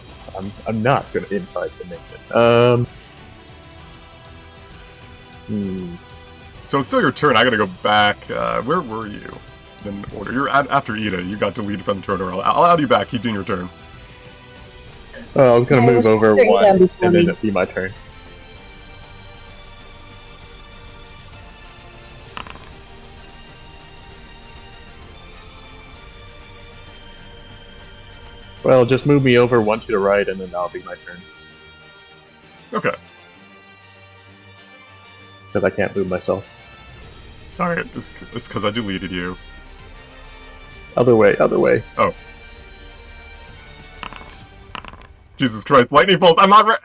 I'm not gonna incite the maiden. So it's still your turn. I gotta go back. Where were you? In order. You're after Ida. You got deleted from the turn order. I'll add you back. Keep doing your turn. Oh, I was gonna I move was over after Ida one, before and then me. it'd be my turn. Well, just move me over one to the right, and then that'll be my turn. Okay. Because I can't move myself. Sorry. It's because I deleted you. Other way. Oh. Jesus Christ. Lightning bolt. I'm not ready.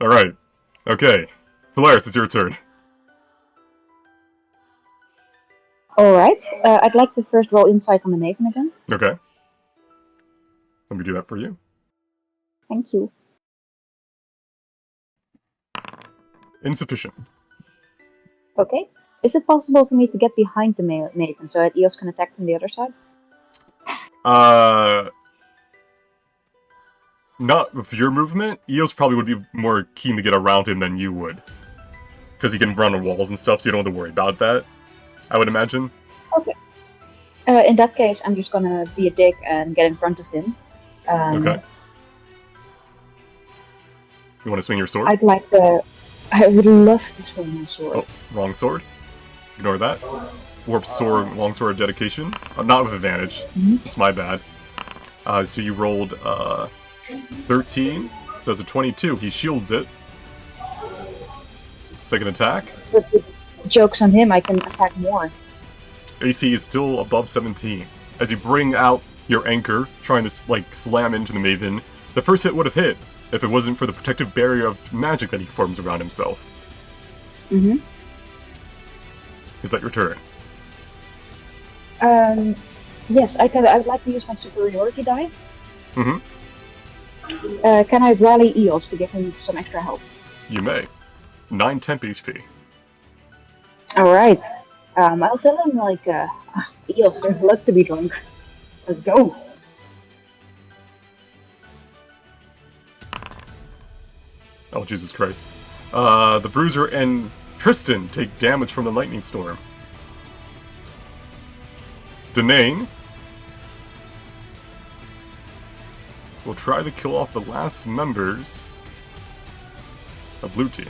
Alright. Okay. Polaris, it's your turn. Alright, I'd like to first roll insight on the Maven again. Okay. Let me do that for you. Thank you. Insufficient. Okay. Is it possible for me to get behind the Maven so that Eos can attack from the other side? Not with your movement. Eos probably would be more keen to get around him than you would. Because he can run on walls and stuff, so you don't have to worry about that. I would imagine. Okay. In that case, I'm just gonna be a dick and get in front of him. Okay. You want to swing your sword? I would love to swing my sword. Oh, wrong sword. Ignore that. Warp sword, longsword dedication. Not with advantage. Mhm. It's my bad. So you rolled 13. So that's a 22. He shields it. Second attack. But the joke's on him, I can attack more. AC is still above 17. As you bring out your anchor, trying to slam into the Maven, the first hit would have hit if it wasn't for the protective barrier of magic that he forms around himself. Mm-hmm. Is that your turn? Yes, I would like to use my superiority die. Mm-hmm. Can I rally Eos to give him some extra help? You may. 9 temp HP. Alright. I'll tell him, Eos, there's blood to be drunk. Let's go. Oh, Jesus Christ. The Bruiser and Tristan take damage from the Lightning Storm. Denane will try to kill off the last members of Blue Team.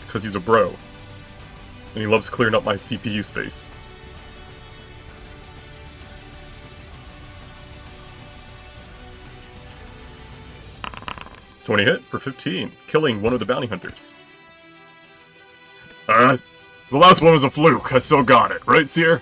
Because he's a bro. And he loves clearing up my CPU space. "20 hit for 15, killing one of the bounty hunters. The last one was a fluke. I still got it, right, Seer?"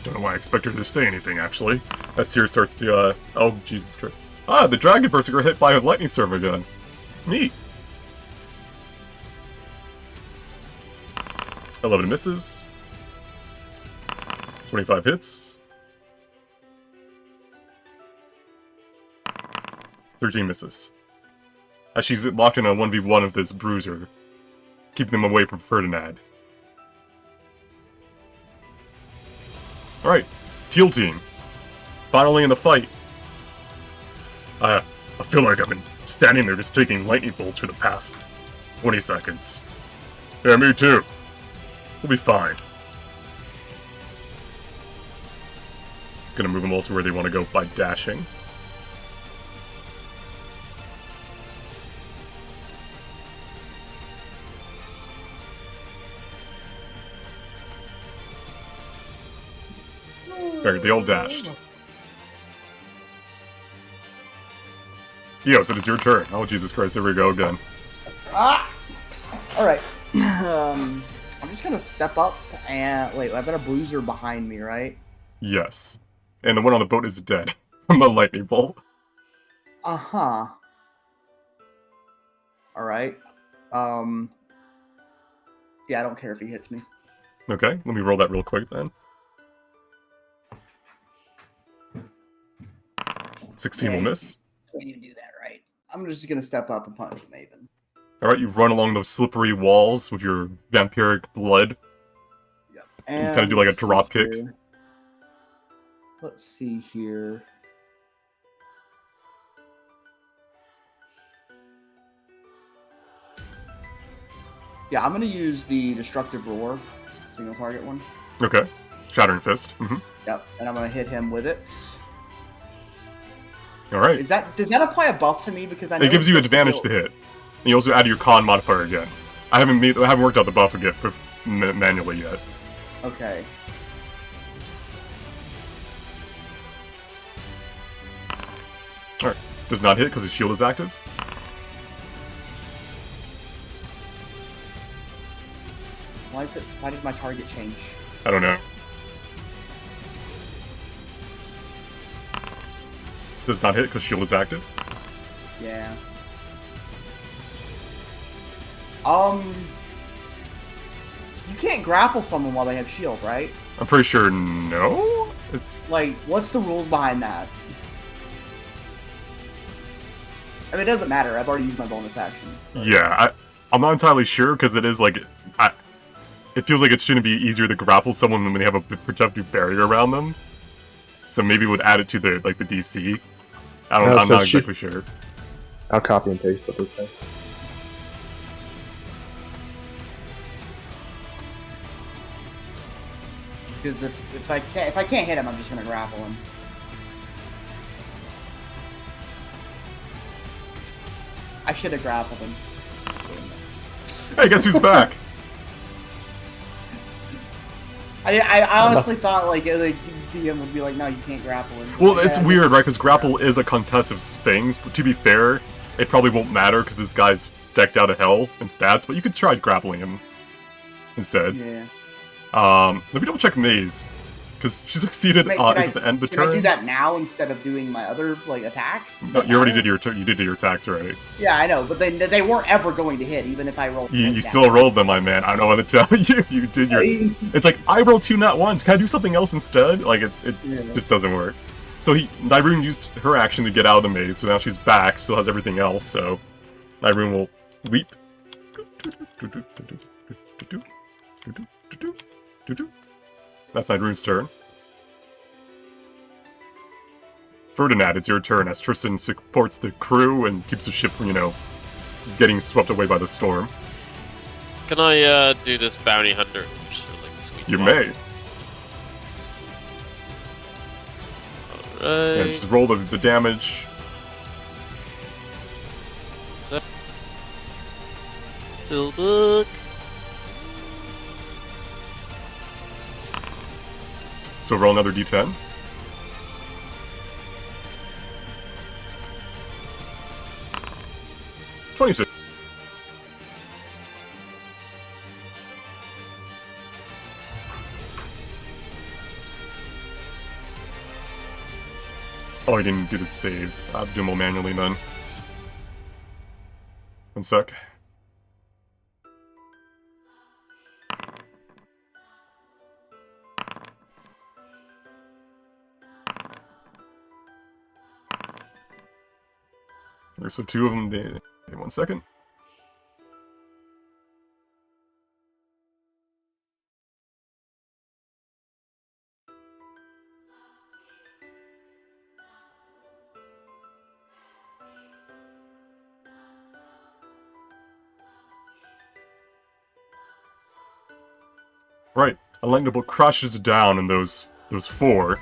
Don't know why I expect her to say anything, actually. As Seer starts to, oh, Jesus Christ. The Dragon Berserker hit by a Lightning Storm again. Neat. 11 misses. 25 hits. 13 misses. As she's locked in a 1v1 of this Bruiser, keeping them away from Ferdinand. Alright, Teal Team. Finally in the fight. I feel like I've been standing there just taking lightning bolts for the past 20 seconds. Yeah, me too. We'll be fine. It's gonna move them all to where they want to go by dashing. Alright, they all dashed. Eos, it is your turn. Oh, Jesus Christ, here we go again. Alright. I'm just gonna step up and... Wait, I've got a Bruiser behind me, right? Yes. And the one on the boat is dead from the lightning bolt. Uh-huh. Alright. Yeah, I don't care if he hits me. Okay, let me roll that real quick then. 16 will miss. Can't even do that, right? I'm just gonna step up and punch the Maven. Alright, you run along those slippery walls with your vampiric blood. Yep. You kind of do like a drop kick. Let's see here. Yeah, I'm gonna use the Destructive Roar, single target one. Okay. Shattering Fist. Yep, and I'm gonna hit him with it. Alright. Does that apply a buff to me? Because I know It gives you advantage to hit. And you also add your con modifier again. I haven't worked out the buff again manually yet. Okay. Alright. Does not hit because his shield is active. Why did my target change? I don't know. Does not hit because shield is active. Yeah. You can't grapple someone while they have shield, right? I'm pretty sure no? It's... Like, what's the rules behind that? I mean, it doesn't matter. I've already used my bonus action. Yeah, I'm not entirely sure because it is like... it feels like it shouldn't be easier to grapple someone when they have a protective barrier around them. So maybe it would add it to the DC. I'm not exactly sure. I'll copy and paste what they say. Because if I can't hit him, I'm just gonna grapple him. I should have grappled him. Hey, guess who's back? I honestly thought like DM would be like, no, you can't grapple him. Well, it's weird, right? Because grapple is a contested thing. But to be fair, it probably won't matter because this guy's decked out of hell in stats. But you could try grappling him instead. Yeah. Let me double check Maze because she succeeded. Is at the end of the turn. Can I do that now instead of doing my other like attacks? No, you already did your attacks already. Yeah, I know, but they weren't ever going to hit, even if I rolled. You still rolled them, my man. I don't know what to tell you. You did your. It's like I rolled 2 nat ones. Can I do something else instead? Like it just doesn't work. So Nyrune used her action to get out of the maze, so now she's back. Still has everything else. So Nyrune will leap. That's Nyrune's turn. Ferdinand, it's your turn as Tristan supports the crew and keeps the ship from, getting swept away by the storm. Can I do this bounty hunter? Just, like, sweep You off? may. Alright. And just roll the damage. Still book. So roll another d10. $26. Oh, I didn't do the save. I have to do them all manually then. One sec. Okay, so two of them, okay, 1 second. Right, a lightning bolt crashes down in those four.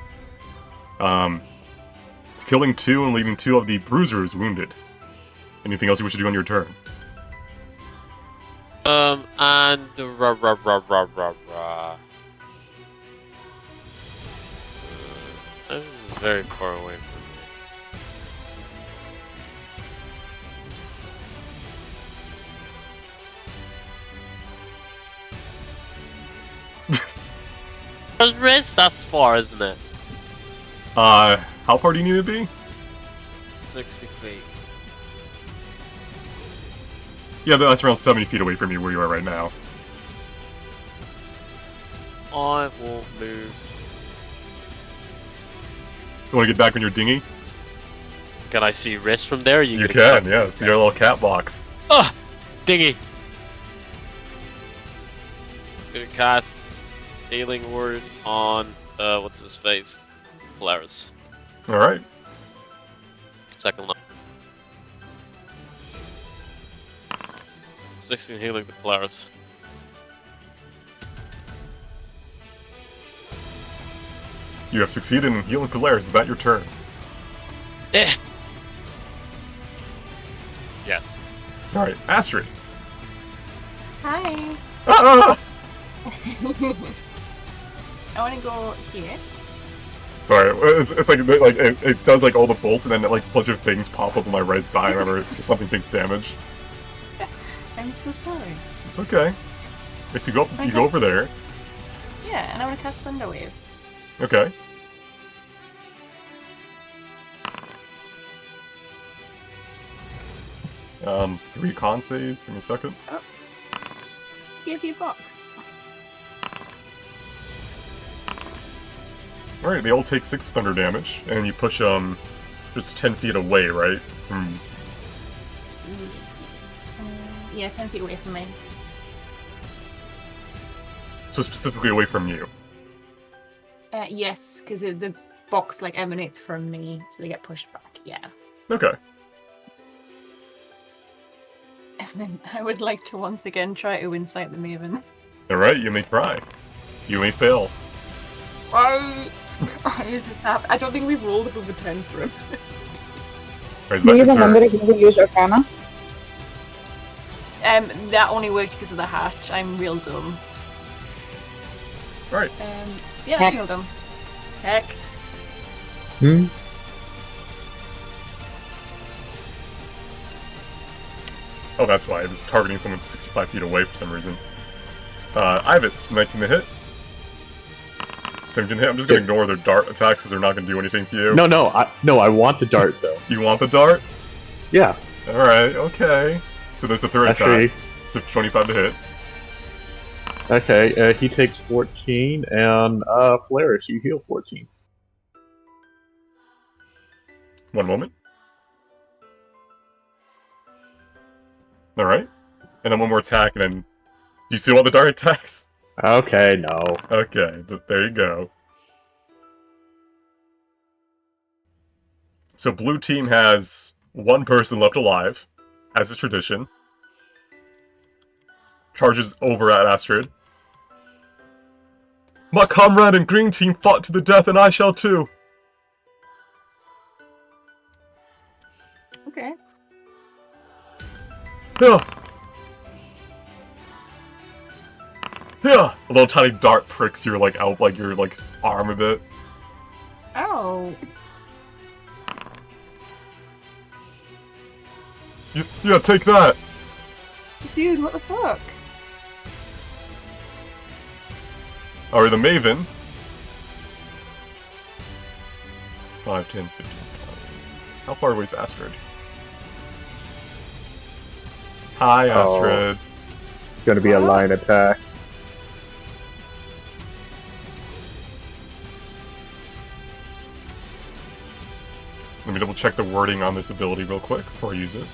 It's killing two and leaving two of the bruisers wounded. Anything else you wish to do on your turn? And this is very far away from me. How's wrist? That's far, isn't it? How far do you need to be? 60 feet. Yeah, that's around 70 feet away from you where you are right now. I will move. You want to get back on your dinghy? Can I see wrist from there? You can, yes. Your little cat box. Oh! Dingy! Good cat. Healing word on, what's his face? Polaris. Alright. Second line. 16 healing to Polaris. You have succeeded in healing Polaris. Is that your turn? Eh! Yes. Alright, Astrid. Hi. Ah! I want to go here. Sorry, it's like it does like all the bolts and then like a bunch of things pop up on my right side whenever something takes damage. I'm so sorry. It's okay. So you go over there. Yeah, and I want to cast Thunderwave. Okay. Three con saves. Give me a second. Give you a box. Alright, they all take 6 thunder damage, and you push just 10 feet away, right? From Yeah, 10 feet away from me. so specifically away from you. Yes, because the box like emanates from me, so they get pushed back. Yeah. Okay. And then I would like to once again try to incite the Maven. Alright, you may try. You may fail. Why? Why is it happening? I don't think we've rolled above a 10 for him. Or is Do that you your remember turn? that you used Arcana? That only worked because of the hat. I'm real dumb. Alright. Yeah, Heck. I'm real dumb. Heck. Hmm? Oh, that's why. It was targeting someone 65 feet away for some reason. Ibis, 19 to hit. 17 to hit. I'm just gonna ignore their dart attacks because they're not gonna do anything to you. No, I want the dart though. You want the dart? Yeah. Alright, okay. So there's a third Actually, attack. 25 to hit. okay, he takes 14, and Polaris, you heal 14. One moment. Alright. And then one more attack, and then... Do you see all the dart attacks? Okay, no. Okay, there you go. So blue team has one person left alive, as is tradition. Charges over at Astrid. My comrade in green team fought to the death, and I shall too. Okay. Yeah. Yeah. A little tiny dart pricks your like out like your like arm a bit. Oh. Yeah, take that. Dude, what the fuck? Alright, the Maven. 5, 10, 15, 20. How far away is Astrid? Hi, Astrid. It's gonna be a line attack. Let me double check the wording on this ability real quick before I use it.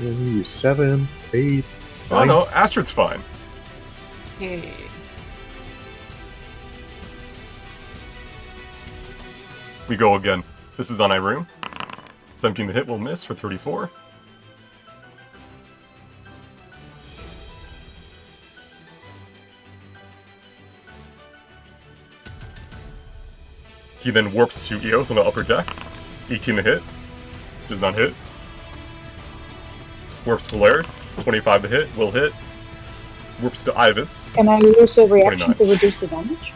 Ooh, 7, 8, Oh 9. no, Astrid's fine. Hey. We go again. This is on Irune. 17 the hit will miss for 34. He then warps to Eos on the upper deck. 18 the hit. Does not hit. Warps Polaris. 25 the hit. Will hit. Warps to Ibis. Can I use the reaction 29. to reduce the damage?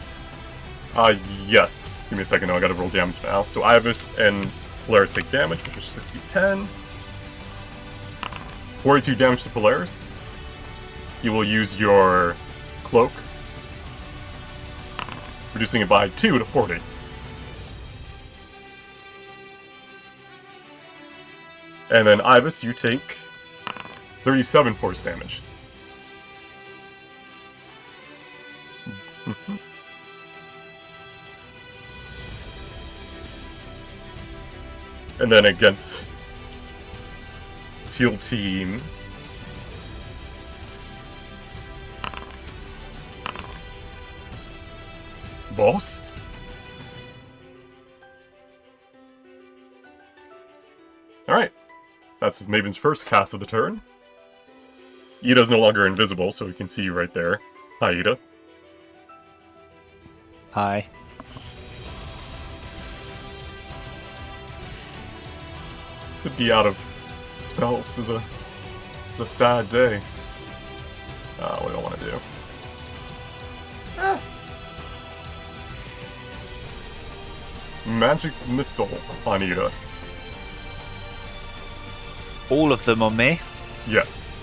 Yes. Give me a second, though. I gotta roll damage now. So Ibis and Polaris take damage, which is 60-10. 42 damage to Polaris. You will use your cloak, reducing it by 2 to 40. And then Ibis, you take 37 force damage. And then against Teal Team, boss? Alright. That's Maven's first cast of the turn. Ida's no longer invisible, so we can see you right there. Hi, Ida. Hi. To be out of spells is a sad day. What do I want to do? Magic Missile on Ida. All of them on me. Yes.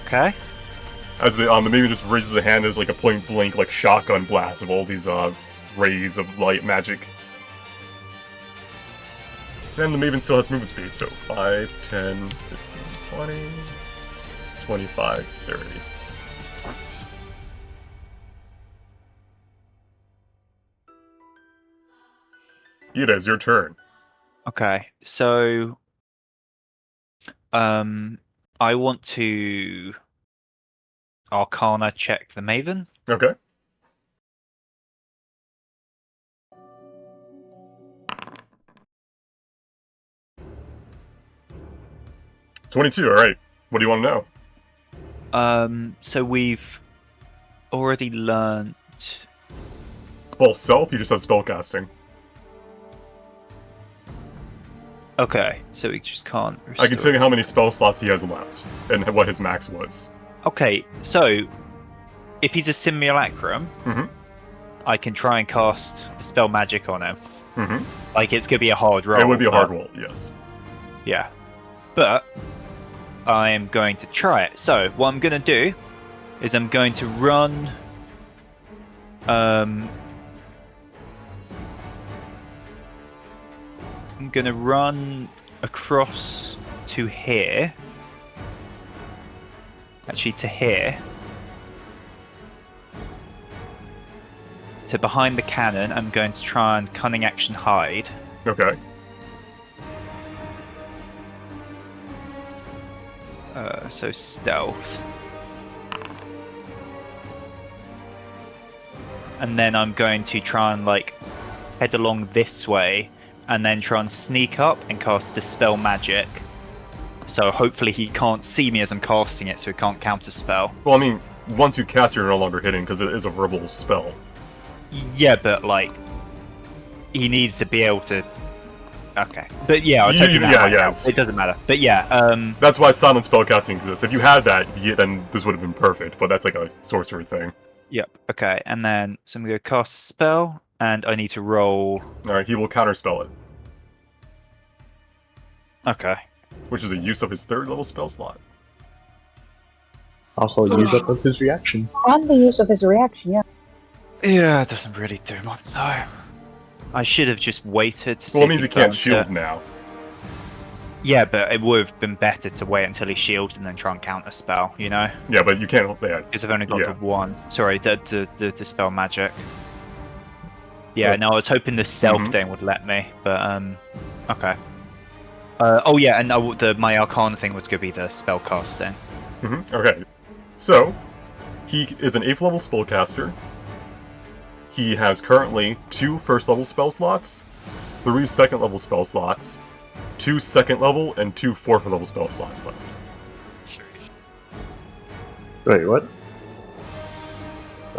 Okay. As the Maven just raises a hand, there's like a point blank like shotgun blast of all these rays of light magic. And the Maven still has movement speed, so 5, 10, 15, 20, 25, 30. Ida, it's your turn. Okay. So, I want to Arcana check the Maven. Okay. $22, alright. What do you want to know? So we've already learned. Well, self, you just have spellcasting. Okay, so we just can't. I can tell you how many spell slots he has left, and what his max was. Okay, so if he's a simulacrum, Mhm. I can try and cast Dispel Magic on him. Mm-hmm. Like it's gonna be a hard roll. It would be a hard but- roll, yes. Yeah, but I am going to try it. So what I'm gonna do is I'm going to run. I'm gonna run across to here. Actually, to here. To behind the cannon, I'm going to try and cunning action hide. Okay. So stealth. and then I'm going to try and like head along this way, and then try and sneak up and cast Dispel Magic. So hopefully he can't see me as I'm casting it, so he can't counter spell. Well, I mean, once you cast, you're no longer hidden because it is a verbal spell. Yeah, but like he needs to be able to. Okay, but yeah, I was hoping that Yeah, might yeah, help. it's- It doesn't matter. But yeah, That's why silent spellcasting exists. If you had that, then this would have been perfect. But that's like a sorcerer thing. yep. Okay, and then so I'm gonna go cast a spell, and I need to roll. All right, he will counterspell it, Okay. which is a use of his 3rd level spell slot. Also use up of his reaction. And the use of his reaction, yeah. Yeah, it doesn't really do much though. I should have just waited to see. Well, it if means he he's can't going shield to- now. Yeah, but it would have been better to wait until he shields and then try and counter spell, you know? Yeah, but you can't. Yeah, it's, Because I've only got yeah. the one. Sorry, the dispel magic. Yeah, Yeah. no, I was hoping the stealth Mhm. thing would let me, but okay. Oh yeah, and my Arcana thing was gonna be the spell casting. Okay, so he is an 8th level spellcaster. He has currently 2 1st level spell slots, 3 2nd level spell slots, 2 2nd level, and 2 4th level spell slots left. Wait, what?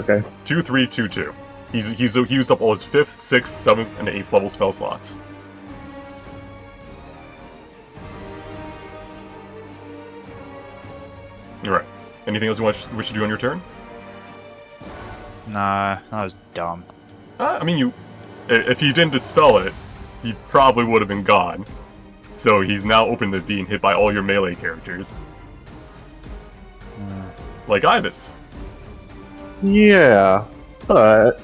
Okay. 2, 3, 2, 2. He used up all his 5th, 6th, 7th, and 8th level spell slots. Alright. Anything else you wish to do on your turn? Nah, that was dumb. I mean, if he didn't dispel it, he probably would have been gone. So he's now open to being hit by all your melee characters. Like Ibis. Yeah, but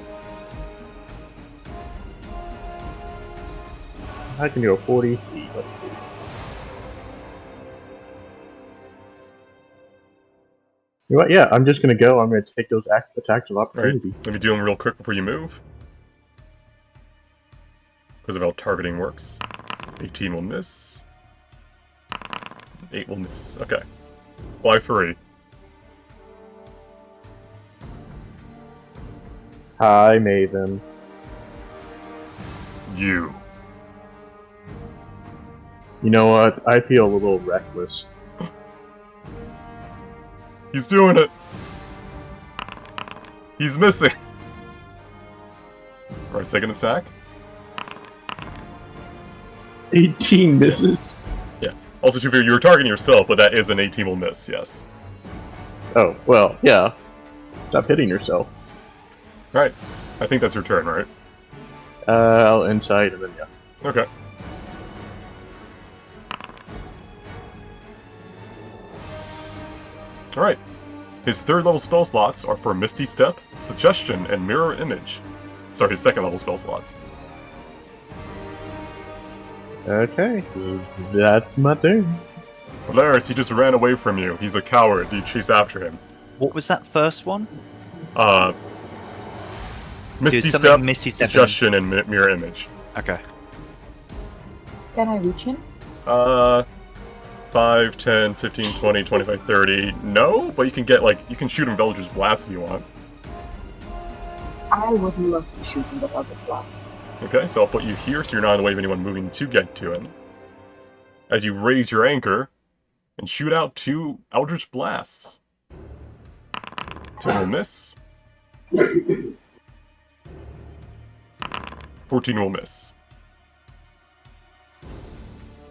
I can go 40 feet. Let's see. You know what? Yeah, I'm just gonna go. I'm gonna take those attacks of Alright, opportunity. let me do them real quick before you move. Because of how targeting works. 18 will miss. 8 will miss. Okay. Fly free. Hi, Maven. You. You know what? I feel a little reckless. He's doing it! He's missing! Alright, 2nd attack. 18 misses. Also, to be fair, you were targeting yourself, but that is an 18 will miss, yes. Oh, well, yeah. Stop hitting yourself. Alright. I think that's your turn, right? I'll insight and then yeah. Okay. Alright. His 3rd level spell slots are for Misty Step, Suggestion, and Mirror Image. Sorry, his 2nd level spell slots. Okay, that's my turn. Polaris, he just ran away from you. He's a coward. You chase after him. What was that first one? Misty something Step, Misty Step and- Suggestion, and Mirror Image. Okay. Can I reach him? 5, 10, 15, 20, 25, 30. No, but you can get, you can shoot him Eldritch Blast if you want. I would love to shoot him with Eldritch Blast. Okay, so I'll put you here so you're not in the way of anyone moving to get to him. As you raise your anchor and shoot out 2 Eldritch Blasts. 10 will miss. 14 will miss.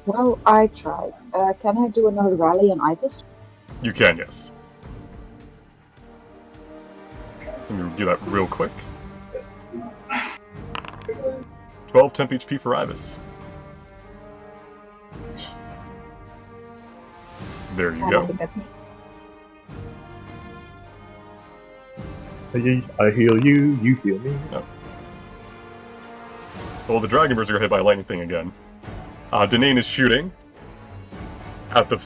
Well, I tried. Can I do another rally on Ibis? You can, yes. Let me do that real quick. 12 temp HP for Ibis. There you I don't go. think that's me. I heal you, you heal me. Well, the Dragon Birds are hit by a lightning thing again. Denane is shooting at the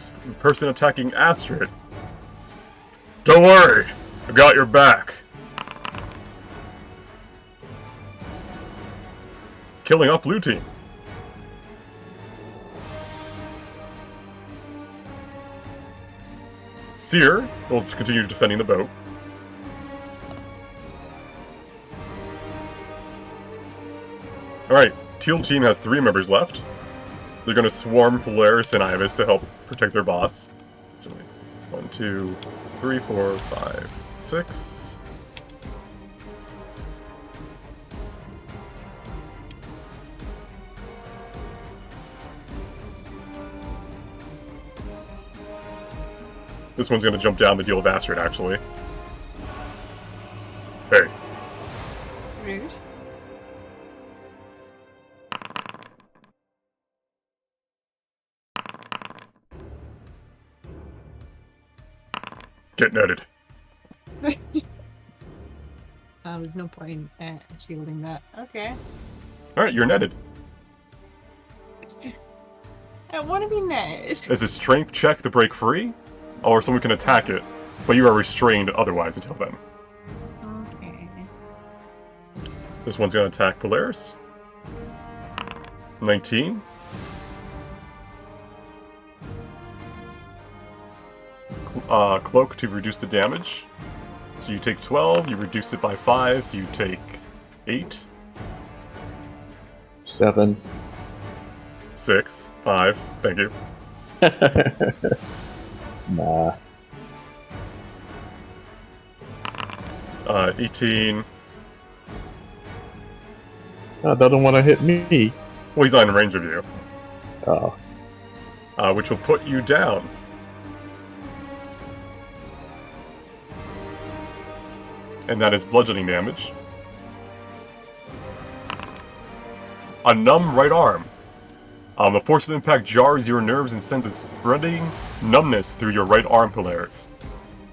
person attacking Astrid. Don't worry, I got your back. Killing off blue team. Seer will continue defending the boat. Alright, teal team has 3 members left. They're gonna swarm Polaris and Ibis to help protect their boss. So, 1, 2, 3, 4, 5, 6. This one's gonna jump down to deal with Astrid, actually. Hey. Rude. Get netted. There's no point shielding that. Okay. Alright, you're netted. I want to be netted. As a strength check to break free, or someone can attack it, but you are restrained otherwise until then. Okay. This one's gonna attack Polaris. 19. Cloak to reduce the damage. So you take 12, you reduce it by 5, so you take 8. 7. 6. 5. Thank you. Nah. 18. Doesn't want to hit me. Well, he's not in range of you. Oh. Which will put you down. And that is bludgeoning damage. A numb right arm. The force of impact jars your nerves and sends a spreading numbness through your right arm, Polaris.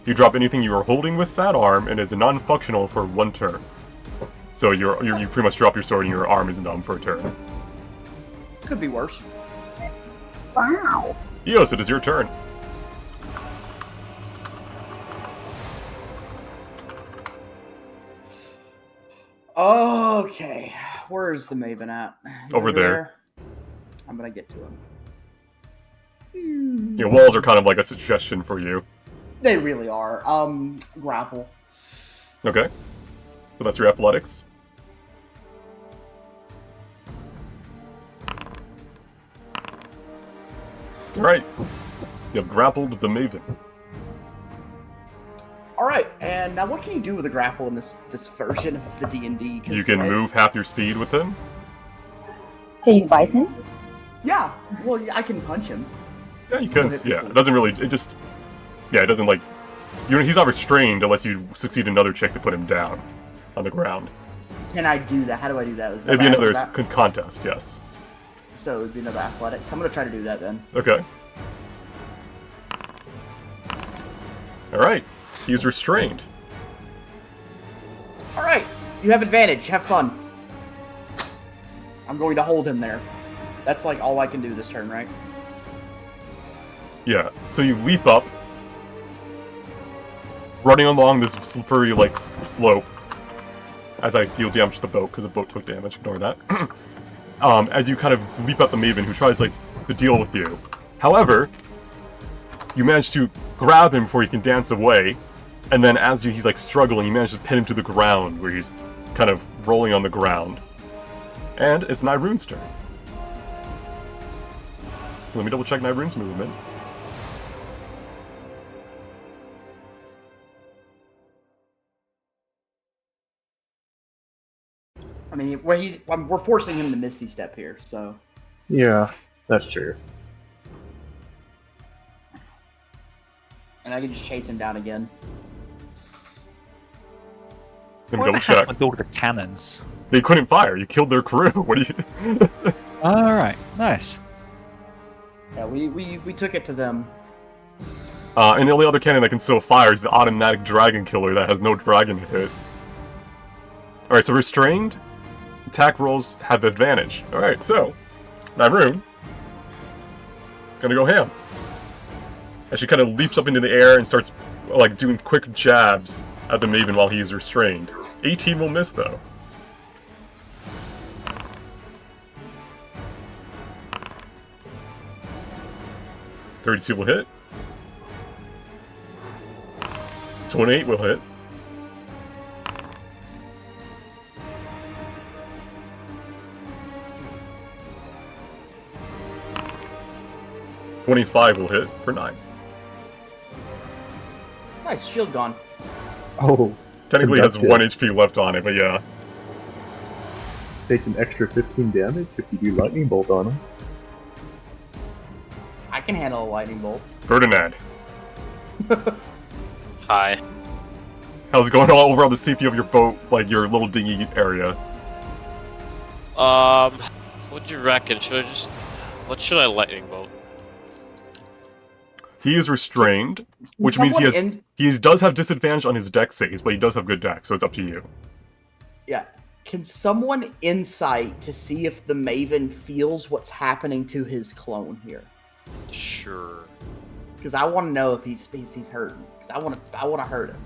You drop anything you are holding with that arm and is non-functional for 1 turn. So you pretty much drop your sword and your arm is numb for a turn. Could be worse. Wow. Eos, it is your turn. Okay, where's the Maven at? Over there. I'm gonna get to him. Your walls are kind of like a suggestion for you. They really are. Grapple. Okay. So that's your athletics. Alright. You have grappled the Maven. All right, and now what can you do with a grapple in this version of the D&D? You can move half your speed with him. Can you bite him? Yeah, well, I can punch him. Yeah, you can. hit Yeah, people. it doesn't really. It just. Yeah, it doesn't like. He's not restrained unless you succeed another check to put him down on the ground. Can I do that? How do I do that? It'd be another contest, yes. So it'd be another athletics. I'm gonna try to do that then. Okay. Alright. He's restrained. All right, you have advantage. Have fun. I'm going to hold him there. That's like all I can do this turn, right? Yeah. So you leap up, running along this slippery, like, slope, as I deal damage to the boat, because the boat took damage. Ignore that. As you kind of leap up the Maven, who tries, like, to deal with you. However, you manage to grab him before he can dance away, and then as he's, like, struggling, you manage to pin him to the ground, where he's kind of rolling on the ground. And it's Nyrune's turn. So let me double check Nyrune's movement. I mean, we're forcing him to Misty Step here, so. Yeah, that's true. And I can just chase him down again. Let me What double check. happened with all the cannons? They couldn't fire. You killed their crew. What do you? All right, nice. Yeah, we took it to them. And the only other cannon that can still fire is the automatic dragon killer that has no dragon to hit. All right, so restrained attack rolls have advantage. All right, so Nyrune is gonna go ham. As she kind of leaps up into the air and starts like doing quick jabs at the Maven while he is restrained. 18 will miss though. $32 will hit. 28 will hit. 25 will hit for 9. Nice, shield gone. Oh, Technically it has Conductive. 1 HP left on it, but yeah. takes an extra 15 damage if you do lightning bolt on him. I can handle a lightning bolt. Ferdinand, Hi. how's it going all over on the CP of your boat, like your little dinghy area? What do you reckon? What should I lightning bolt? He is restrained, which means he does have disadvantage on his dex saves, but he does have good dex, so it's up to you. Yeah. Can someone insight to see if the Maven feels what's happening to his clone here? Sure. Because I want to know if he's hurting. Because I want to hurt him.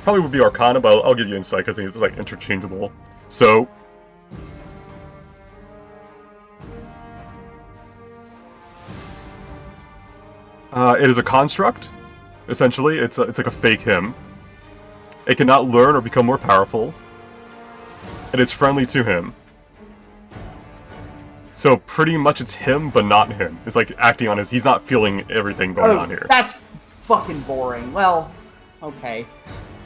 Probably would be Arcana, but I'll give you insight because it's like interchangeable. So, it is a construct. Essentially, it's like a fake him. It cannot learn or become more powerful. It is friendly to him. So pretty much it's him, but not him. It's like acting on his. He's not feeling everything going on here. That's fucking boring. Well, okay.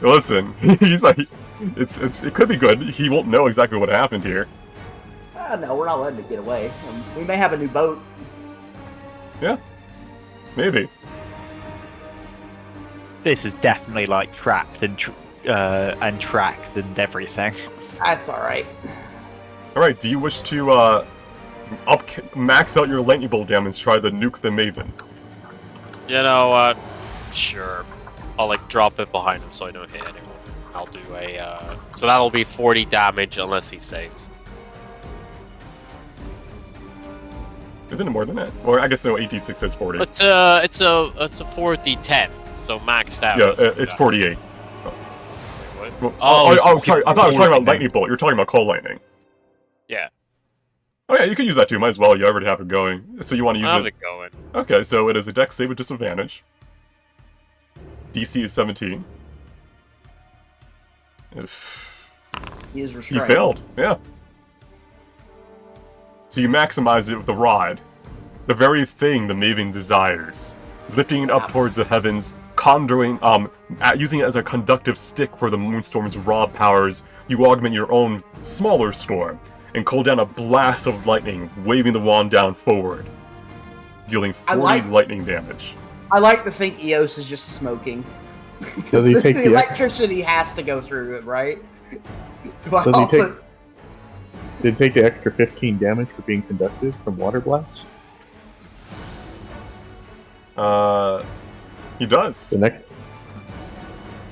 Listen, he's like, it could be good. He won't know exactly what happened here. No, we're not letting it get away. We may have a new boat. Yeah, maybe. This is definitely like trapped and tracked and everything. That's all right. All right. Do you wish to max out your lightning bolt damage? Try to nuke the Maven. You know, sure. I'll like drop it behind him so I don't hit anyone. I'll do a so that'll be 40 damage unless he saves. Isn't it more than that? Or I guess no. 86 says 40. It's a 4d10, so maxed out. Yeah, it's 48. What? Well, Oh, oh, sorry. I thought I was talking about lightning. lightning bolt. You're talking about cold lightning. Yeah. Oh yeah, you can use that too. Might as well. You already have it going. So you want to use How's it? it going? Okay, so it is a dex save with disadvantage. DC is 17. He is You restrained. failed. Yeah. So you maximize it with the rod, the very thing the Maven desires, lifting it up towards the heavens, conjuring, using it as a conductive stick for the Moonstorm's raw powers. You augment your own smaller storm and call down a blast of lightning, waving the wand down forward, dealing 40 lightning damage. I like to think Eos is just smoking. Does he take the the- electricity has to go through it, right? But Does he also, Did it take the extra 15 damage for being conductive from water blasts? He does. The next,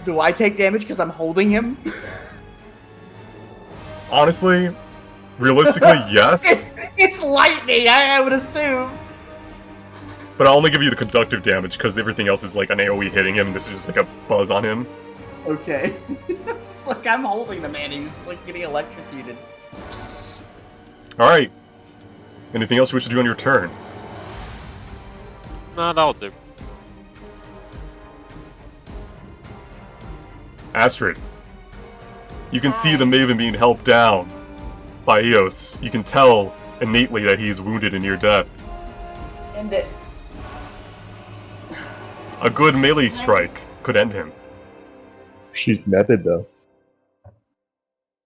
do I take damage because I'm holding him? Honestly, realistically, yes. It's lightning, I would assume. But I'll only give you the conductive damage because everything else is like an AoE hitting him, and this is just like a buzz on him. Okay. It's like I'm holding the man, he's like getting electrocuted. Alright. Anything else you wish to do on your turn? No, that'll do. Astrid. You can see the Maven being helped down by Eos. You can tell innately that he's wounded and near death. And it, A good melee strike could end him. she's netted though.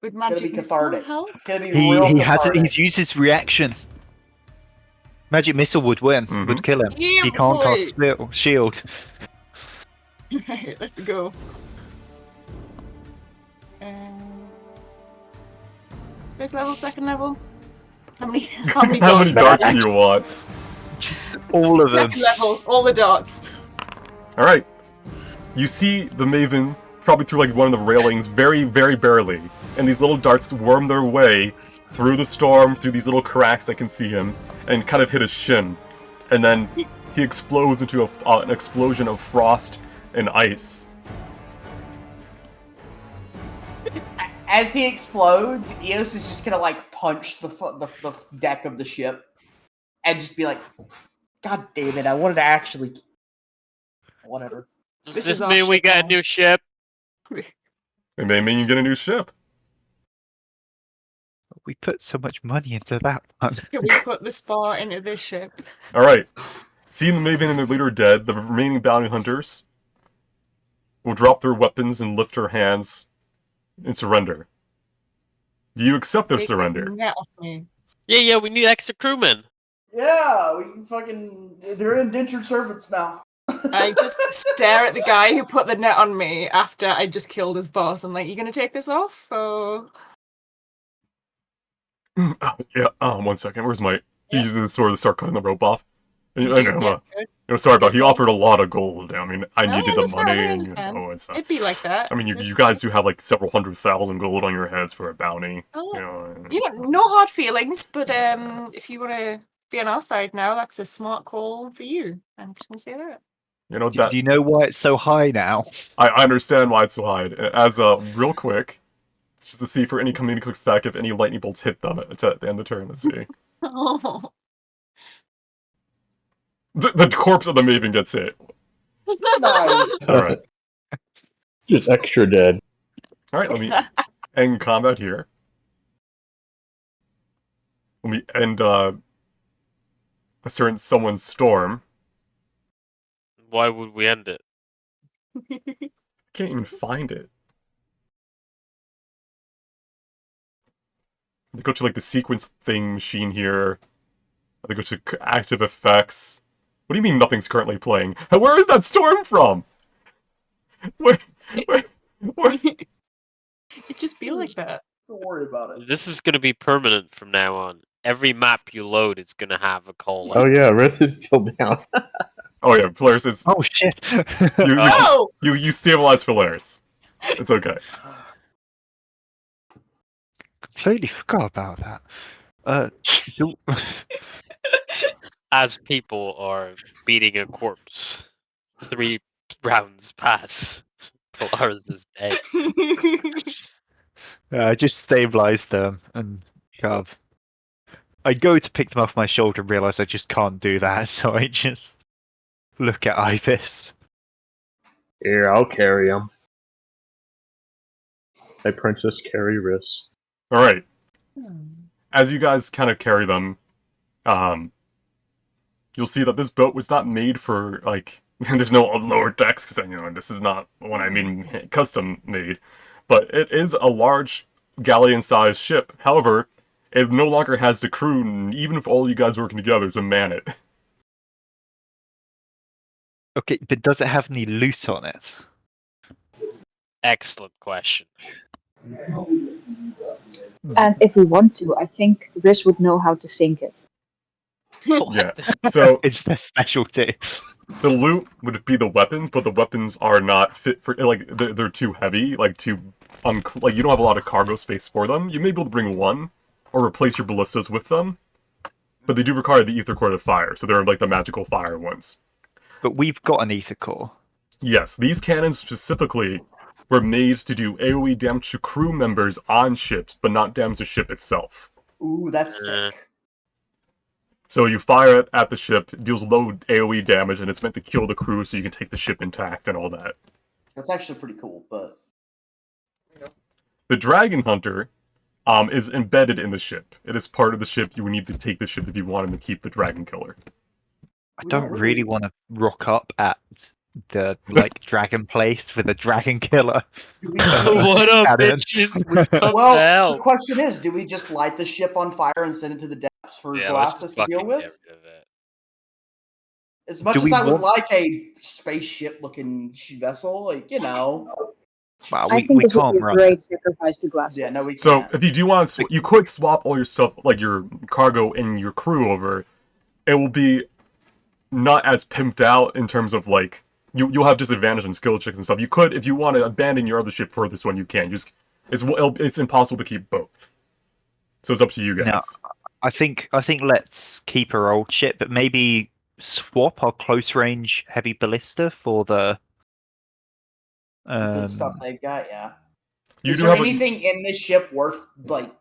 Would it's gonna be magic missile cathartic. help? It's gonna be He real has cathartic. he's used his reaction. Magic missile would win, Mhm. would kill him. Yeah, He can't boy. cast shield. Right, let's go. Um, first level, second level. How many? How many How many darts? darts do you want? All of them. Second level, all the darts. Alright. You see the Maven, probably through like one of the railings, very, very barely. And these little darts worm their way through the storm, through these little cracks that can see him, and kind of hit his shin. And then he explodes into an explosion of frost and ice. As he explodes, Eos is just gonna like punch the deck of the ship, and just be like, "God damn it! I wanted to actually." Whatever. Does This this is our mean we ship get a now. new ship? It may mean you get a new ship. We put so much money into that one. Can we put the spar into this ship? Alright. Seeing the Maven and their leader dead, the remaining bounty hunters will drop their weapons and lift their hands in surrender. Do you accept their Take this surrender? net off me. Yeah, we need extra crewmen. Yeah, we fucking. They're indentured servants now. I just stare at the guy who put the net on me after I just killed his boss. I'm like, you gonna take this off? Or... Yeah, 1 second. Where's my... He Yeah. uses the sword to start cutting the rope off. I know, Yeah, good. sorry about it. He Good. offered a lot of gold. I mean, I No, needed the understand, money. I And, understand. it's It'd be like that. I mean, you Just- guys do have like several 100,000 gold on your heads for a bounty. Oh, no hard feelings, but if you want to be on our side now, that's a smart call for you. I'm just gonna say that. You know Do that you know why it's so high now? I understand why it's so high. As real quick, just to see for any comedic effect if any lightning bolts hit them at the end of the turn. Let's see. Oh. The corpse of the Maven gets hit. Nice. Alright. Just extra dead. Alright, let me end combat here. Let me end a certain someone's storm. Why would we end it? Can't even find it. They go to like the sequence thing machine here. They go to active effects. What do you mean nothing's currently playing? Where is that storm from? Where? It just be like that. Don't worry about it. This is gonna be permanent from now on. Every map you load is gonna have a call. Oh yeah, Risk is still down. Oh yeah, Polaris is... Oh shit! Oh! You stabilize Polaris. It's okay. Completely forgot about that. So- As people are beating a corpse, 3 rounds pass. Polaris is dead. I just stabilized them and kind of. I go to pick them off my shoulder and realize I just can't do that, so I just look at Ibis. Here, I'll carry him. Hey, Princess, carry Risk. Alright. As you guys kind of carry them, you'll see that this boat was not made for, like, there's no lower decks, because, this is not what I mean custom made, but it is a large galleon-sized ship. However, it no longer has the crew, even if all you guys working together, to man it. Okay, but does it have any loot on it? Excellent question. And if we want to, I think Riz would know how to sink it. Yeah. So, It's their specialty. the loot would be the weapons, but the weapons are not fit for, like, they're too heavy, like, like, you don't have a lot of cargo space for them. You may be able to bring one, or replace your ballistas with them, but they do require the ether core to fire, so they're, like, the magical fire ones. But we've got an ether core. Yes, these cannons specifically were made to do AoE damage to crew members on ships, but not damage to the ship itself. Ooh, that's sick. So you fire it at the ship, it deals low AoE damage, and it's meant to kill the crew so you can take the ship intact and all that. That's actually pretty cool, but... The Dragon Hunter is embedded in the ship. It is part of the ship. You would need to take the ship if you wanted to keep the Dragon Killer. I We don't don't really really- want to rock up at the dragon place with a dragon killer. Do we- What up, Cannon. bitches? We've come well, to the help. question is, do we just light the ship on fire and send it to the depths for Yeah, let's Glacis just to deal fucking with? get rid of it. As much Do as we I would want- like a spaceship-looking vessel, like, Wow, I we think this would can't be a run. great sacrifice to Glass. yeah, no, we So can't. if you do want to, you could swap all your stuff, like your cargo and your crew over. It will be not as pimped out in terms of like you'll have disadvantage on skill checks and stuff. You could, if you want to abandon your other ship for this one, you can. Just it's impossible to keep both. So it's up to you guys. No. I think let's keep our old ship, but maybe swap our close range heavy ballista for the. Good stuff they've got, yeah. You Is do there have anything in this ship worth, like,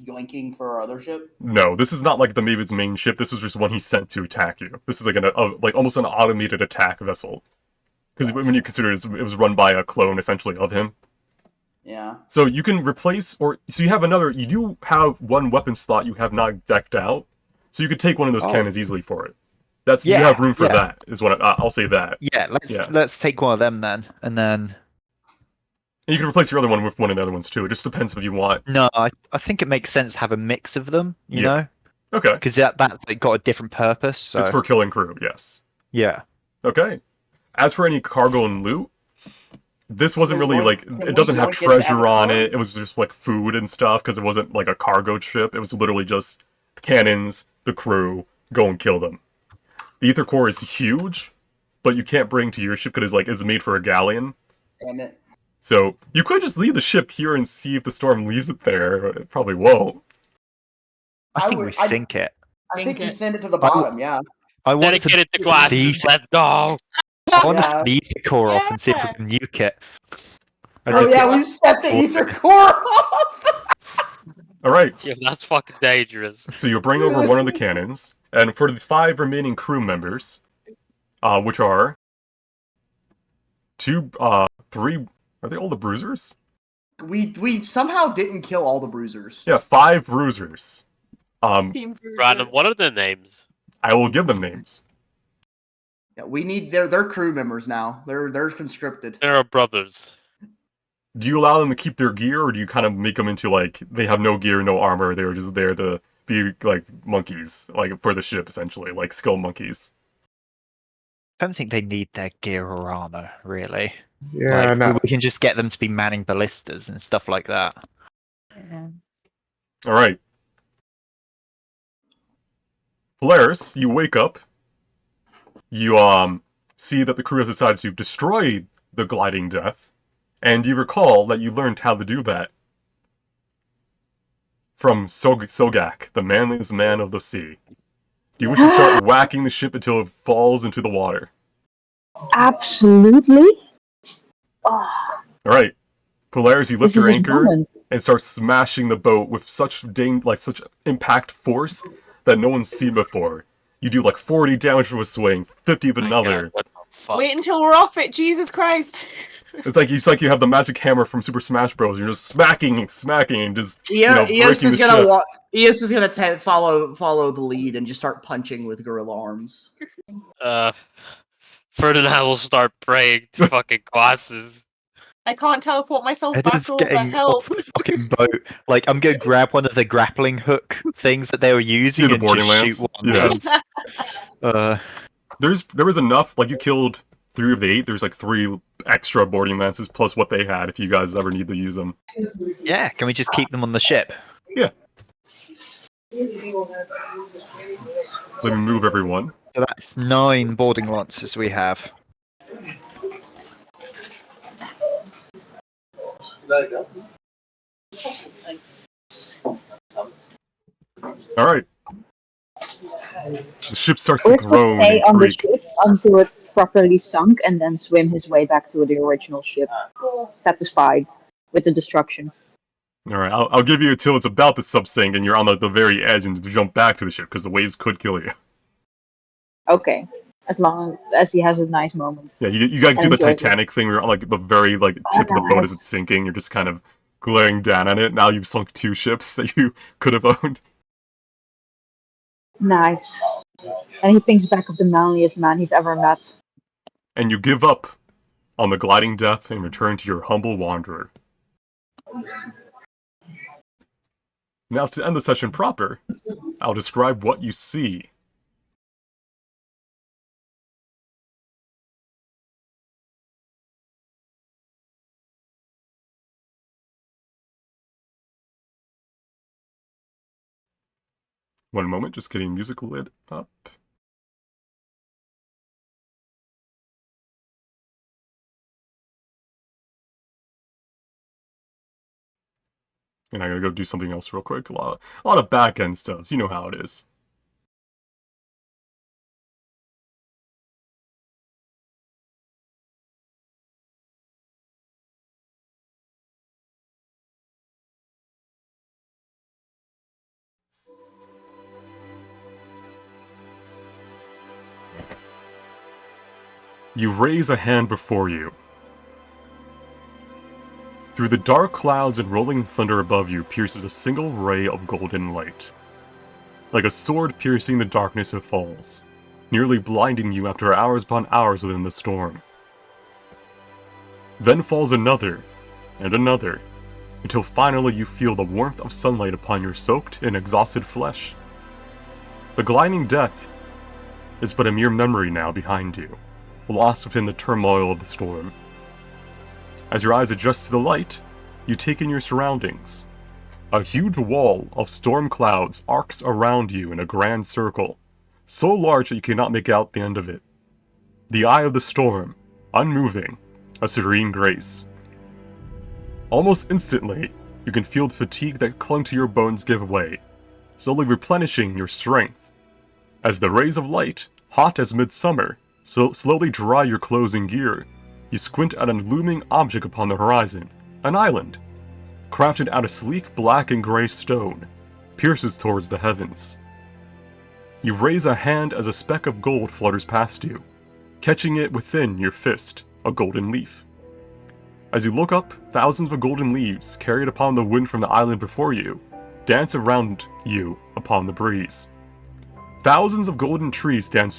yoinking for our other ship? no. This is not like the Maven's main ship. This was just one he sent to attack you. This is like like almost an automated attack vessel. Because when you consider it was run by a clone essentially of him. Yeah. So you can replace, so you have another, you do have one weapon slot you have not decked out, so you could take one of those Oh. cannons easily for it. That's you Yeah, have room for yeah. that, is what I'll say that. Yeah, Yeah. let's take one of them then, and then. And you can replace your other one with one of the other ones too. It just depends what you want. No, I think it makes sense to have a mix of them. You Yeah. know, Okay. because that's like, got a different purpose. So It's for killing crew, yes. yeah. Okay. As for any cargo and loot, this wasn't really like, it doesn't have Lord gets treasure on Avatar? it. It was just like food and stuff because it wasn't like a cargo ship. It was literally just the cannons, the crew, go and kill them. The ether core is huge, but you can't bring to your ship because it's made for a galleon. Damn it. So you could just leave the ship here and see if the storm leaves it there. It probably won't. I I think would- we I- sink it. I Sink think we it. send it to the bottom, yeah. I want Dedicated to to glasses. leave- Let's go. I want to Yeah. set the ether core off and see if Yeah. we can nuke it. I Oh just- yeah, we set the ether core off! All right. Yeah, that's fucking dangerous. So you'll bring over one of the cannons, and for the 5 remaining crew members, which are 2, 3. Are they all the bruisers? We somehow didn't kill all the bruisers. Yeah, 5 bruisers. Team Bruiser. Brandon, what are their names? I will give them names. Yeah, we need they're crew members now. They're conscripted. They're our brothers. Do you allow them to keep their gear, or do you kind of make them into like they have no gear, no armor? They're just there to be like monkeys, like for the ship, essentially, like skill monkeys. I don't think they need their gear or armor, really. Yeah, Like, no. we can just get them to be manning ballistas and stuff like that. All right, Polaris, you wake up. You see that the crew has decided to destroy the gliding death, and you recall that you learned how to do that from Sogak, the manliest man of the sea. Do you wish to start whacking the ship until it falls into the water? Absolutely. Oh, All right, Polaris, you lift this your is his anchor moment. and start smashing the boat with such such impact force that no one's seen before. You do like 40 damage with a swing, 50 with My another. God, what the fuck? Wait until we're off it, Jesus Christ. It's like you have the magic hammer from Super Smash Bros. You're just smacking, and just Eos breaking is the gonna ship. Eos is gonna follow the lead and just start punching with gorilla arms. Ferdinand will start praying to fucking glasses. I can't teleport myself It back is over. getting Help. off the fucking boat. Like, I'm gonna grab one of the grappling hook things that they were using the and boarding just lance? shoot one. Yeah. And, There was enough. Like you killed 3 of the 8. There's like 3 extra boarding lances plus what they had. If you guys ever need to use them. yeah, can we just keep them on the ship? Let me move everyone. So that's 9 boarding lances we have. All right. The ship starts to We're supposed to groan stay and on the creak. ship until it's properly sunk and then swim his way back to the original ship, satisfied with the destruction. All right, I'll give you until it's about to subsink and you're on the very edge and to jump back to the ship because the waves could kill you. Okay, as long as he has a nice moment. Yeah, you gotta do the Enjoy it. Titanic thing where you're on like the very tip of the boat as it's sinking. You're just kind of glaring down at it. Now you've sunk 2 ships that you could have owned. Nice. And he thinks back of the manliest man he's ever met. And you give up on the gliding death and return to your humble wanderer. Now to end the session proper, I'll describe what you see. One moment, just getting music lit up. And I'm gonna go do something else real quick. A lot of back-end stuff. So you know how it is. You raise a hand before you. Through the dark clouds and rolling thunder above you pierces a single ray of golden light. Like a sword piercing the darkness it falls, nearly blinding you after hours upon hours within the storm. Then falls another, and another, until finally you feel the warmth of sunlight upon your soaked and exhausted flesh. The gliding death is but a mere memory now behind you, lost within the turmoil of the storm. As your eyes adjust to the light, you take in your surroundings. A huge wall of storm clouds arcs around you in a grand circle, so large that you cannot make out the end of it. The eye of the storm, unmoving, a serene grace. Almost instantly, you can feel the fatigue that clung to your bones give way, slowly replenishing your strength. As the rays of light, hot as midsummer, slowly dry your clothes and gear, you squint at a looming object upon the horizon, an island, crafted out of sleek black and gray stone, pierces towards the heavens. You raise a hand as a speck of gold flutters past you, catching it within your fist, a golden leaf. As you look up, thousands of golden leaves, carried upon the wind from the island before you, dance around you upon the breeze. Thousands of golden trees stand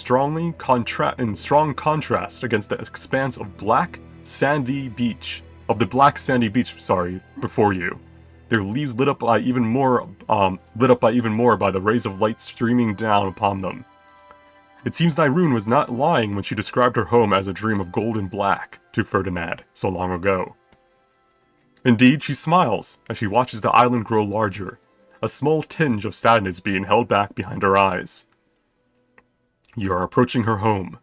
in strong contrast against the expanse of black sandy beach before you. Their leaves lit up by even more by the rays of light streaming down upon them. It seems Nyrune was not lying when she described her home as a dream of gold and black to Ferdinand so long ago. Indeed, she smiles as she watches the island grow larger, a small tinge of sadness being held back behind her eyes. You are approaching her home,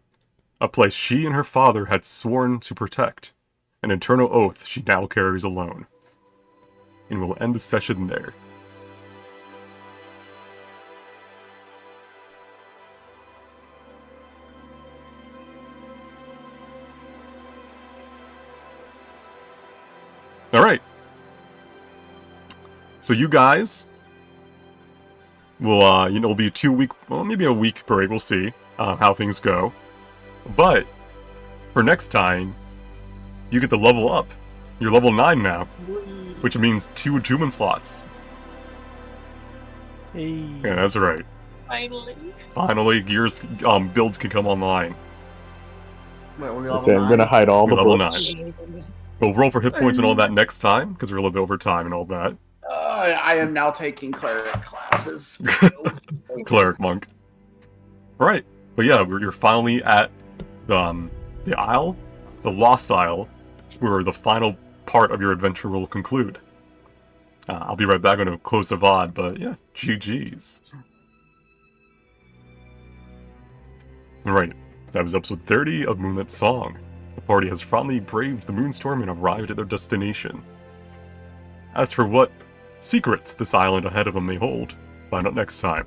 a place she and her father had sworn to protect, an eternal oath she now carries alone. And we'll end the session there. Alright. So you guys will, it'll be maybe a week break, we'll see how things go. But, for next time, you get to level up. You're level 9 now, which means 2 attunement slots. Hey. Yeah, that's right. Finally. Finally, gears, builds can come online. Wait, we're That's level it, I'm 9? gonna hide all We're the level books. 9. We'll roll for hit points and all that next time, because we're a little bit over time and all that. I am now taking cleric classes. Cleric monk. Alright, but yeah, you're finally at the Isle, the Lost Isle, where the final part of your adventure will conclude. I'll be right back, I'm going to close the VOD, but yeah, GG's. Alright, that was episode 30 of Moonlit Song. The party has finally braved the Moonstorm and arrived at their destination. As for what secrets this island ahead of them may hold, find out next time.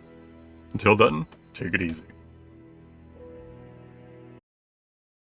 Until then, take it easy.